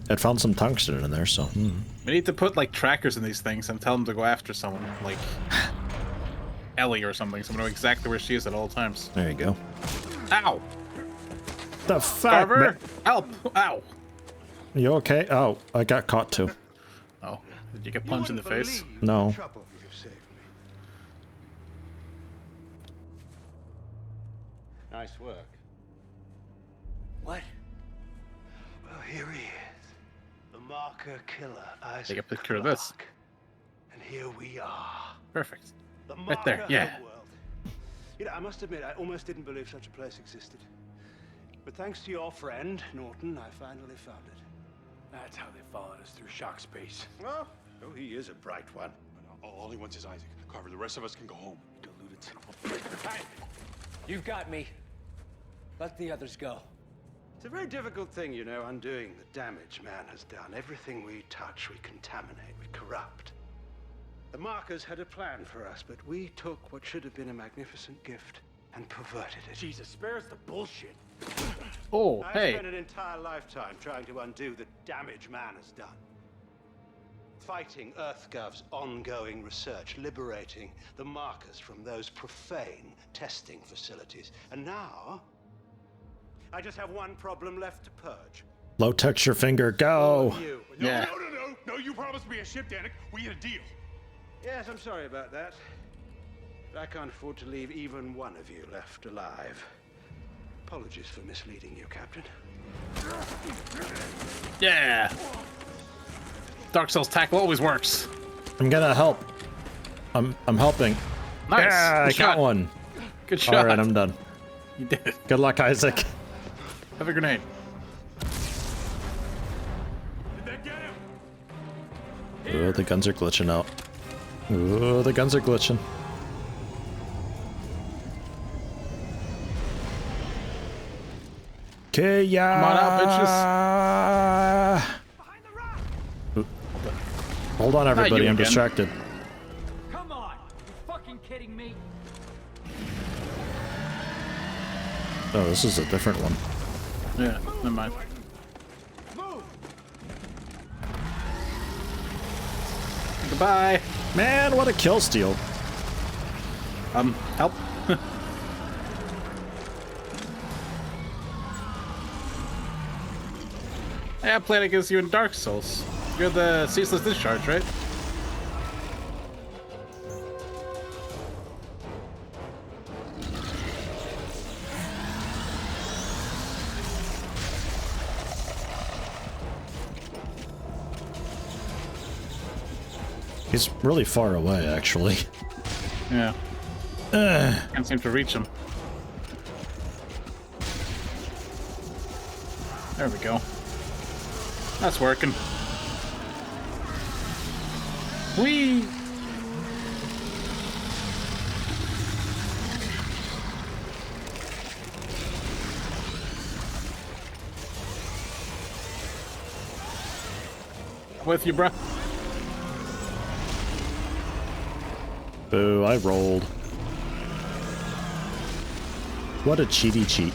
It found some tungsten in there, so. We need to put like trackers in these things and tell them to go after someone, like Ellie or something, so we know exactly where she is at all times. There you go. Ow! The fuck? Carver, help! Ow! You okay? Oh, I got caught too. Oh, did you get punched in the face? No. Nice work. What? Well, here he is. The marker killer, Isaac Take a picture of this. Clarke. And here we are. Perfect. The Right there, marker yeah. homeworld. You know, I must admit, I almost didn't believe such a place existed. But thanks to your friend, Norton, I finally found it. That's how they followed us through shock space. Well, oh, he is a bright one. All he wants is Isaac. Carver, the rest of us can go home. Deluded son of a... Hey! You've got me. Let the others go. It's a very difficult thing, you know, undoing the damage man has done. Everything we touch, we contaminate, we corrupt. The markers had a plan for us, but we took what should have been a magnificent gift and perverted it. Jesus, spare us the bullshit. Oh, I hey. spent an entire lifetime trying to undo the damage man has done. Fighting EarthGov's ongoing research, liberating the markers from those profane testing facilities. And now, I just have one problem left to purge. Low texture finger, go! You. Yeah. No, you promised me a ship, Danik. We had a deal. Yes, I'm sorry about that. But I can't afford to leave even one of you left alive. Apologies for misleading you, Captain. Yeah. Dark Souls tackle always works. I'm gonna help. I'm helping. Nice. Yeah, I Good got shot. one. Good shot. Alright, I'm done. You did it. Good luck, Isaac. Have a grenade. Did that get him? Ooh, the guns are glitching out. Ooh, the guns are glitching. Okay, yeah. Come on out, bitches. Hold on, everybody. you I'm again. distracted. Come on! You fucking kidding me? Oh, this is a different one. Yeah, never mind. Goodbye. Man, what a kill steal. Help. Hey, I played against you in Dark Souls. You're the Ceaseless Discharge, right? He's really far away, actually. Yeah. Can't seem to reach him. There we go. That's working. Whee! With you, bruh. Boo, I rolled. What a cheaty cheat.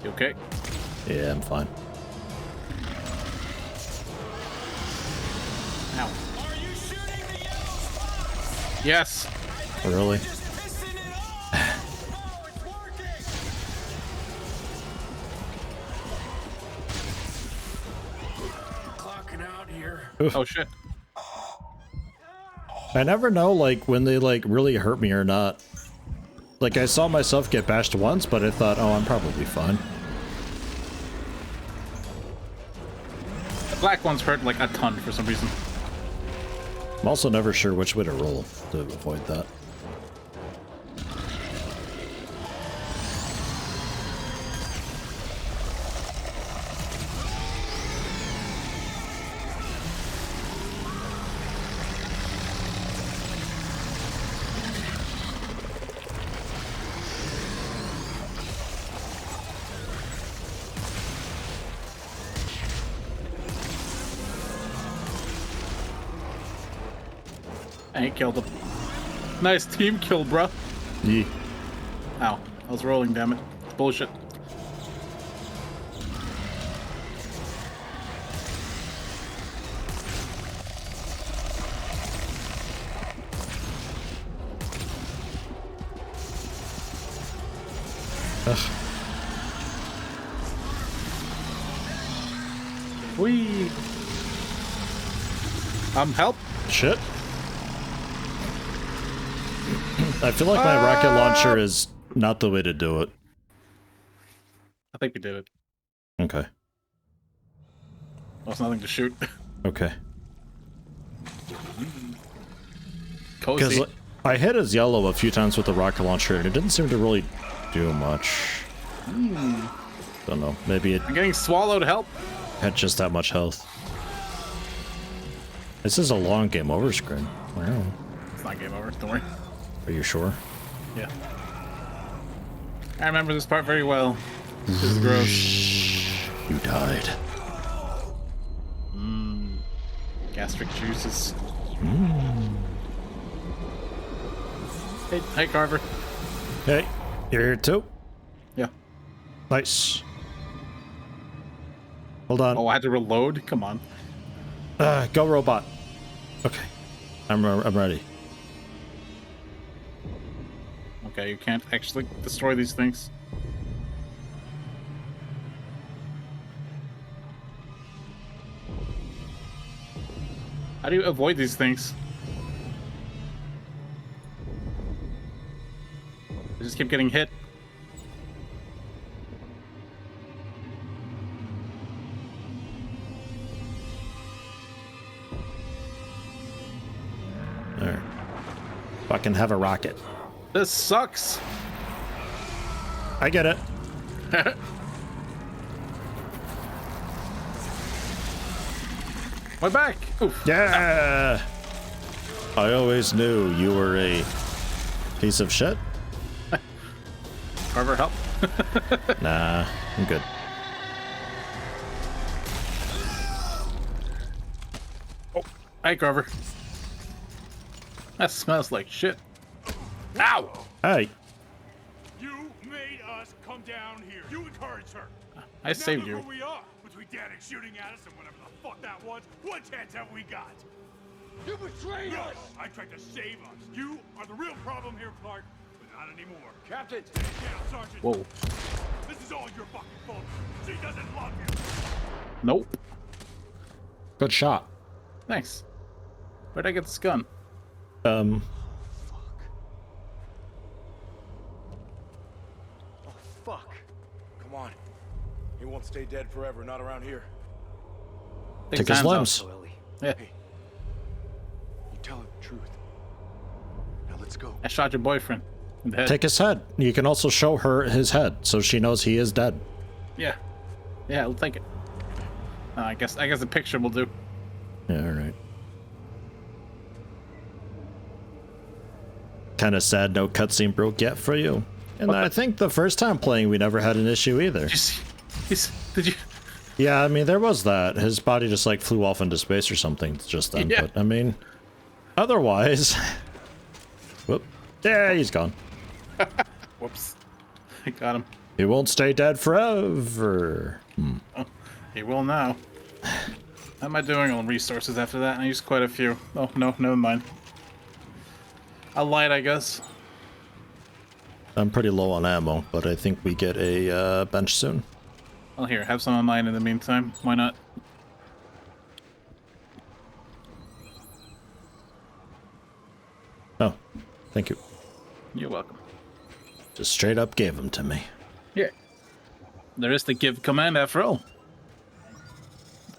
You okay? Yeah, I'm fine. Ow. Yes. Really? Oh shit. I never know, like, when they, like, really hurt me or not. Like, I saw myself get bashed once, but I thought, oh, I'm probably fine. The black ones hurt, like, a ton for some reason. I'm also never sure which way to roll to avoid that. I ain't killed him. Nice team kill, bruh. Yeah. Ow. I was rolling, damn it. Bullshit. Ugh. Whee! Help? Shit. I feel like my rocket launcher is not the way to do it. I think we did it. Okay. There's nothing to shoot. Okay. Cozy. Because I hit his yellow a few times with the rocket launcher, and it didn't seem to really do much. Don't know. Maybe it I'm getting swallowed. Help. had just that much health. This is a long game over screen. Wow. It's not game over. Don't worry. Are you sure? Yeah. I remember this part very well. This is gross. You died. Gastric juices. Mm. Hey, Carver. Hey, you're here too? Yeah. Nice. Hold on. Oh, I had to reload? Come on. Go robot. Okay. I'm ready. Okay, you can't actually destroy these things. How do you avoid these things? I just keep getting hit. There. Fucking have a rocket. This sucks. I get it. My back. Oof. Yeah. I always knew you were a piece of shit. Carver, help. Nah, I'm good. Oh, hey, Carver. That smells like shit. Ow! Hey. You made us come down here. You encouraged her. I saved now you. Look who we are. Between Danik shooting at us and whatever the fuck that was, what chance have we got? You betrayed us! I tried to save us. You are the real problem here, Clark. But not anymore. Captain! Stand down, Sergeant. Whoa. This is all your fucking fault. She doesn't love you. Nope. Good shot. Thanks. Where'd I get this gun? Oh, fuck. Come on. He won't stay dead forever, not around here. Take his limbs. Yeah. Hey. You tell her the truth. Now let's go. I shot your boyfriend in the head. Take his head. You can also show her his head, so she knows he is dead. Yeah. Yeah, I'll take it. I guess the picture will do. Yeah, alright. Kind of sad no cutscene broke yet for you. And I think the first time playing we never had an issue either. Did you? Yeah, I mean, there was that. His body just like flew off into space or something just then. Yeah. But I mean, otherwise... Whoop. Yeah, he's gone. Whoops. I got him. He won't stay dead forever. Oh, he will now. How am I doing on resources after that? I used quite a few. Oh, no, never mind. A light, I guess. I'm pretty low on ammo, but I think we get a bench soon. Well, here, have some of mine in the meantime. Why not? Oh, thank you. You're welcome. Just straight up gave them to me. Yeah. There is the give command after all.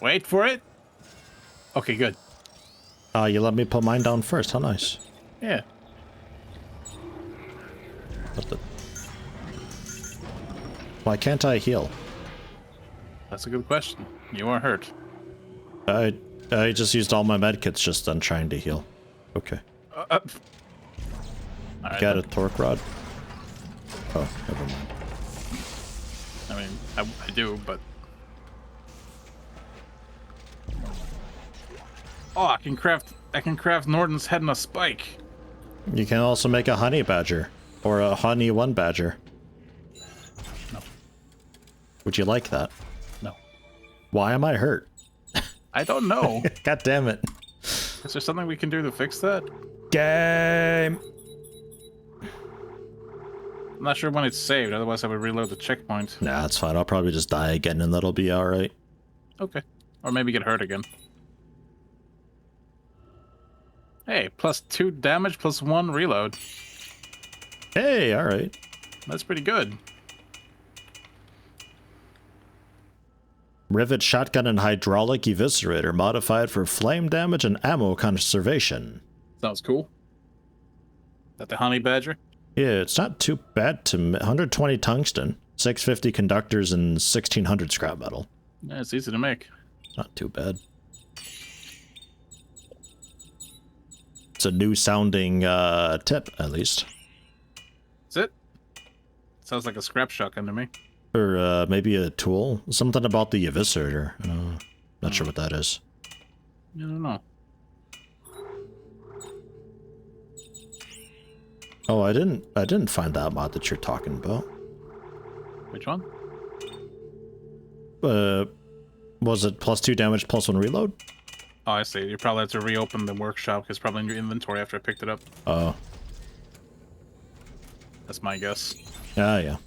Wait for it. Okay, good. You let me put mine down first. How nice. Yeah. What the... Why can't I heal? That's a good question. You are hurt. I just used all my medkits just then trying to heal. Okay. Right, got a torque rod? Oh, never mind. I mean, I do, but... Oh, I can craft Norton's head in a spike. You can also make a honey badger. Or a honey one badger. No. Would you like that? No. Why am I hurt? I don't know. God damn it. Is there something we can do to fix that? Game! I'm not sure when it's saved, otherwise I would reload the checkpoint. Nah, that's fine. I'll probably just die again and that'll be alright. Okay. Or maybe get hurt again. Hey, +2 damage, +1 reload. Hey, alright. That's pretty good. Rivet shotgun and hydraulic eviscerator modified for flame damage and ammo conservation. Sounds cool. Is that the honey badger? Yeah, it's not too bad to 120 tungsten, 650 conductors, and 1600 scrap metal. Yeah, it's easy to make. Not too bad. It's a new sounding tip, at least. That's it? Sounds like a scrap shotgun to me. Or maybe a tool. Something about the eviscerator. Not sure what that is. I don't know. Oh, I didn't find that mod that you're talking about. Which one? Was it +2 damage, +1 reload? Oh, I see. You probably have to reopen the workshop because it's probably in your inventory after I picked it up. Oh. That's my guess. Yeah.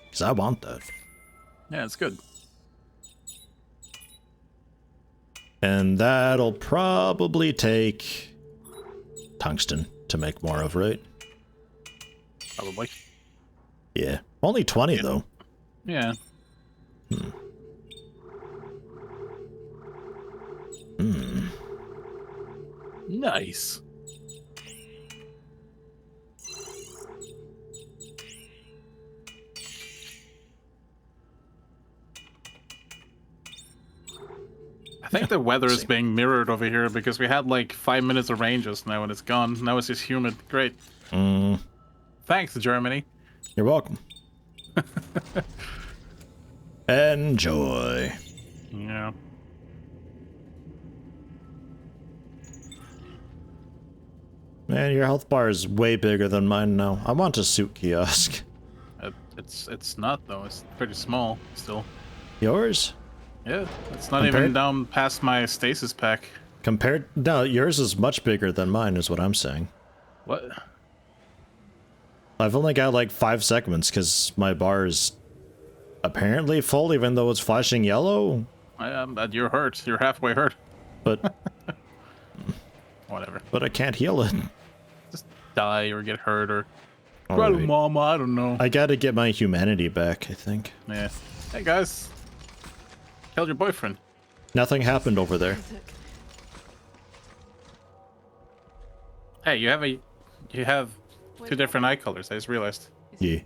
Because I want that. Yeah, it's good. And that'll probably take tungsten to make more of, right? Probably. Yeah. Only 20, though. Yeah. Nice. I think the weather is being mirrored over here because we had like 5 minutes of rain just now and it's gone. Now it's just humid. Great. Thanks, Germany. You're welcome. Enjoy. Yeah. Man, your health bar is way bigger than mine now. I want a suit kiosk. It's not though. It's pretty small still. Yours? Yeah, it's not even down past my stasis pack. No, yours is much bigger than mine is what I'm saying. What? I've only got like 5 segments because my bar is apparently full even though it's flashing yellow. You're hurt. You're halfway hurt. But... Whatever. But I can't heal it. Just die or get hurt or... Cry to mama, I don't know. I gotta get my humanity back, I think. Yeah. Hey guys. Killed your boyfriend. Nothing happened over there. Hey, you have two different eye colors. I just realized. Yeah.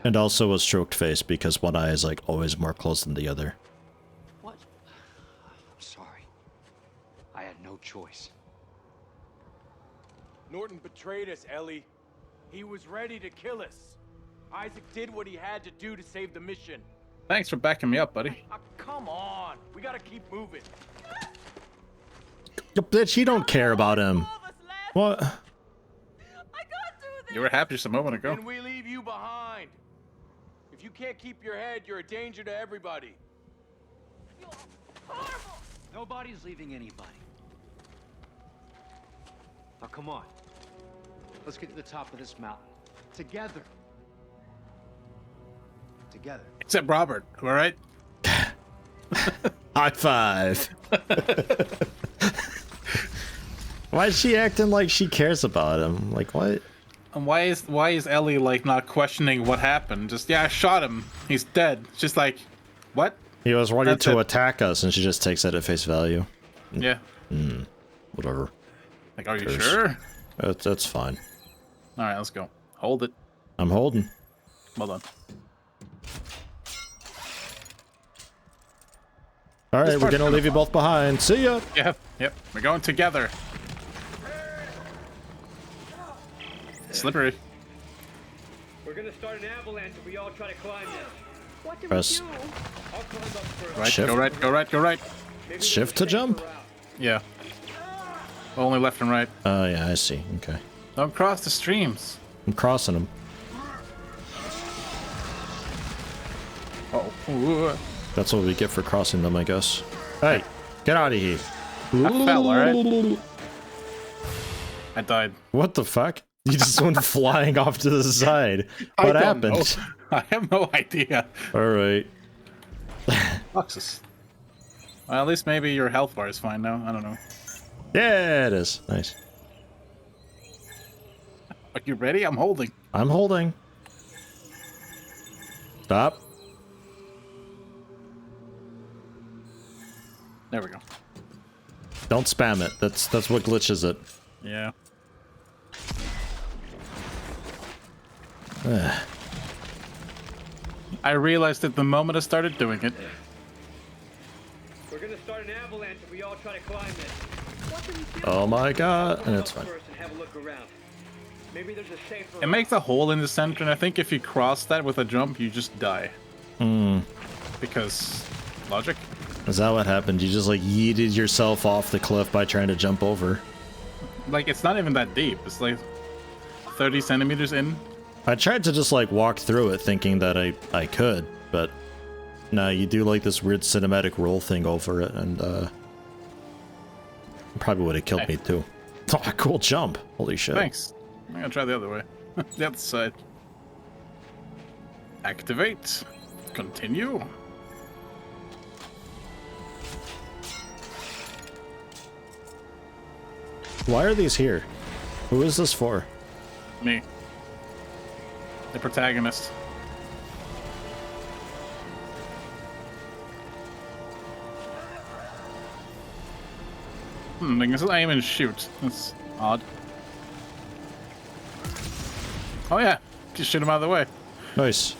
And also a stroked face because one eye is like always more closed than the other. What? I'm sorry. I had no choice. Norton betrayed us, Ellie. He was ready to kill us. Isaac did what he had to do to save the mission. Thanks for backing me up, buddy. Come on. We gotta keep moving. Bitch, you don't care about him. What? You were happy just a moment ago. Then we leave you behind. If you can't keep your head, you're a danger to everybody. Nobody's leaving anybody. Now come on. Let's get to the top of this mountain. Together. Together. Except Robert, all right? High five. Why is she acting like she cares about him? Like what? And why is Ellie like not questioning what happened? Just yeah, I shot him. He's dead. It's just like, what? He was ready to attack us, and she just takes it at face value. Yeah. Whatever. Like, are you sure? That's fine. All right, let's go. Hold it. I'm holding. Hold on. All right, we're gonna leave you both behind. See ya. Yep. We're going together. Slippery. We're gonna start an avalanche if we all try to climb this. What do Press. we do? I'll climb up first. Right, Shift. go right. Maybe Shift there's to a safer jump? route. Yeah. Only left and right. Oh yeah, I see. Okay. Don't cross the streams. I'm crossing them. Oh. Ooh. That's what we get for crossing them, I guess. Hey, get out of here. I fell, alright? I died. What the fuck? You just went flying off to the side. What happened? I have no idea. Alright. Boxes. Well, at least maybe your health bar is fine now. I don't know. Yeah, it is. Nice. Are you ready? I'm holding. I'm holding. Stop. There we go. Don't spam it. That's what glitches it. Yeah. I realized it the moment I started doing it. We're gonna start an avalanche if we all try to climb this. What do we do? Oh my god. And it's fine. First and have a look around. Maybe there's a safer It makes a hole in the center, and I think if you cross that with a jump, you just die. Because logic. Is that what happened? You just like yeeted yourself off the cliff by trying to jump over? Like, it's not even that deep. It's like 30 centimeters in. I tried to just like walk through it thinking that I could, but no, you do like this weird cinematic roll thing over it, and probably would have killed me too. Oh, cool jump. Holy shit. Thanks. I'm gonna try the other way. The other side. Activate. Continue. Why are these here? Who is this for? Me. The protagonist. I guess aim and shoot. That's odd. Oh yeah, just shoot him out of the way. Nice.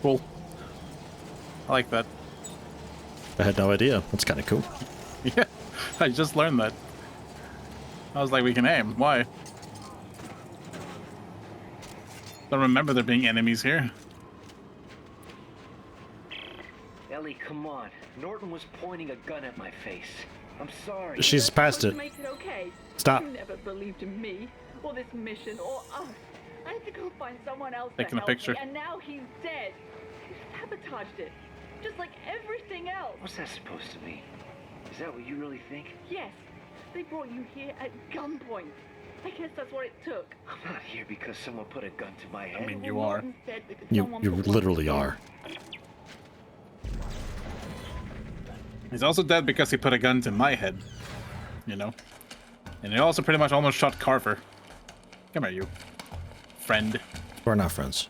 Cool. I like that. I had no idea. That's kind of cool. Yeah, I just learned that. I was like, we can aim. Why? Don't remember there being enemies here. Ellie, come on. Norton was pointing a gun at my face. I'm sorry. She's past it. Make it okay. Stop. You never believed in me, or this mission, or us. I had to go find someone else Taking to a help picture. me, and now he's dead. You sabotaged it, just like everything else. What's that supposed to mean? Is that what you really think? Yes, they brought you here at gunpoint. I guess that's what it took. I'm not here because someone put a gun to my head. I mean, you are. Norton said because You someone you put one literally to are. He's also dead because he put a gun to my head. You know? And he also pretty much almost shot Carver. Come here, you. Friend. We're not friends.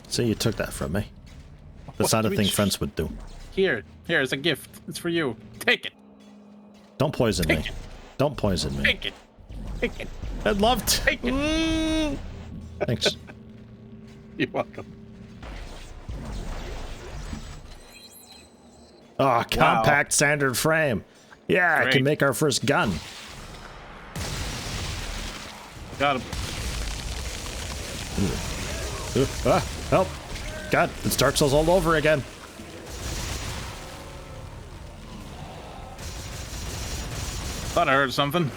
So you took that from me. That's not a thing friends would do. Here, it's a gift. It's for you. Take it. Don't poison me. Don't poison me. Take it. Take it. I'd love to. Take it. Thanks. You're welcome. Oh, compact standard frame. Yeah, Great. I can make our first gun. Got him. Help. God, it's Dark Souls all over again. Thought I heard something.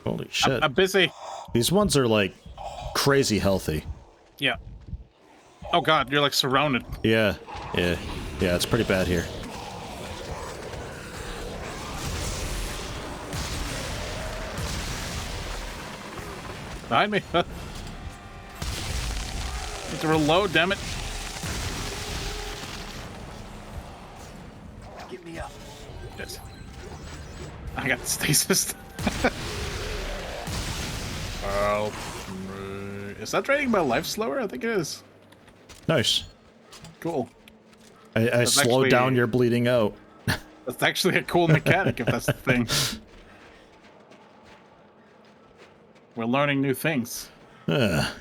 Holy shit. I'm busy. These ones are like crazy healthy. Yeah. Oh god, you're like surrounded. Yeah, it's pretty bad here. Behind me. Need to reload, damn it. Get me up. Yes. I got stasis. Oh, is that draining my life slower? I think it is. Nice. Cool. I slowed down your bleeding out. That's actually a cool mechanic if that's the thing. We're learning new things. Yeah,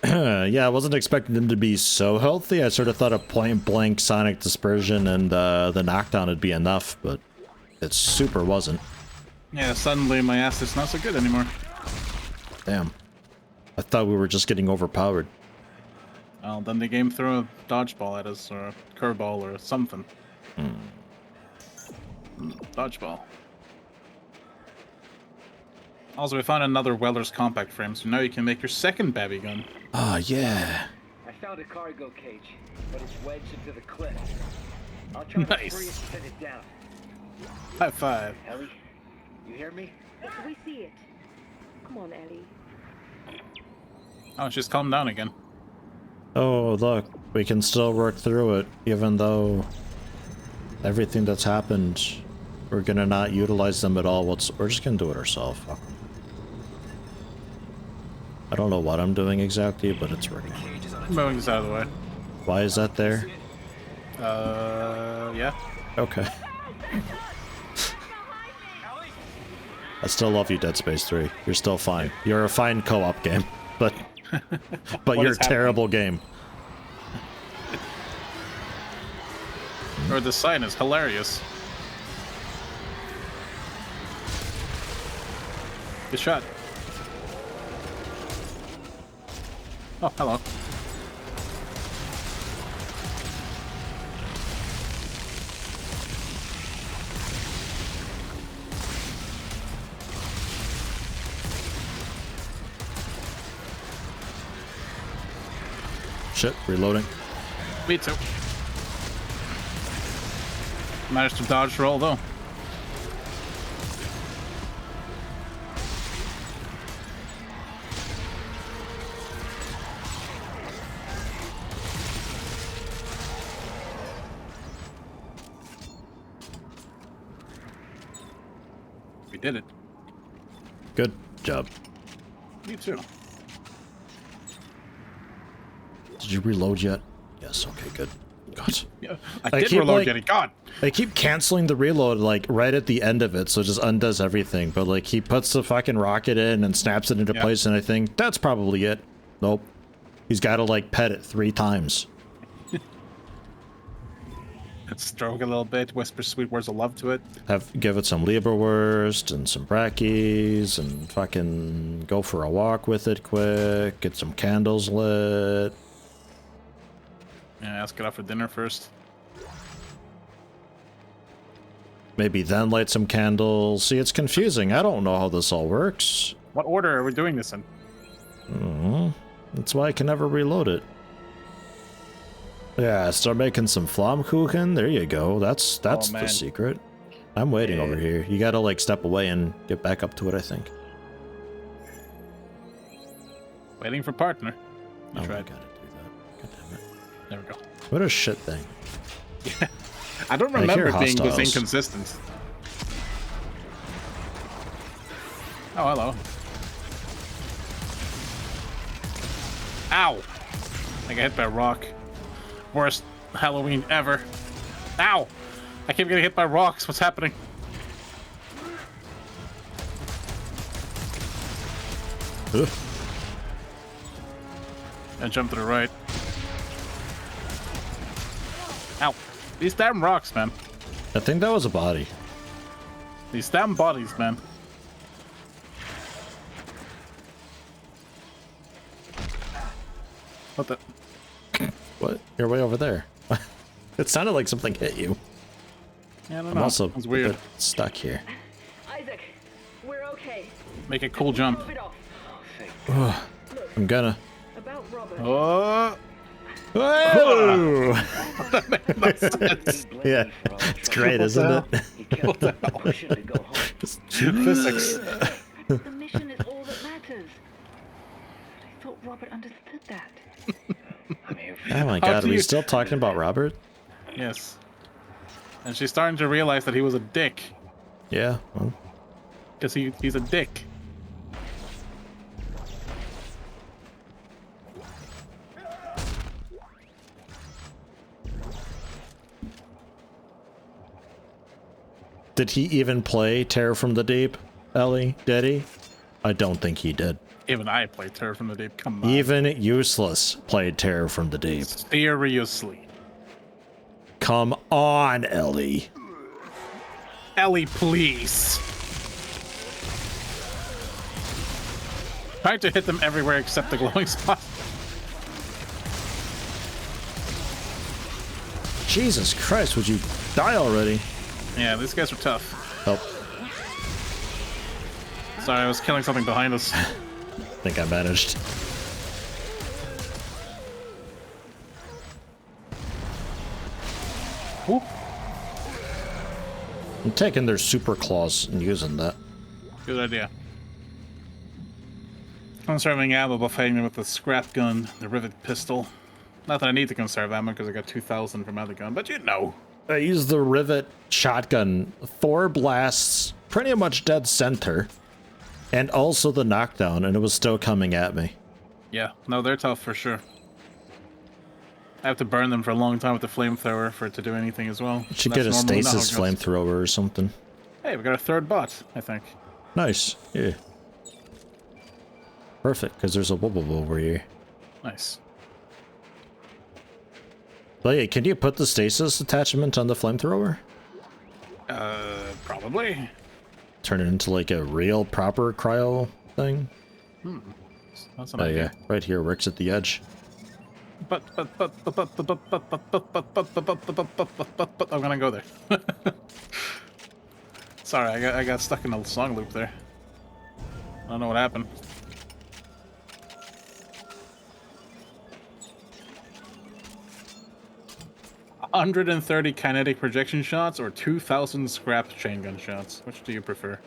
I wasn't expecting them to be so healthy. I sort of thought a point blank sonic dispersion and the knockdown would be enough, but it super wasn't. Yeah, suddenly my ass is not so good anymore. Damn. I thought we were just getting overpowered. Well, then the game threw a dodgeball at us, or a curveball, or something. Dodgeball. Also, we found another welder's compact frame, so now you can make your second babby gun. Oh, yeah. I found a cargo cage, but it's wedged into the cliff. I'll try to free it and set it down. High five. Ellie, you hear me? We see it. Come on, Ellie. Oh, she's calmed down again. Oh, look. We can still work through it, even though everything that's happened, we're gonna not utilize them at all. We're just gonna do it ourselves. Fuck 'em. I don't know what I'm doing exactly, but it's working. Moving this out of the way. Why is that there? Yeah. Okay. I still love you, Dead Space 3. You're still fine. You're a fine co-op game, but you're a terrible game. Or the sign is hilarious. Good shot. Oh, hello. Shit, reloading. Me too. Managed to dodge roll though. We did it. Good job. Me too. Did you reload yet? Yes, okay, good. God. Yeah, I did reload getting God. I keep canceling the reload like right at the end of it, so it just undoes everything. But like he puts the fucking rocket in and snaps it into place, and I think that's probably it. Nope. He's got to like pet it 3 times. Stroke a little bit, whisper sweet words of love to it. Give it some Leberwurst and some brackies, and fucking go for a walk with it quick. Get some candles lit. Yeah, ask it out for dinner first. Maybe then light some candles. See, it's confusing. I don't know how this all works. What order are we doing this in? That's why I can never reload it. Yeah, start making some Flammkuchen. There you go. That's the secret. I'm waiting over here. You gotta like step away and get back up to it, I think. Waiting for partner. You I tried. gotta do that. God damn it. There we go. What a shit thing. I don't remember being this inconsistent. Oh, hello. Ow! I got hit by a rock. Worst Halloween ever. Ow! I keep getting hit by rocks. What's happening? Ugh. I jumped to the right. Ow. These damn rocks, man. I think that was a body. These damn bodies, man. What the? What? You're way over there. It sounded like something hit you. Yeah, I don't I'm know. also It's weird. a bit stuck here. Isaac, we're okay. Make a cool jump. Rub it off. I'm gonna. About Robert. Oh! Whoa! Yeah, it's great, isn't it? Physics. The mission is all that matters. I thought Robert understood that. Oh my god, are we still talking about Robert? Yes. And she's starting to realize that he was a dick. Yeah, well. Because he's a dick. Did he even play Terror from the Deep, Ellie? Did he? I don't think he did. Even I played Terror from the Deep. Come on. Even Useless played Terror from the Deep. Seriously. Come on, Ellie. Ellie, please. Trying to hit them everywhere except the glowing spot. Jesus Christ, would you die already? Yeah, these guys are tough. Oh. Sorry, I was killing something behind us. I think I managed. Ooh. I'm taking their super claws and using that. Good idea. Conserving ammo by fighting them with the scrap gun, the rivet pistol. Not that I need to conserve ammo because I got 2,000 from other gun, but you know. I used the rivet shotgun. 4 blasts, pretty much dead center. And also the knockdown, and it was still coming at me. Yeah, no, they're tough for sure. I have to burn them for a long time with the flamethrower for it to do anything as well. Should get a stasis flamethrower or something. Hey, we got a third bot, I think. Nice, yeah. Perfect, because there's a wubble over here. Nice. But yeah, can you put the stasis attachment on the flamethrower? Probably. Turn it into like a real proper cryo thing? That's an Oh idea. yeah, right here, works at the edge. But I'm gonna go there. Sorry, I got stuck in a song loop there. I don't know what happened. $130 kinetic projection shots or 2,000 scrap chain gun shots. Which do you prefer?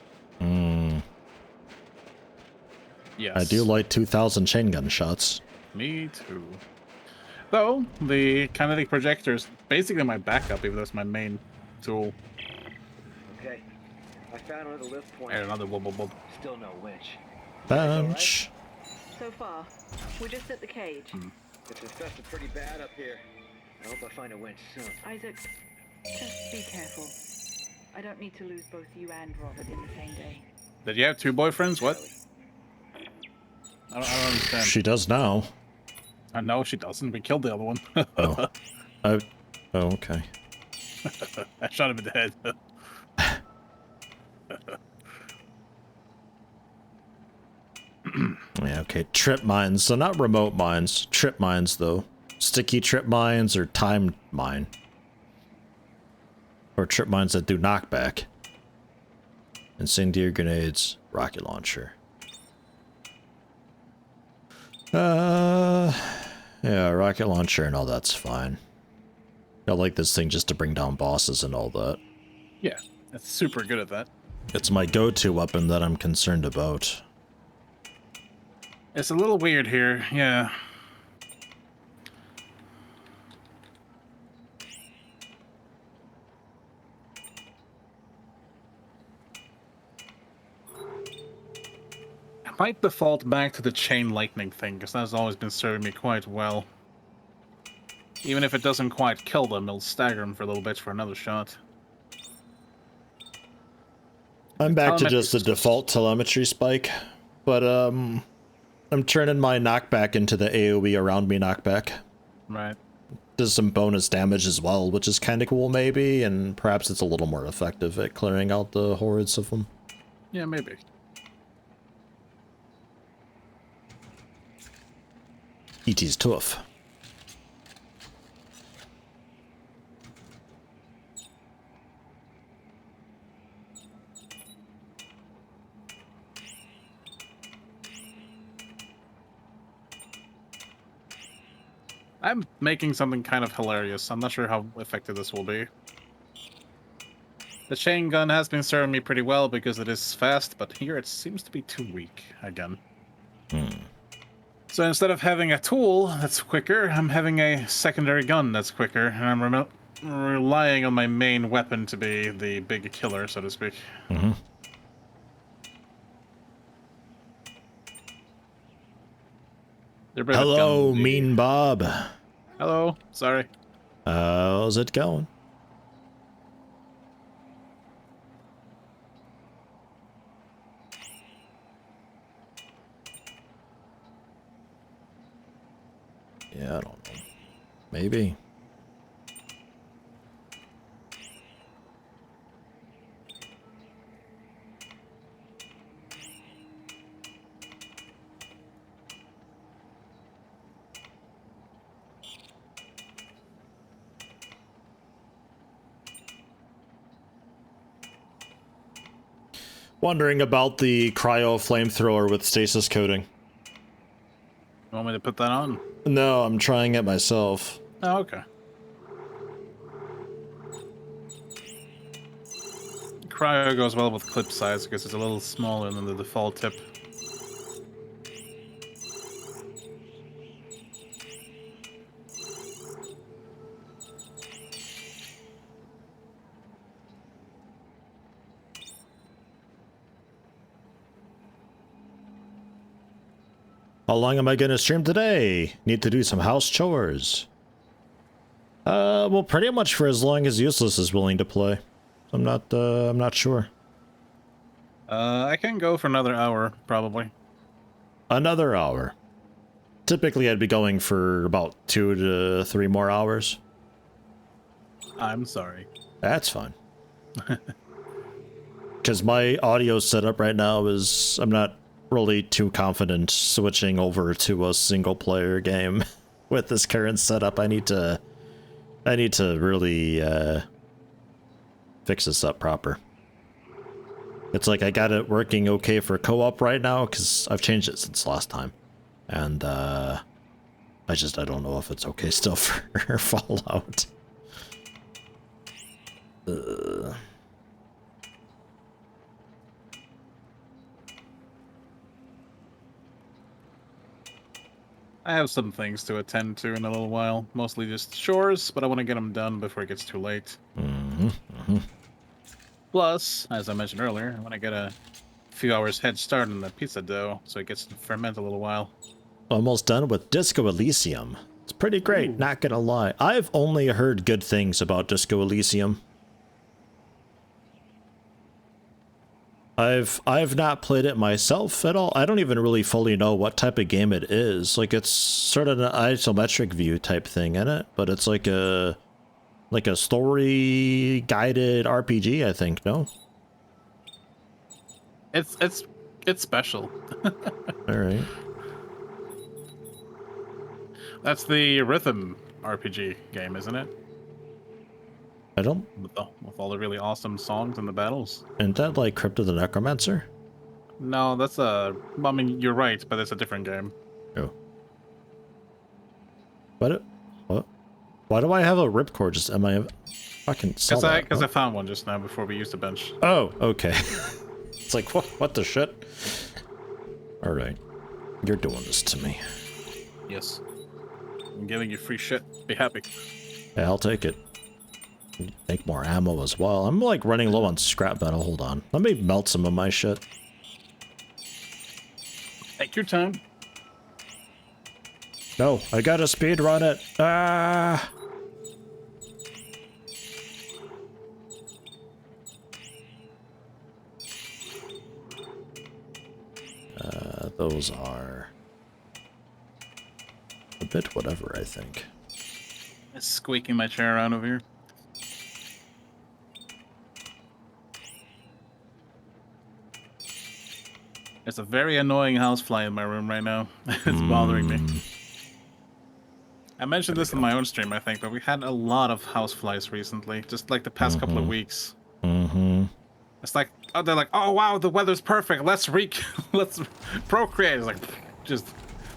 Yes. I do like 2,000 chain gun shots. Me too. Though, the kinetic projector is basically my backup, even though it's my main tool. Okay. I found another lift point. And another wubble wub. Still no winch. Bench. So far, we're just at the cage. It's infested pretty bad up here. I hope I find a winch soon. Isaac, just be careful. I don't need to lose both you and Robert in the same day. Did you have 2 boyfriends? What? I don't understand. She does now. No, she doesn't. We killed the other one. Oh. Oh, okay. I shot him in the head. Yeah, okay. Trip mines. So not remote mines. Trip mines, though. Sticky trip mines or timed mine. Or trip mines that do knockback. Incendiary grenades. Rocket launcher. Yeah, rocket launcher and all that's fine. I like this thing just to bring down bosses and all that. Yeah, that's super good at that. It's my go-to weapon that I'm concerned about. It's a little weird here, yeah. might default back to the chain lightning thing, because that's always been serving me quite well. Even if it doesn't quite kill them, it'll stagger them for a little bit for another shot. I'm back to just the default telemetry spike, but I'm turning my knockback into the AoE around me knockback. Right. Does some bonus damage as well, which is kind of cool maybe, and perhaps it's a little more effective at clearing out the hordes of them. Yeah, maybe. E.T.'s tough. I'm making something kind of hilarious. I'm not sure how effective this will be. The chain gun has been serving me pretty well because it is fast, but here it seems to be too weak again. So instead of having a tool that's quicker, I'm having a secondary gun that's quicker, and I'm relying on my main weapon to be the big killer, so to speak. Hello, Mean Bob. Hello, sorry. How's it going? Yeah, I don't know. Maybe. Wondering about the cryo flamethrower with stasis coating. You want me to put that on? No, I'm trying it myself. Oh, okay. Cryo goes well with clip size because it's a little smaller than the default tip. How long am I gonna stream today? Need to do some house chores. Well, pretty much for as long as Useless is willing to play. I'm not sure. I can go for another hour, probably. Another hour. Typically, I'd be going for about 2 to 3 more hours. I'm sorry. That's fine. Because my audio setup right now is, I'm not really too confident switching over to a single player game with this current setup. I need to really fix this up proper. It's like I got it working okay for co-op right now because I've changed it since last time, and I don't know if it's okay still for Fallout. I have some things to attend to in a little while. Mostly just chores, but I want to get them done before it gets too late. Plus, as I mentioned earlier, I want to get a few hours head start on the pizza dough so it gets to ferment a little while. Almost done with Disco Elysium. It's pretty great, not gonna lie. I've only heard good things about Disco Elysium. I've not played it myself at all. I don't even really fully know what type of game it is. Like, it's sort of an isometric view type thing in it, but it's like a story guided RPG, I think. No, It's special. all right. That's the rhythm RPG game, isn't it? I don't. With all the really awesome songs and the battles. Isn't that like Crypt of the Necromancer? No, that's a. I mean, you're right, but it's a different game. Oh. What? Why do I have a ripcord? Just am I fucking? Because I found one just now before we used the bench. Oh, okay. It's like what the shit? All right, you're doing this to me. Yes. I'm giving you free shit. Be happy. Yeah, I'll take it. Make more ammo as well. I'm like running low on scrap metal. Hold on. Let me melt some of my shit. Take your time. No, I gotta speed run it. Ah! Those are a bit whatever, I think. It's squeaking my chair around over here. There's a very annoying housefly in my room right now. It's bothering me. I mentioned this in my own stream, I think, but we had a lot of houseflies recently, just like the past couple of weeks. It's like, oh, they're like, oh wow, the weather's perfect. Let's procreate. It's like, just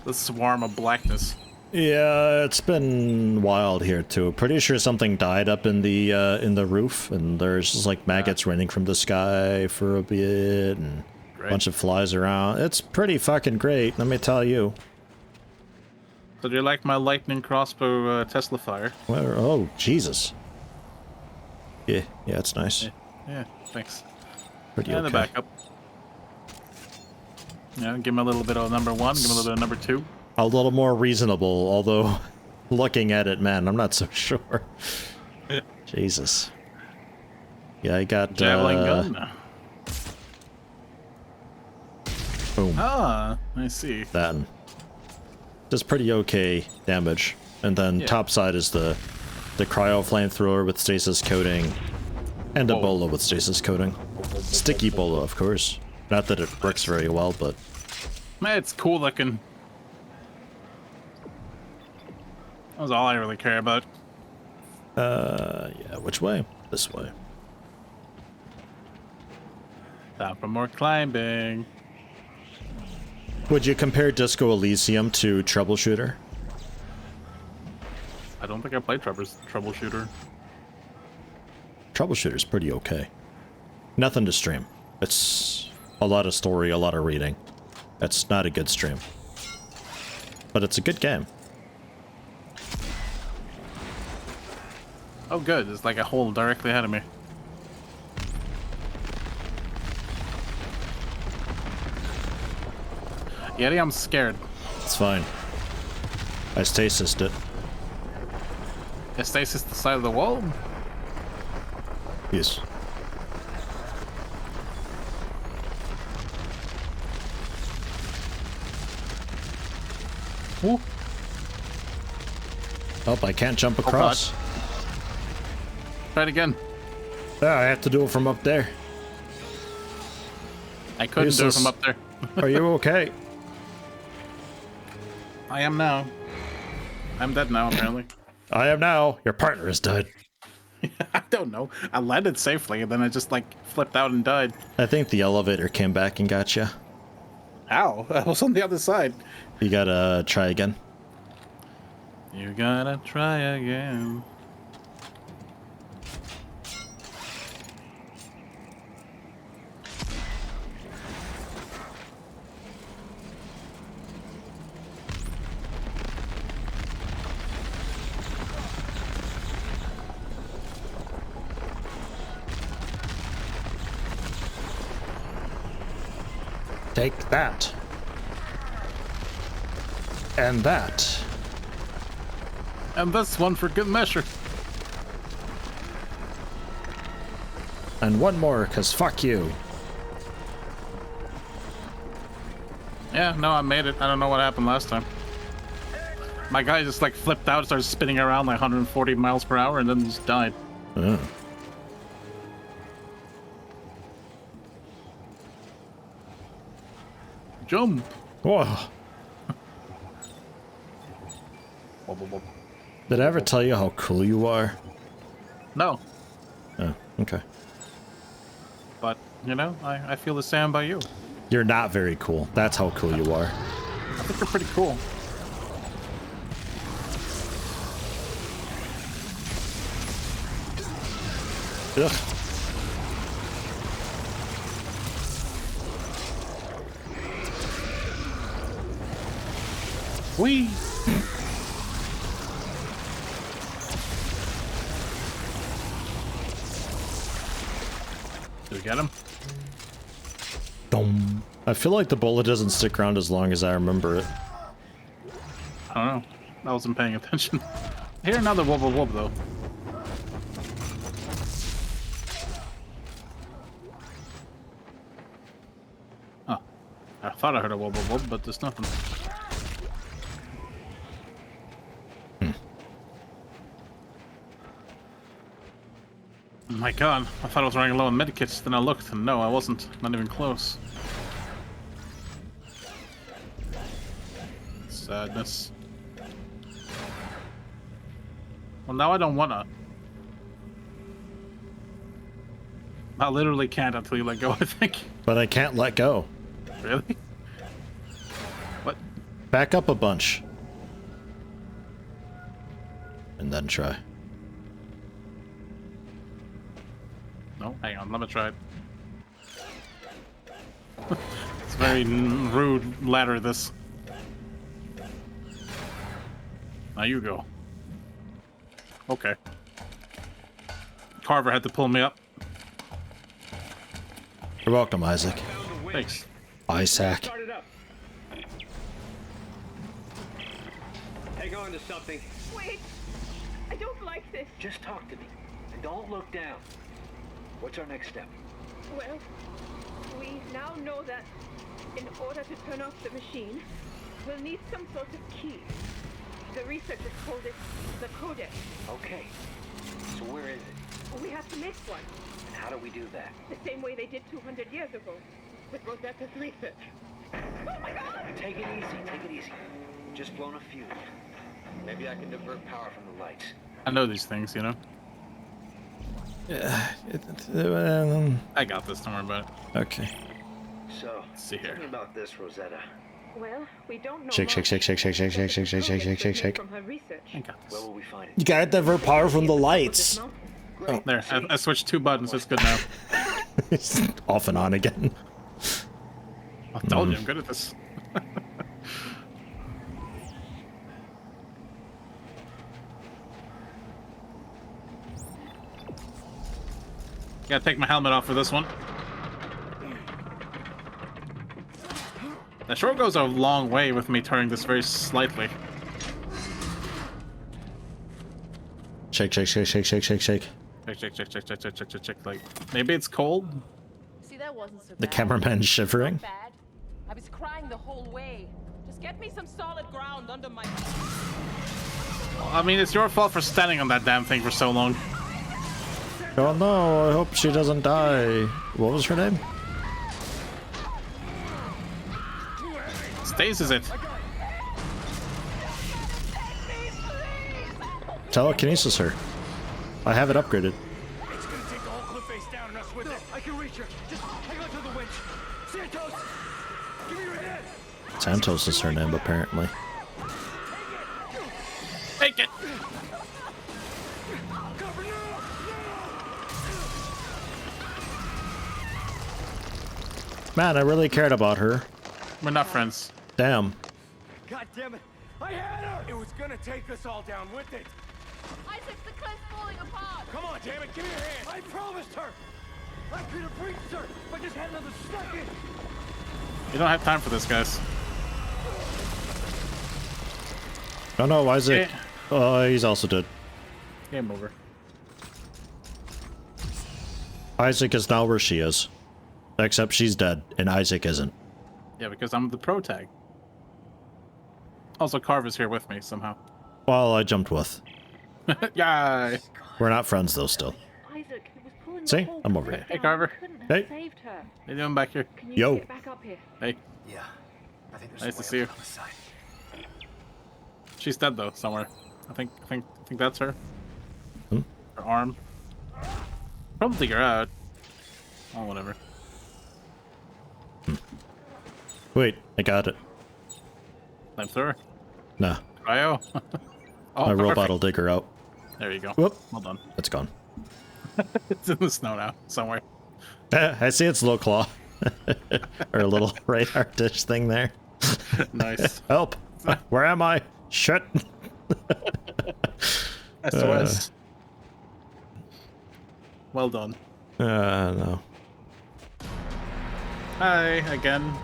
the swarm of blackness. Yeah, it's been wild here too. Pretty sure something died up in the roof, and there's just like maggots raining from the sky for a bit, and a bunch of flies around. It's pretty fucking great, let me tell you. So do you like my lightning crossbow Tesla fire? Where, oh, Jesus. Yeah, it's nice. Yeah, thanks. Pretty and okay. the backup. Yeah, give him a little bit of number 1, give him a little bit of number 2. A little more reasonable, although looking at it, man, I'm not so sure. Jesus. Yeah, I got javelin gun. Boom. Ah, I see. That does pretty okay damage, and then top side is the cryo flamethrower with stasis coating, and a bola with stasis coating. Sticky bola, of course. Not that it works very well, but man, it's cool looking. That was all I really care about. Yeah, which way? This way. Time for more climbing. Would you compare Disco Elysium to Troubleshooter? I don't think I played Troubleshooter. Troubleshooter's pretty okay. Nothing to stream. It's a lot of story, a lot of reading. It's not a good stream. But it's a good game. Oh good, there's like a hole directly ahead of me. Yeti, I'm scared. It's fine. I stasised it. It stasis the side of the wall? Yes. Ooh. Oh, I can't jump across. Try it again. Yeah, I have to do it from up there. I couldn't do it from up there. Are you okay? I am now. I'm dead now, apparently. I am now. Your partner is dead. I don't know. I landed safely, and then I just, like, flipped out and died. I think the elevator came back and got you. Ow! I was on the other side. You gotta try again. You gotta try again. Take that. And that. And this one for good measure. And one more, cause fuck you. Yeah, no, I made it. I don't know what happened last time. My guy just like flipped out, started spinning around like 140 miles per hour, and then just died. Oh. Jump. Whoa. Did I ever tell you how cool you are? No. Oh, okay. But, you know, I feel the same about you. You're not very cool. That's how cool you are. I think you're pretty cool. Ugh. Whee! Did we get him? Dum. I feel like the bullet doesn't stick around as long as I remember it. I don't know. I wasn't paying attention. I hear another wub wub wub though. Oh. I thought I heard a wub wub wub, but there's nothing. Oh my god, I thought I was running low on medikits, then I looked, and no, I wasn't. Not even close. Sadness. Well, now I don't wanna. I literally can't until you let go, I think. But I can't let go. Really? What? Back up a bunch. And then try. No, hang on, let me try it. It's very rude ladder, this. Now you go. Okay. Carver had to pull me up. You're welcome, Isaac. Thanks. Isaac. Start it up. Hang on to something. Wait! I don't like this. Just talk to me, and don't look down. What's our next step? Well, we now know that in order to turn off the machine, we'll need some sort of key. The researchers called it the codex. Okay. So where is it? We have to make one. And how do we do that? The same way they did 200 years ago with Rosetta's research. Oh my god! Take it easy, take it easy. Just blown a fuse. Maybe I can divert power from the lights. I know these things, you know? Yeah. I got this, don't worry about it. Okay. So, let's see here. tell me about this, Rosetta. Well, we don't know. Shake, shake, shake, shake, shake, shake, shake, shake, shake, shake, shake, shake, shake. From her research. I got this. Where will we find it? You gotta divert power from the lights. Oh, there. I switched 2 buttons. It's good now. Off and on again. I told you I'm good at this. Gotta take my helmet off for this one. That sure goes a long way with me turning this very slightly. Shake, shake, shake, shake, shake, shake, shake. Check, check, check, check, check, check, check, check, check. Like, maybe it's cold? See, that wasn't so The bad. cameraman shivering. Not bad. I was crying the whole way. Just get me some solid ground under my... I mean, it's your fault for standing on that damn thing for so long. Oh no, I hope she doesn't die. What was her name? Stasis it. Telekinesis her. I have it upgraded. It's gonna take the whole cliff face down and us with it. I can reach her. Just hang on to the winch. Santos, give me your hand. Santos is her name, apparently. Take it. Man, I really cared about her. We're not friends. Damn. God damn it! I had her. It was gonna take us all down with it. Isaac, the cliff's falling apart. Come on, damn it! Give me your hand. I promised her. I could have reached her, but just had another second. You don't have time for this, guys. Oh no, Isaac. Yeah. Oh, he's also dead. Game over. Isaac is now where she is. Except she's dead, and Isaac isn't. Yeah, because I'm the pro tag. Also, Carver's here with me somehow. Well, I jumped with. Yay! We're not friends though, still. Isaac, it was pulling See? the whole I'm over cliff here. Hey, Carver. down. Couldn't have Hey. saved her. How you doing back here? Can you Yo. get back up here? Hey, Yeah. I think there's nice a to way see you. up on the side. She's dead though, somewhere. I think that's her. Hmm? Her arm. Probably her out. Oh, whatever. Wait, I got it. Flamethrower. Nah, Cryo. Oh, my robot perfect. will dig her out. There you go. Whoop. Well done. It's gone. It's in the snow now, somewhere. I see its little claw. Or a little radar dish thing there. Nice. Help! Where am I? Shit! SOS. Well done. No. Hi again.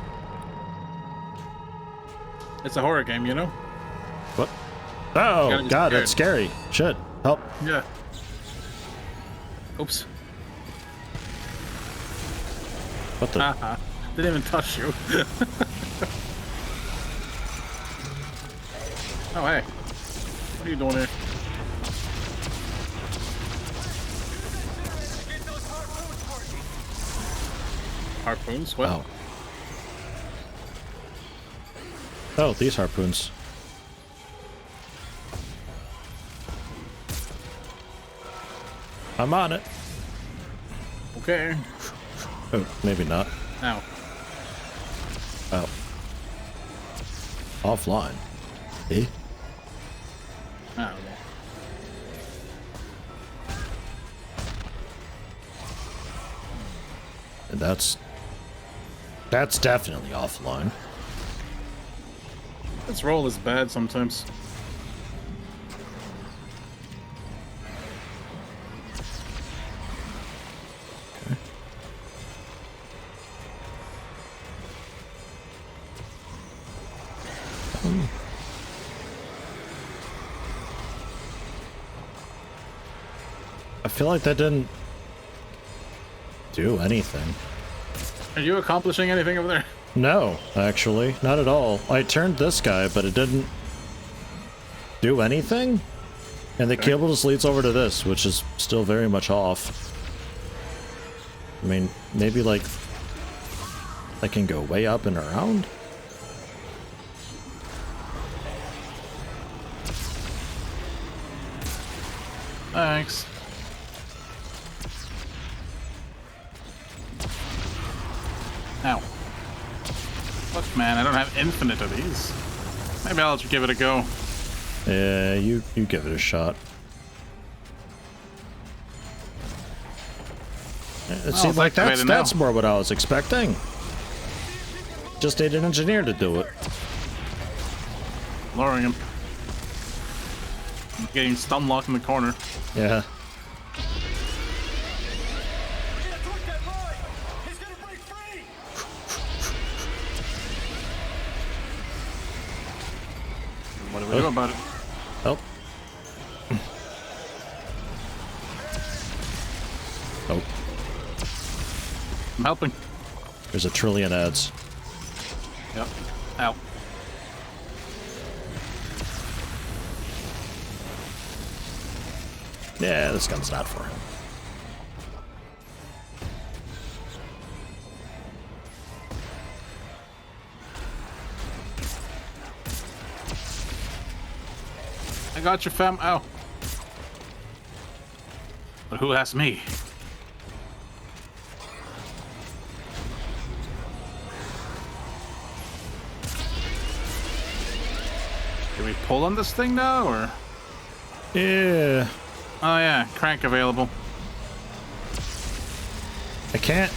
It's a horror game, you know? What? Oh, God, that's scary. Shit. Help. Yeah. Oops. What the? Didn't even touch you. Oh, hey. What are you doing here? Harpoons? What? Oh. Oh, these harpoons. I'm on it. Okay. Oh, maybe not. Ow. Oh. Offline. Eh? I don't know. And that's definitely offline. This roll is bad sometimes. I feel like that didn't do anything. Are you accomplishing anything over there? No, actually, not at all. I turned this guy, but it didn't do anything. And the cable just leads over to this, which is still very much off. I mean, maybe like I can go way up and around. Thanks. Ow. Look, man, I don't have infinite of these. Maybe I'll just give it a go. Yeah, you give it a shot. It seems like that's more what I was expecting. Just need an engineer to do it. Lowering him. I'm getting stun locked in the corner. Yeah. What do we do about it? Oh. Oh. I'm helping. There's a trillion ads. Yep. Ow. Yeah, this gun's not for him. I got you, fam. Ow. But who asked me? Can we pull on this thing now, or? Yeah. Oh yeah, crank available. I can't.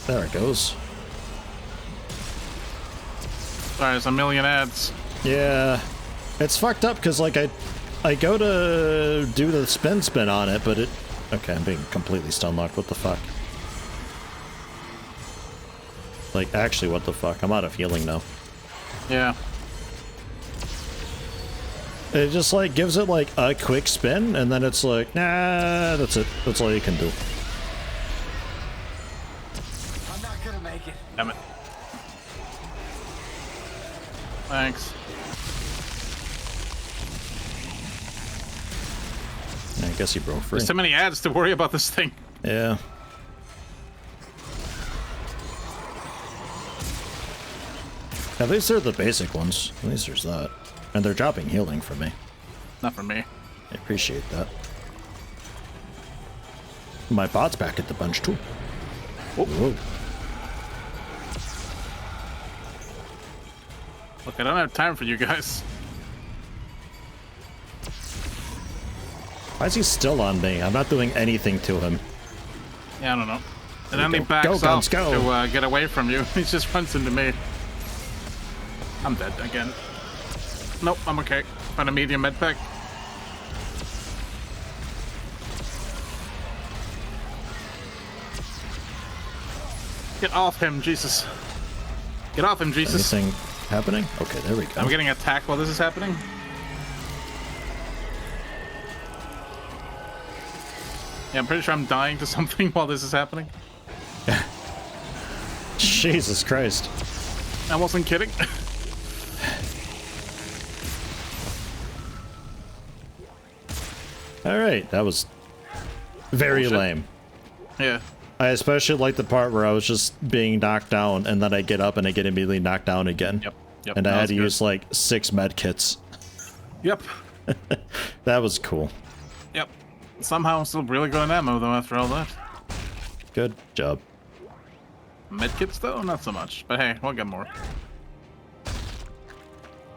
There it goes. Sorry, there's a million ads. Yeah. It's fucked up because like I go to do the spin on it, but it... Okay, I'm being completely stun locked. What the fuck? Like, actually, what the fuck? I'm out of healing now. Yeah. It just, like, gives it, like, a quick spin, and then it's like, nah, that's it. That's all you can do. I'm not gonna make it. Damn it. Thanks. I guess he broke free. There's too many ads to worry about this thing. Yeah. At least they're the basic ones. At least there's that. And they're dropping healing for me. Not for me. I appreciate that. My bot's back at the bunch too. Oh. Whoa. Look, I don't have time for you guys. Why is he still on me? I'm not doing anything to him. Yeah, I don't know. And then he backs up to get away from you. He just runs into me. I'm dead again. Nope, I'm okay. Find a medium med pack. Get off him, Jesus. Get off him, Jesus. Anything happening? Okay, there we go. I'm getting attacked while this is happening. Yeah, I'm pretty sure I'm dying to something while this is happening. Jesus Christ. I wasn't kidding. Alright, that was very lame. Yeah. I especially like the part where I was just being knocked down and then I get up and I get immediately knocked down again. Yep. And I had to use like 6 med kits. Yep. That was cool. Yep. Somehow I'm still really good on ammo though after all that. Good job. Medkits though, not so much. But hey, we'll get more.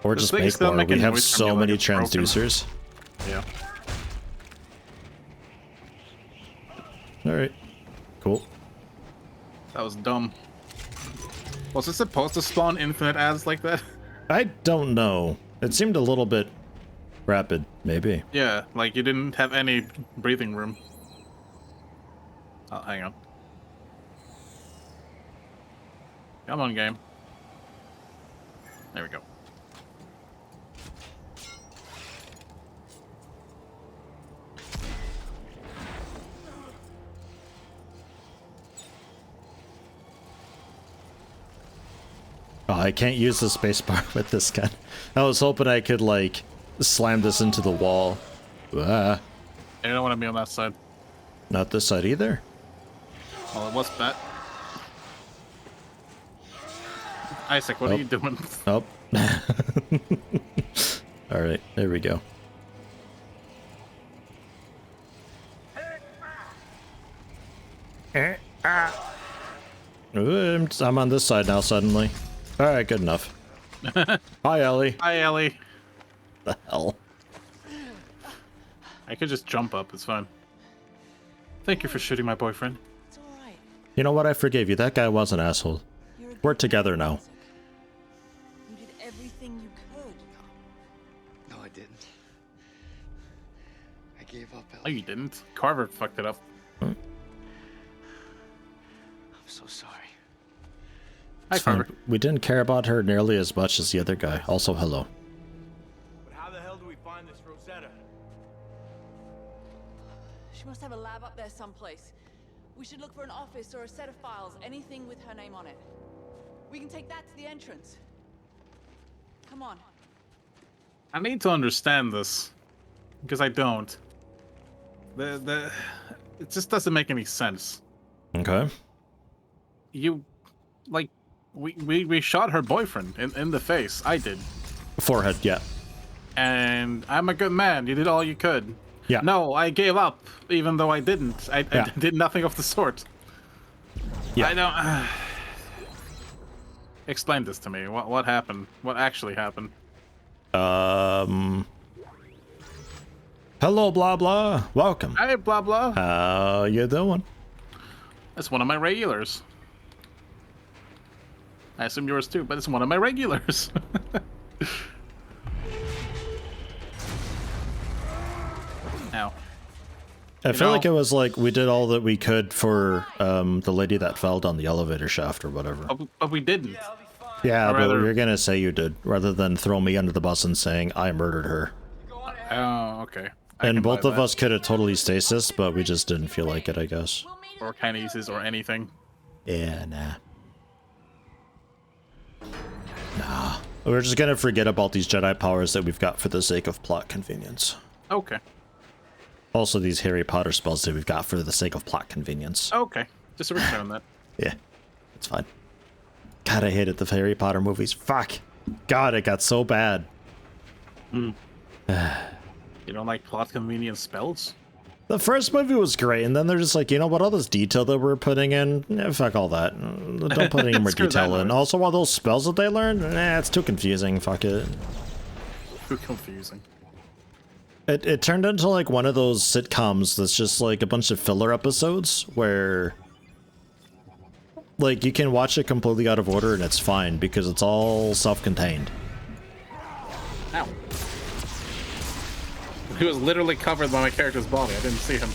Or just make more. We have so many transducers. Yeah. Alright. Cool. That was dumb. Was it supposed to spawn infinite ads like that? I don't know. It seemed a little bit rapid, maybe. Yeah, like you didn't have any breathing room. Oh, hang on. Come on, game. There we go. Oh, I can't use the spacebar with this gun. I was hoping I could, like, slam this into the wall. Ah. I don't want to be on that side. Not this side either. Well, it was that. Isaac, what are you doing? Oh. Alright, there we go. Ooh, I'm on this side now suddenly. Alright, good enough. Hi, Ellie. Hi, Ellie. The hell? I could just jump up, it's fine. Thank you for shooting my boyfriend. You know what? I forgave you. That guy was an asshole. We're together now. You did everything you could. No, I didn't. I gave up. Ellie. No, you didn't. Carver fucked it up. I'm so sorry. It's fine. We didn't care about her nearly as much as the other guy. Also, hello. But how the hell do we find this Rosetta? She must have a lab up there someplace. We should look for an office or a set of files, anything with her name on it. We can take that to the entrance. Come on. I need to understand this. Because I don't. It just doesn't make any sense. Okay. You, like, we shot her boyfriend in the face. I did. Forehead, yeah. And I'm a good man. You did all you could. Yeah. No, I gave up, even though I didn't. I did nothing of the sort. Yeah. I don't... Explain this to me. What happened? What actually happened? Hello, blah, blah. Welcome. Hi, blah, blah. How you doing? That's one of my regulars. I assume yours too, but it's one of my regulars. Ow. I feel like it was like we did all that we could for the lady that fell down the elevator shaft or whatever. But we didn't. Yeah, but you're gonna say you did, rather than throw me under the bus and saying I murdered her. Oh, okay. And both of us could have totally stasis, but we just didn't feel like it, I guess. Or kinesis or anything. Yeah, nah. Nah. We're just gonna forget about these Jedi powers that we've got for the sake of plot convenience. Okay. Also these Harry Potter spells that we've got for the sake of plot convenience. Okay. Just a return on that. Yeah. It's fine. God, I hated the Harry Potter movies. Fuck. God, it got so bad. You don't like plot convenience spells? The first movie was great, and then they're just like, you know what, all this detail that we're putting in, fuck all that. Don't put any more detail in. Also, all those spells that they learned, it's too confusing, fuck it. Too confusing. It turned into like one of those sitcoms that's just like a bunch of filler episodes where like you can watch it completely out of order and it's fine because it's all self-contained. Ow. He was literally covered by my character's body. I didn't see him.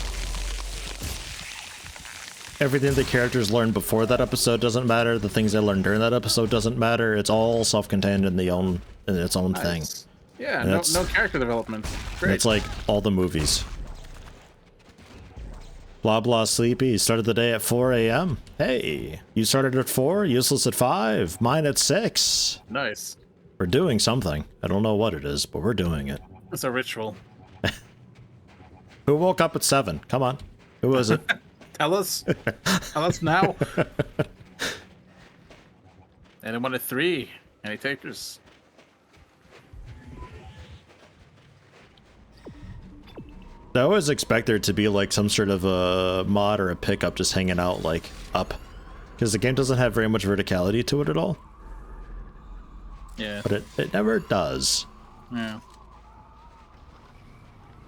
Everything the characters learned before that episode doesn't matter. The things they learned during that episode doesn't matter. It's all self-contained in its own thing. Yeah, no character development. Great. It's like all the movies. Blah blah sleepy. You started the day at 4 a.m. Hey, you started at 4, useless at 5, mine at 6. Nice. We're doing something. I don't know what it is, but we're doing it. It's a ritual. Who woke up at 7? Come on. Who was it? Tell us. Tell us now. Anyone at 3? Any takers? I always expect there to be like some sort of a mod or a pickup just hanging out like up. Because the game doesn't have very much verticality to it at all. Yeah. But it never does. Yeah.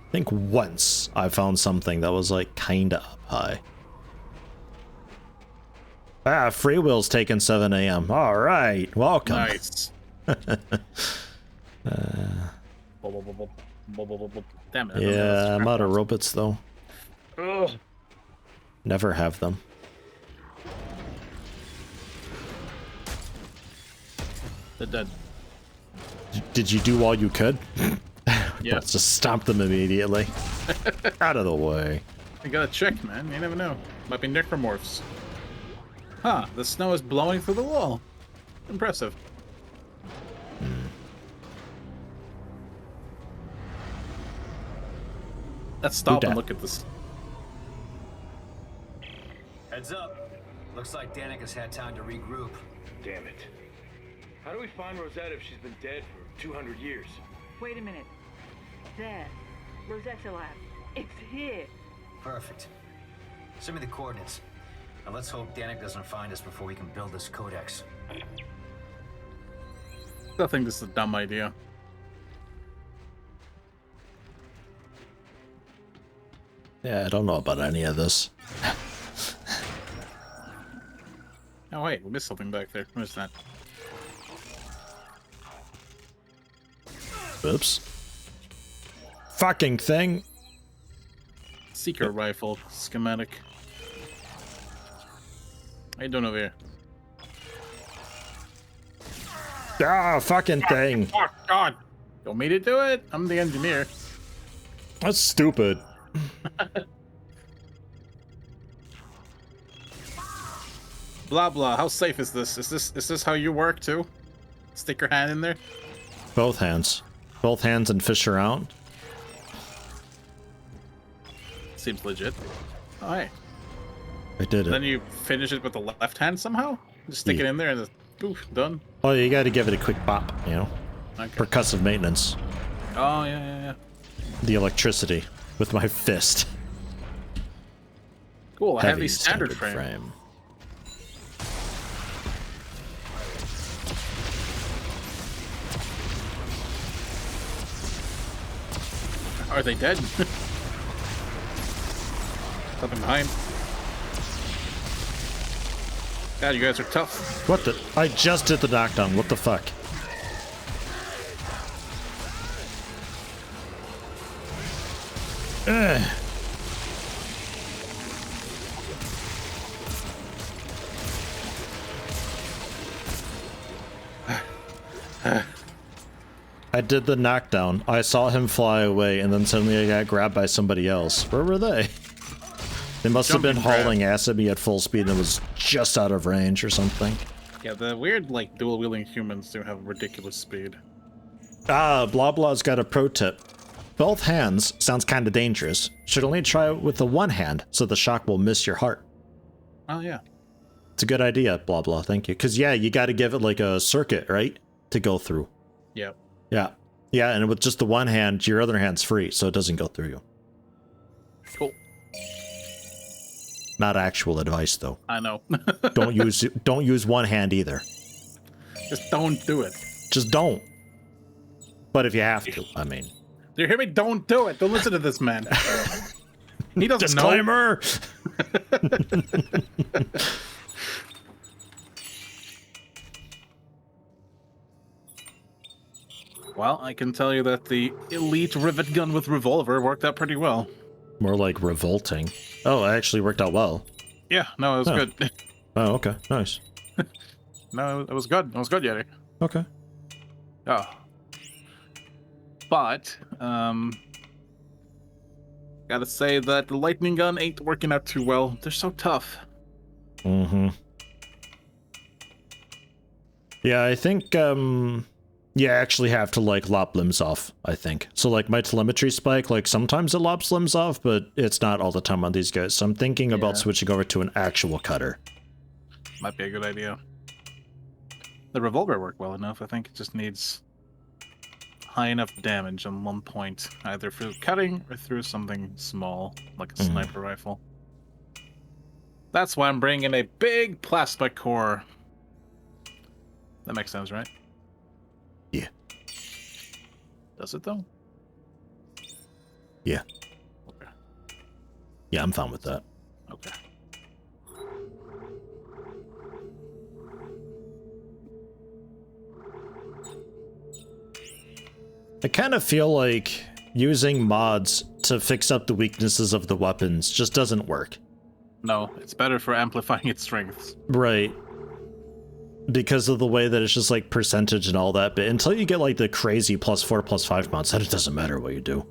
I think once I found something that was like kinda up high. Ah, Free Will's taking 7 a.m. Alright, welcome. Nice. Damn it. Yeah, I'm out of robots though. Ugh. Never have them. They're dead. Did you do all you could? Yeah. Let's just stomp them immediately. Out of the way. You gotta check, man. You never know. Might be necromorphs. Huh, the snow is blowing through the wall. Impressive. Let's stop and look at this. Heads up. Looks like Danik had time to regroup. Damn it. How do we find Rosetta if she's been dead for 200 years? Wait a minute. There. Rosetta Lab. It's here. Perfect. Send me the coordinates. Now let's hope Danik doesn't find us before we can build this codex. I think this is a dumb idea. Yeah, I don't know about any of this. Oh wait, we missed something back there. What is that? Oops. Fucking thing. Seeker rifle schematic. How you doing over here? Ah, fucking thing. Oh God! You want me to do it? I'm the engineer. That's stupid. Blah blah. How safe is this? Is this how you work too? Stick your hand in there. Both hands. Both hands and fish around. Seems legit. Oh, hey. I did it. Then you finish it with the left hand somehow? Just stick it in there and just, poof, done. Oh, you gotta give it a quick bop, you know? Okay. Percussive maintenance. Oh, yeah. The electricity with my fist. Cool, a heavy standard frame. Are they dead? Something behind. God, you guys are tough. What the? I just did the knockdown. What the fuck? Ugh. I did the knockdown. I saw him fly away, and then suddenly I got grabbed by somebody else. Where were they? They must have been hauling ass at me at full speed and was just out of range or something. Yeah, the weird, like, dual-wielding humans do have ridiculous speed. Ah, Blah Blah's got a pro tip. Both hands sounds kinda dangerous. Should only try it with the one hand, so the shock will miss your heart. Oh, yeah. It's a good idea, Blah Blah, thank you. Cause yeah, you gotta give it like a circuit, right? To go through. Yep. Yeah. Yeah, and with just the one hand, your other hand's free, so it doesn't go through you. Cool. Not actual advice, though. I know. Don't use one hand either. Just don't do it. Just don't. But if you have to, I mean. Do you hear me? Don't do it. Don't listen to this man. He doesn't Disclaimer! know. Well, I can tell you that the elite rivet gun with revolver worked out pretty well. More like revolting. Oh, it actually worked out well. Yeah, no, it was good. Oh, okay, nice. No, it was good. It was good, Yeti. Okay. Oh. But, gotta say that the lightning gun ain't working out too well. They're so tough. Mm-hmm. Yeah, I think, yeah, I actually have to, like, lop limbs off, I think. So, like, my telemetry spike, like, sometimes it lops limbs off, but it's not all the time on these guys. So I'm thinking about switching over to an actual cutter. Might be a good idea. The revolver worked well enough. I think it just needs high enough damage on one point, either through cutting or through something small, like a sniper rifle. That's why I'm bringing a big plasma core. That makes sense, right? Yeah. Does it, though? Yeah. Okay. Yeah, I'm fine with that. Okay. I kind of feel like using mods to fix up the weaknesses of the weapons just doesn't work. No, it's better for amplifying its strengths. Right. Because of the way that it's just like percentage and all that, but until you get like the crazy +4, +5 mods, then it doesn't matter what you do.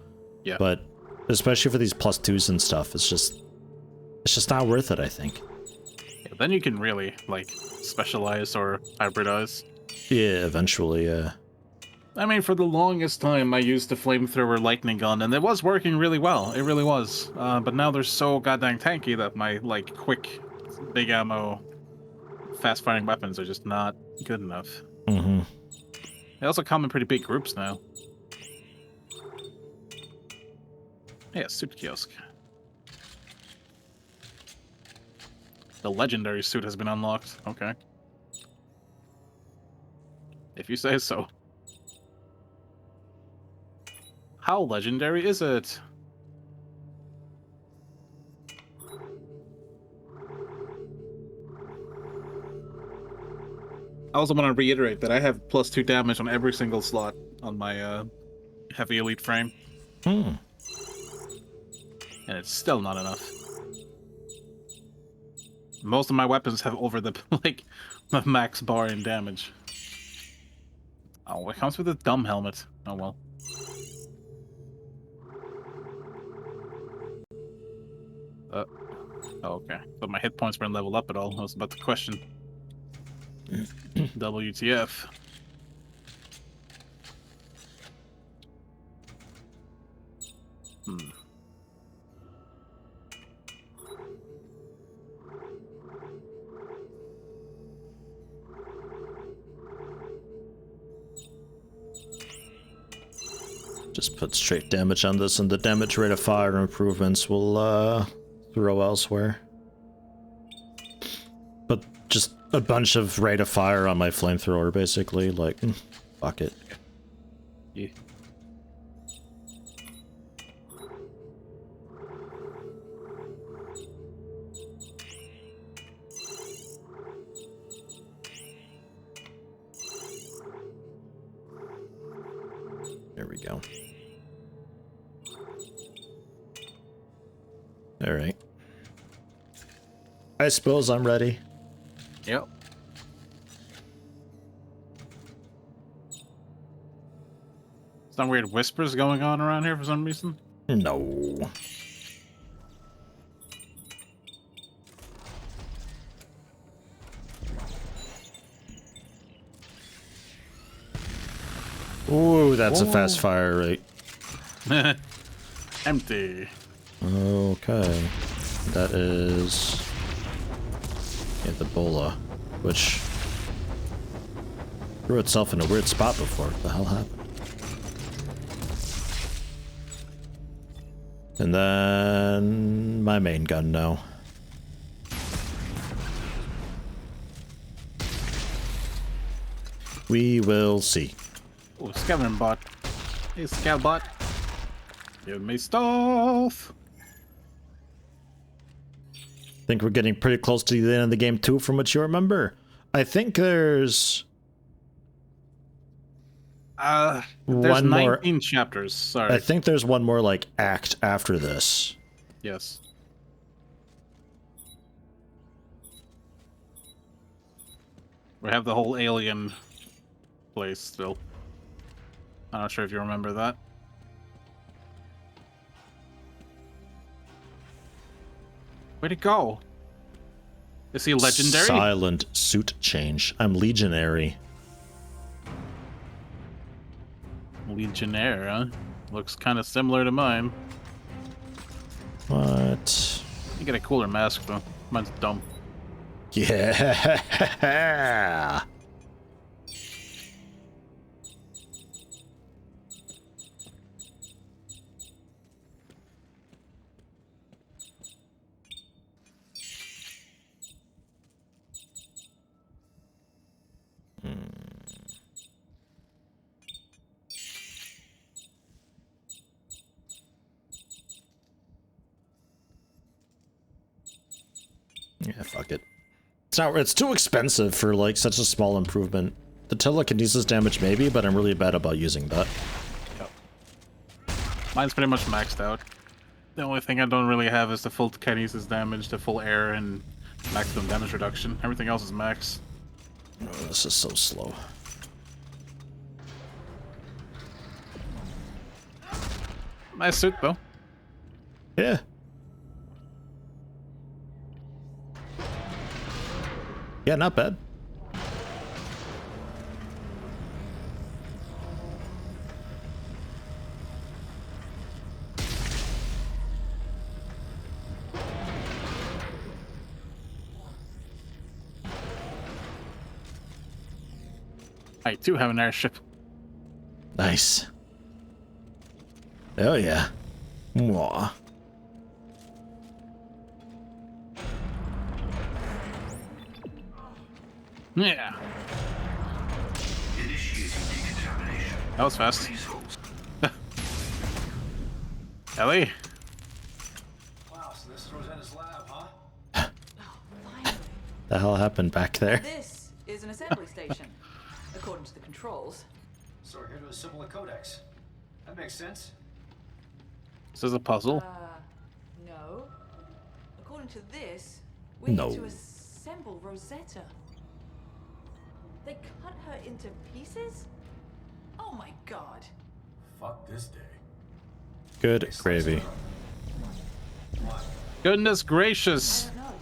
Yeah. But especially for these +2s and stuff, it's just not worth it, I think. Yeah, then you can really, like, specialize or hybridize. Yeah, eventually, yeah. I mean, for the longest time, I used the flamethrower lightning gun, and it was working really well. It really was. But now they're so goddamn tanky that my, like, quick, big ammo, fast-firing weapons are just not good enough. Mm-hmm. They also come in pretty big groups now. Yeah, suit kiosk. The legendary suit has been unlocked. Okay. If you say so. How legendary is it? I also want to reiterate that I have +2 damage on every single slot on my heavy elite frame. Hmm. And it's still not enough. Most of my weapons have over the, like, the max bar in damage. Oh, it comes with a dumb helmet. Oh well. Oh, okay. But my hit points weren't leveled up at all. I was about to question. WTF. Hmm. Just put straight damage on this, and the damage rate of fire improvements will throw elsewhere. But just a bunch of rate of fire on my flamethrower, basically. Like, fuck it. Yeah. There we go. All right. I suppose I'm ready. Yep. Some weird whispers going on around here for some reason? No. Ooh, that's a fast fire rate. Empty. Okay. That is... yeah, the bola, which threw itself in a weird spot before. What the hell happened? And then my main gun now. We will see. Oh, scavenging bot. Hey, scav bot. Give me stuff. Think we're getting pretty close to the end of the game too, from what you remember. I think there's there's one 19 more chapters. Sorry. I think there's one more, I think there's one more like act after this. Yes. We have the whole alien place still. I'm not sure if you remember that. Where'd it go? Is he legendary? Silent suit change. I'm legionary. Legionnaire, huh? Looks kind of similar to mine. What? You get a cooler mask though. Mine's dumb. Yeah. Yeah, fuck it. It's too expensive for like such a small improvement. The telekinesis damage maybe, but I'm really bad about using that. Yep. Mine's pretty much maxed out. The only thing I don't really have is the full kinesis damage, the full air, and maximum damage reduction. Everything else is max. Oh, this is so slow. Nice suit though. Yeah. Yeah, not bad. I too have an airship. Nice. Oh yeah. Mwah. Yeah. That was fast. Ellie? Wow, so this is Rosetta's lab, huh? The hell happened back there? This is an assembly station, according to the controls. So we're here to assemble a codex. That makes sense. This is a puzzle. No. According to this, we No. need to assemble Rosetta. They cut her into pieces? Oh my god. Fuck this day. Good gravy. Goodness I gracious. don't know.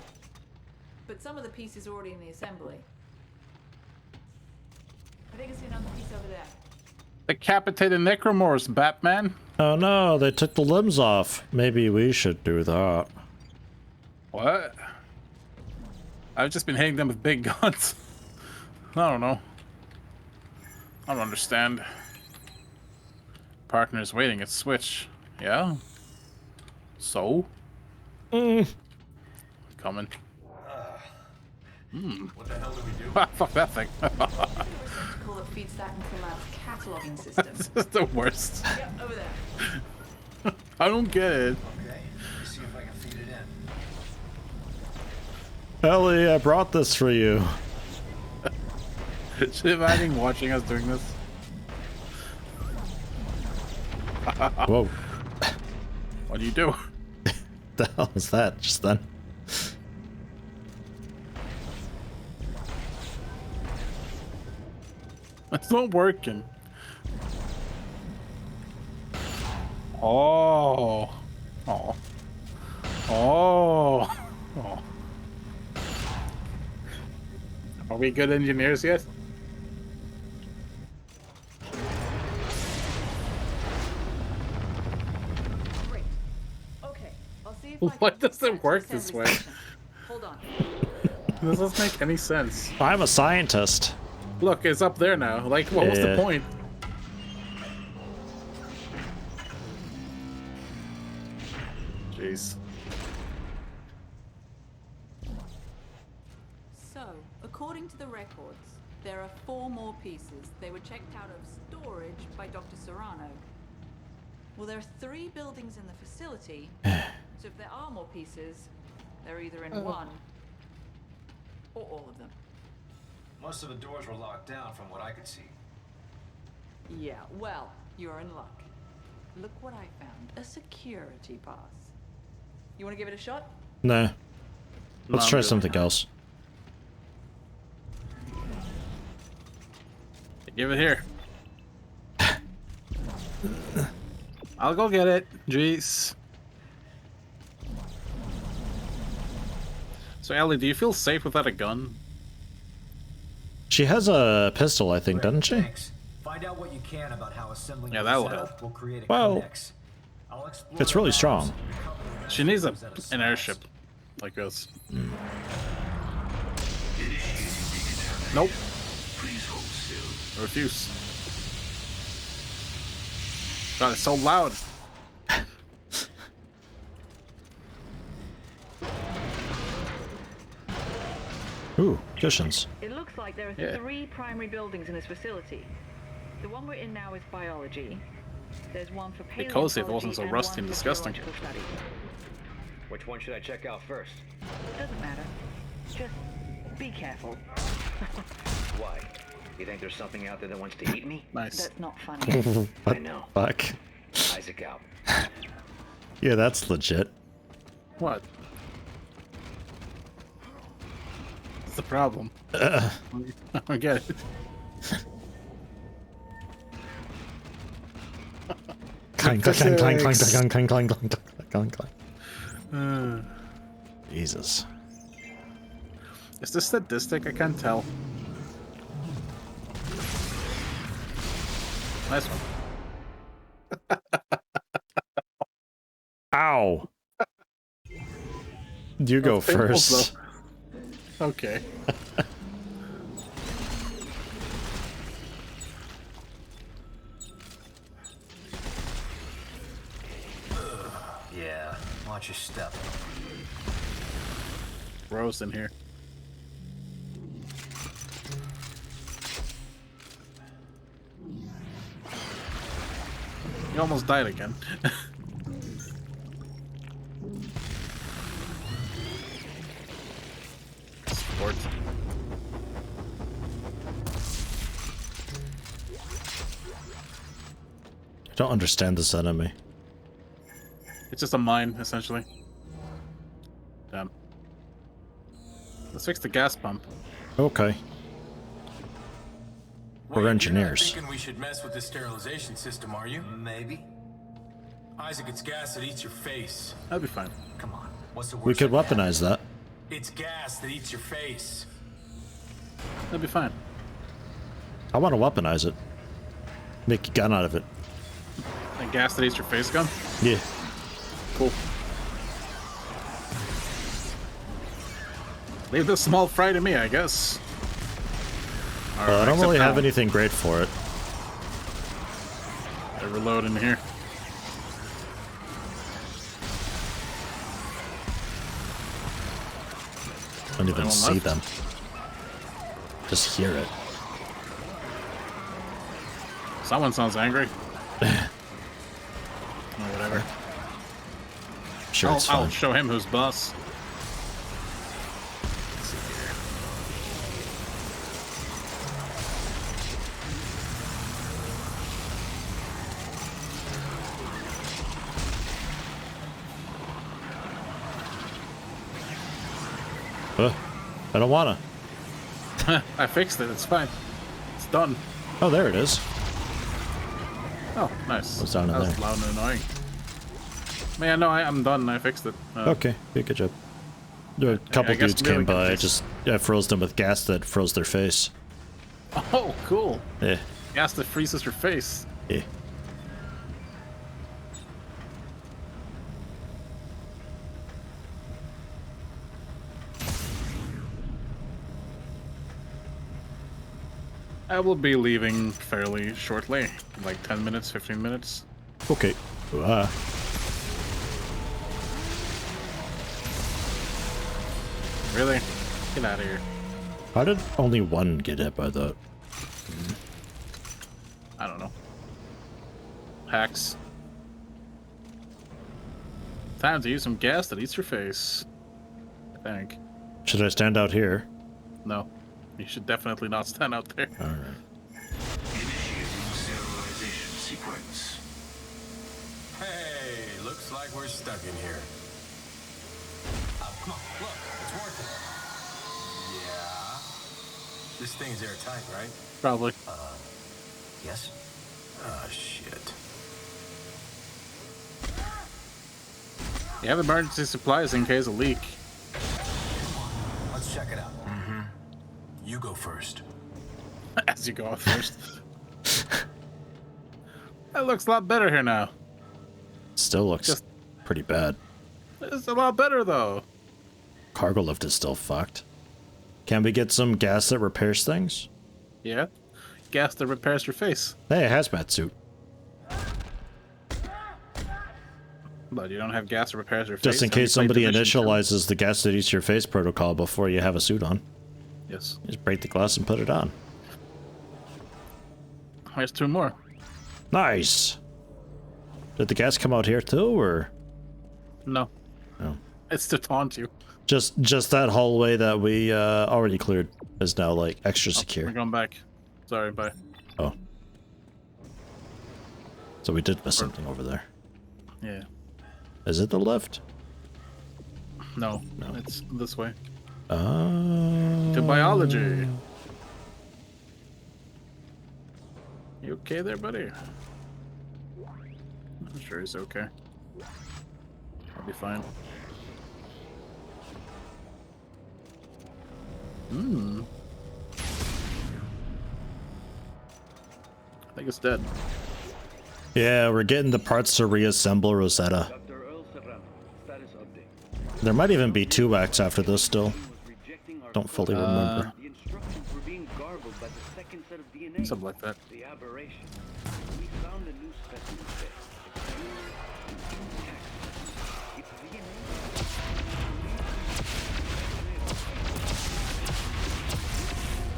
But some of the pieces are already in the assembly. I think I see another piece over there. Decapitated necromorphs, Batman. Oh no, they took the limbs off. Maybe we should do that. What? I've just been hitting them with big guns. I don't know. I don't understand. Partner's waiting at switch. Yeah? So? Coming. What the hell do we do? Fuck that thing. Call it feeds that into the lab's cataloging system. This is the worst. Yep, over there. I don't get it. Okay, let me see if I can feed it in. Ellie, I brought this for you. Should you imagine watching us doing this? Whoa. What do you do? The hell was that just then? It's not working. Oh. Oh. Oh. Oh. Are we good engineers yet? Great. Okay, I'll see if Why I can does get it back to work the this assembly way? station. Hold on. This doesn't make any sense. I'm a scientist. Look, it's up there now. Like, what was the Yeah. point? Jeez. So, according to the records, there are 4 more pieces. They were checked out of storage by Dr. Serrano. Well, there are 3 buildings in the facility, so if there are more pieces, they're either in one or all of them. Most of the doors were locked down from what I could see. Yeah, well, you're in luck. Look what I found. A security pass. You want to give it a shot? Nah. Let's No, try I'm good. something else. Give it here. I'll go get it. Jeez. So, Ellie, do you feel safe without a gun? She has a pistol, I think, doesn't she? Find out what you can about how assembling Yeah, that'll help. will create a Well, codex. I'll explore it's really the strong. She needs an airship like this. Nope. Please hold still. I refuse. God, it's so loud. Ooh, cushions. It looks like there are 3 primary buildings in this facility. The one we're in now is biology. There's one for Be cozy if it wasn't so paleontology rusty and one for disgusting. geological studies. Which one should I check out first? Doesn't matter. Just be careful. Why? You think there's something out there that wants to eat me? Nice. That's not funny. What I know. Fuck. Isaac out. Yeah, that's legit. What? What's the problem? I don't get it. Clang, clang, clang, clang, clang, clang, clang, clang, clang, clang, clang. Jesus. Is this sadistic? I can't tell. Nice one. Ow. You go first. Okay. Yeah, watch your step. Rose in here. You almost died again. Sport. I don't understand this enemy. It's just a mine, essentially. Damn. Let's fix the gas pump. Okay. We're engineers. You're not thinking we should mess with the sterilization system, are you? Maybe. Isaac, it's gas that eats your face. That'd be fine. Come on. What's the worst We could that can weaponize that. It's gas that eats your face. That'd be fine. I want to weaponize it. Make a gun out of it. And gas that eats your face gun? Yeah. Cool. Leave the small fry to me, I guess. I don't really have anything great for it. I reload in here. I don't even see them. Just hear it. Someone sounds angry. Or whatever. Sure, it's I'll fine. show him who's boss. I don't wanna. I fixed it. It's fine. It's done. Oh, there it is. Oh, nice. What's down in that was there? loud and annoying. Man, no, I'm done. I fixed it. Okay, yeah, good job. A couple I guess dudes really came by. confused. I froze them with gas that froze their face. Oh, cool. Yeah. Gas that freezes your face. Yeah. I will be leaving fairly shortly. Like 10 minutes, 15 minutes. Okay. Really? Get out of here. How did only one get hit by that? I don't know. Hacks. Time to use some gas that eats your face. I think. Should I stand out here? No. You should definitely not stand out there. Alright. Initiating sterilization sequence. Hey, looks like we're stuck in here. Come on, look, it's working. Yeah. This thing's airtight, right? Probably. Yes? Oh, shit. You have emergency supplies in case of leak. Let's check it out. Mm-hmm. You go first. As you go off first. That looks a lot better here now. Still looks pretty bad. It's a lot better though. Cargo lift is still fucked. Can we get some gas that repairs things? Yeah. Gas that repairs your face. Hey, a hazmat suit. But you don't have gas that repairs your face. Just in case somebody initializes the gas that eats your face protocol before you have a suit on. Yes. Just break the glass and put it on. There's 2 more. Nice. Did the gas come out here too, or? No. No. It's to taunt you. Just that hallway that we already cleared is now like extra secure. We're going back. Sorry, bye. Oh. So we did miss something over there. Yeah. Is it the left? No. It's this way. To biology. You okay there, buddy? I'm sure he's okay. I'll be fine. I think it's dead. Yeah, we're getting the parts to reassemble Rosetta. There might even be 2 acts after this still. Don't fully remember. Something like that.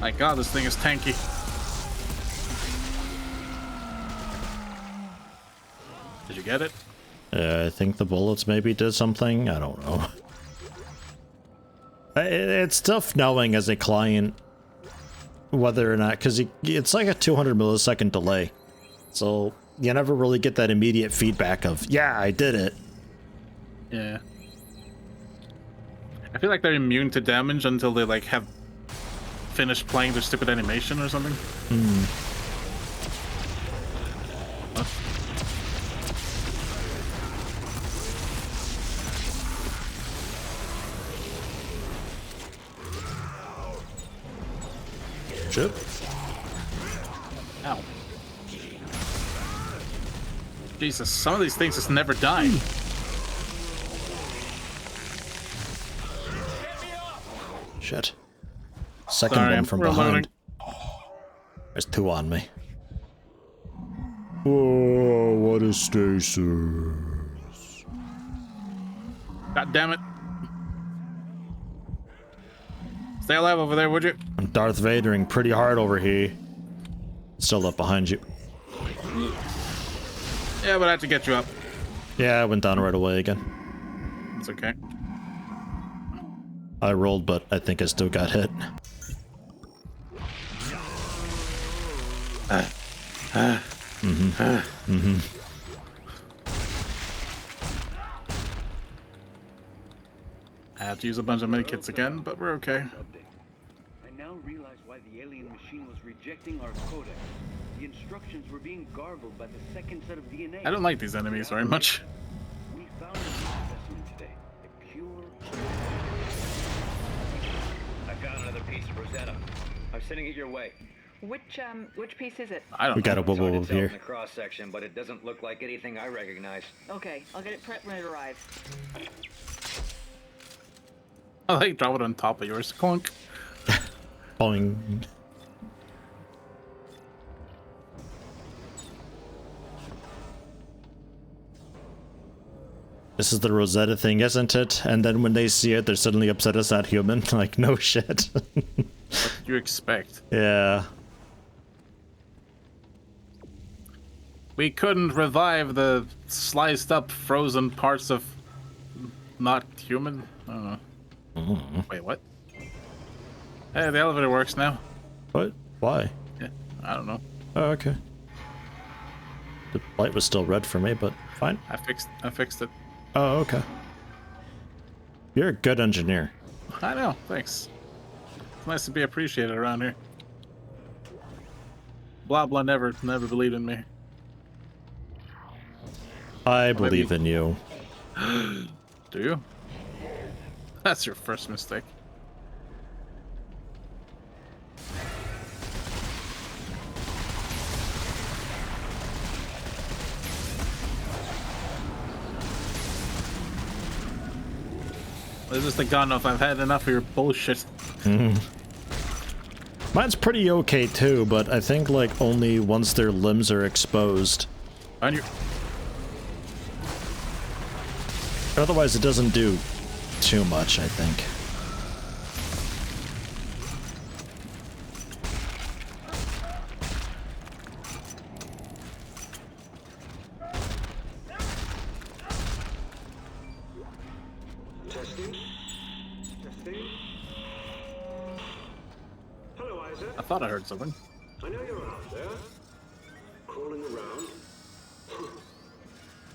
My god, this thing is tanky. Did you get it? I think the bullets maybe did something. I don't know. It's tough knowing as a client whether or not, because it's like a 200 millisecond delay. So you never really get that immediate feedback of, yeah, I did it. Yeah. I feel like they're immune to damage until they like have finished playing their stupid animation or something. Chip. Ow. Jesus, some of these things just never die. Shit. Second one from behind. There's 2 on me. Whoa, what is stasis? God damn it. Stay alive over there, would you? I'm Darth Vadering pretty hard over here. Still up behind you. Yeah, but I had to get you up. Yeah, I went down right away again. It's okay. I rolled, but I think I still got hit. I have to use a bunch of medikits again, but we're okay. I now realize why the alien machine was rejecting our codex. The instructions were being garbled by the second set of DNA. I don't like these enemies very much. We found a new specimen today. A pure... I've got another piece of Rosetta. I'm sending it your way. Which piece is it? I don't know. We got a whoop It's here. in the cross section, but it doesn't look like anything I recognize. Okay, I'll get it prepped when it arrives. I like drop it on top of yours. Clunk. Boing. This is the Rosetta thing, isn't it? And then when they see it, they're suddenly upset it's not human. Like, no shit. What did you expect? Yeah. We couldn't revive the sliced up frozen parts of not human? I don't know. Wait, what? Hey, the elevator works now. What? Why? Yeah, I don't know. Oh, okay. The light was still red for me, but fine. I fixed it. Oh, okay. You're a good engineer. I know, thanks. It's nice to be appreciated around here. Blah blah never believed in me. I believe in you. Do you? That's your first mistake. This is the gun off. I've had enough of your bullshit. Mine's pretty okay too, but I think like only once their limbs are exposed. On your... Otherwise, it doesn't do too much, I think. Testing. Testing. Hello, Isaac. I thought I heard something. I know you're out there, crawling around.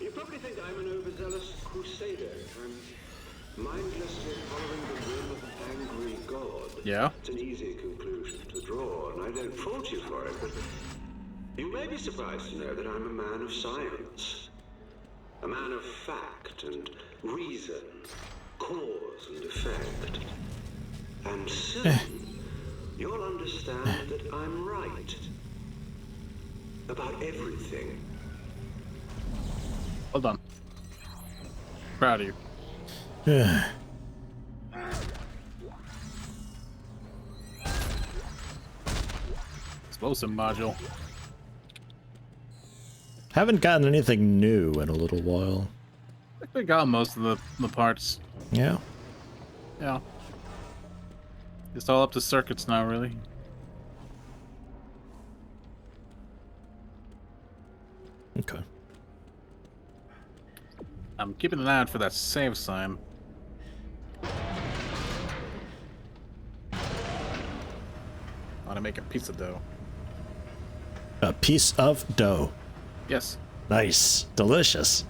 You probably think I'm an overzealous crusader. I'm mindlessly following the whim of an angry god. Yeah. It's an easy conclusion to draw, and I don't fault you for it, but you may be surprised to know that I'm a man of science. A man of fact and reason, cause and effect. And soon, you'll understand that I'm right. About everything. Hold on. Proud of you. Yeah. Explosive module. Haven't gotten anything new in a little while. I think we got most of the parts. Yeah. Yeah. It's all up to circuits now, really. Okay. I'm keeping an eye out for that save sign. I want to make a piece of dough. A piece of dough. Yes. Nice. Delicious.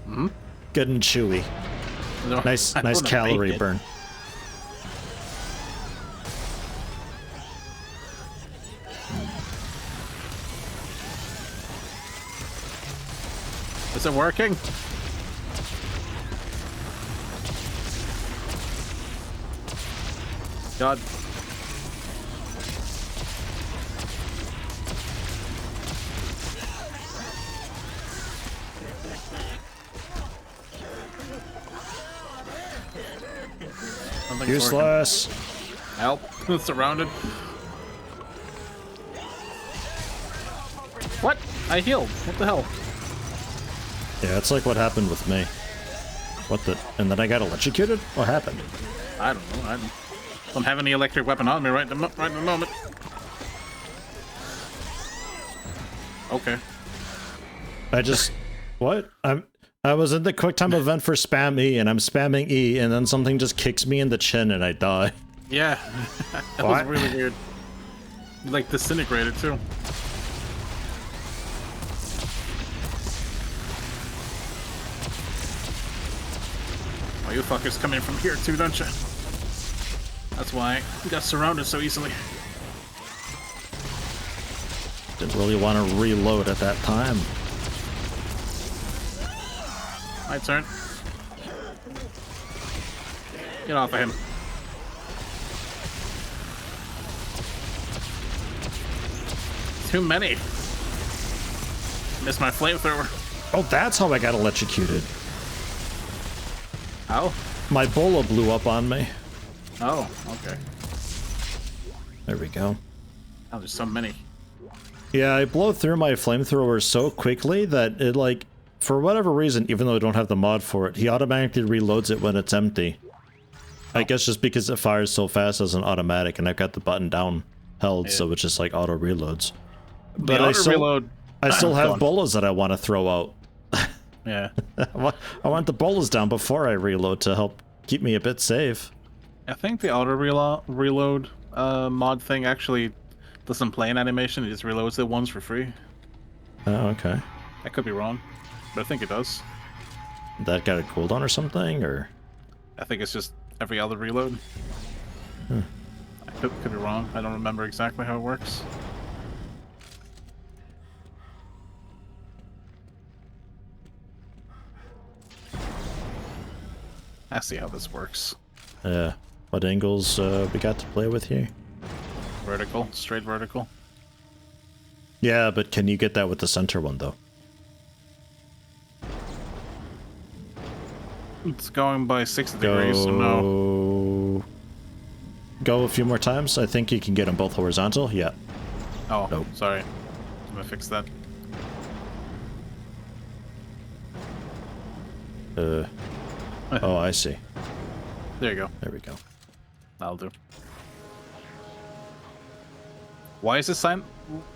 Mm-hmm. Good and chewy. No, Nice I nice wanna calorie bake it. burn. Is it working? God. Something's Useless. working. Help. Surrounded. What? I healed. What the hell? Yeah, it's like what happened with me. What the? And then I got electrocuted? What happened? I don't know. I don't have any electric weapon on me right in the moment. Okay. I just... What? I was in the QuickTime event for spam E, and I'm spamming E, and then something just kicks me in the chin, and I die. Yeah. That What? was really weird. Like disintegrated too. Oh, you fuckers come in from here too, don't you? That's why you got surrounded so easily. Didn't really want to reload at that time. My turn. Get off of him. Too many. Missed my flamethrower. Oh, that's how I got electrocuted. How? My bola blew up on me. Oh, okay. There we go. Oh, there's so many. Yeah, I blow through my flamethrower so quickly that it, like, for whatever reason, even though I don't have the mod for it, he automatically reloads it when it's empty. I guess just because it fires so fast as an automatic, and I've got the button down held, Yeah. so it's just like auto reloads. The But auto reload. I still Go have on. bolas that I want to throw out. Yeah. I want the bolas down before I reload to help keep me a bit safe. I think the auto reload mod thing actually doesn't play an animation. It just reloads it once for free. Oh, okay. I could be wrong, but I think it does. That got a cooldown or something, or? I think it's just every other reload. Hmm. I could be wrong. I don't remember exactly how it works. I see how this works. What angles we got to play with here? Vertical, straight vertical. Yeah, but can you get that with the center one, though? It's going by 60 degrees, so no. Go a few more times. I think you can get them both horizontal. Yeah. Oh, nope. Sorry. I'm gonna fix that. Oh, I see. There you go. There we go. That'll do. Why is this sign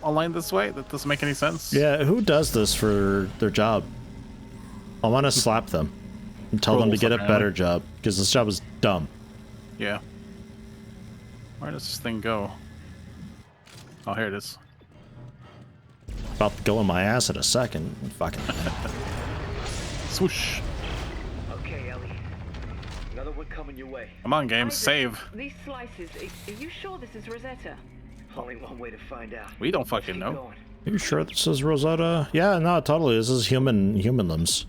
aligned this way? That doesn't make any sense. Yeah, who does this for their job? I want to slap them and tell them to get a better job, because this job is dumb. Yeah. Where does this thing go? Oh, here it is. About to go in my ass in a second. Fucking. Swoosh. Okay, Ellie. Another one coming your way. Come on, game, save. These slices, are you sure this is Rosetta? Only one way to find out. We don't fucking know. Are you sure this is Rosetta? Yeah, no, totally. This is human limbs.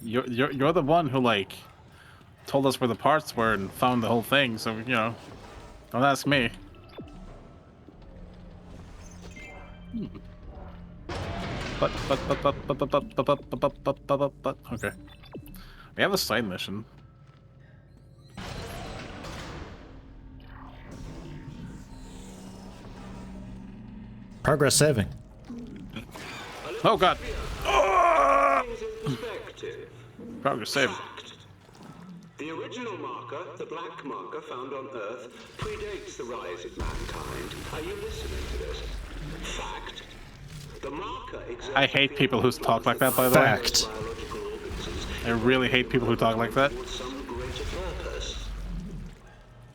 You're the one who, like, told us where the parts were and found the whole thing, so, you know, don't ask me. But, okay. We have a side mission. Progress saving. Oh god. Progress saving. The original marker, the black marker found on Earth, predates the rise of mankind. Are you listening to this? Fact. The marker I hate people who talk like that, by the way. Fact. I really hate people who talk like that. Some greater purpose.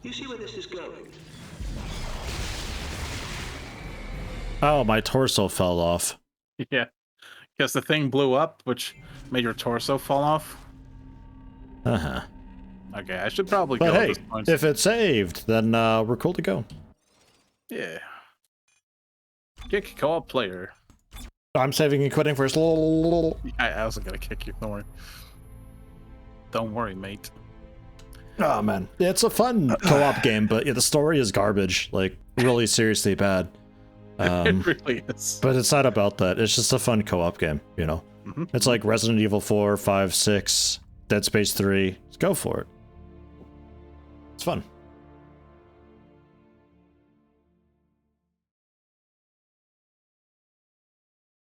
You see where this is going? Oh, my torso fell off. Yeah. Because the thing blew up, which made your torso fall off. Uh-huh. Okay, I should probably but go hey, at this point. if it's saved, then we're cool to go. Yeah. Kick co-op player. I'm saving and quitting first. I wasn't gonna kick you, don't worry. Don't worry, mate. Oh man, it's a fun co-op game, but yeah, the story is garbage. Like, really seriously bad. It really is. But it's not about that. It's just a fun co-op game, you know? It's like Resident Evil 4, 5, 6, Dead Space 3. Just go for it. It's fun.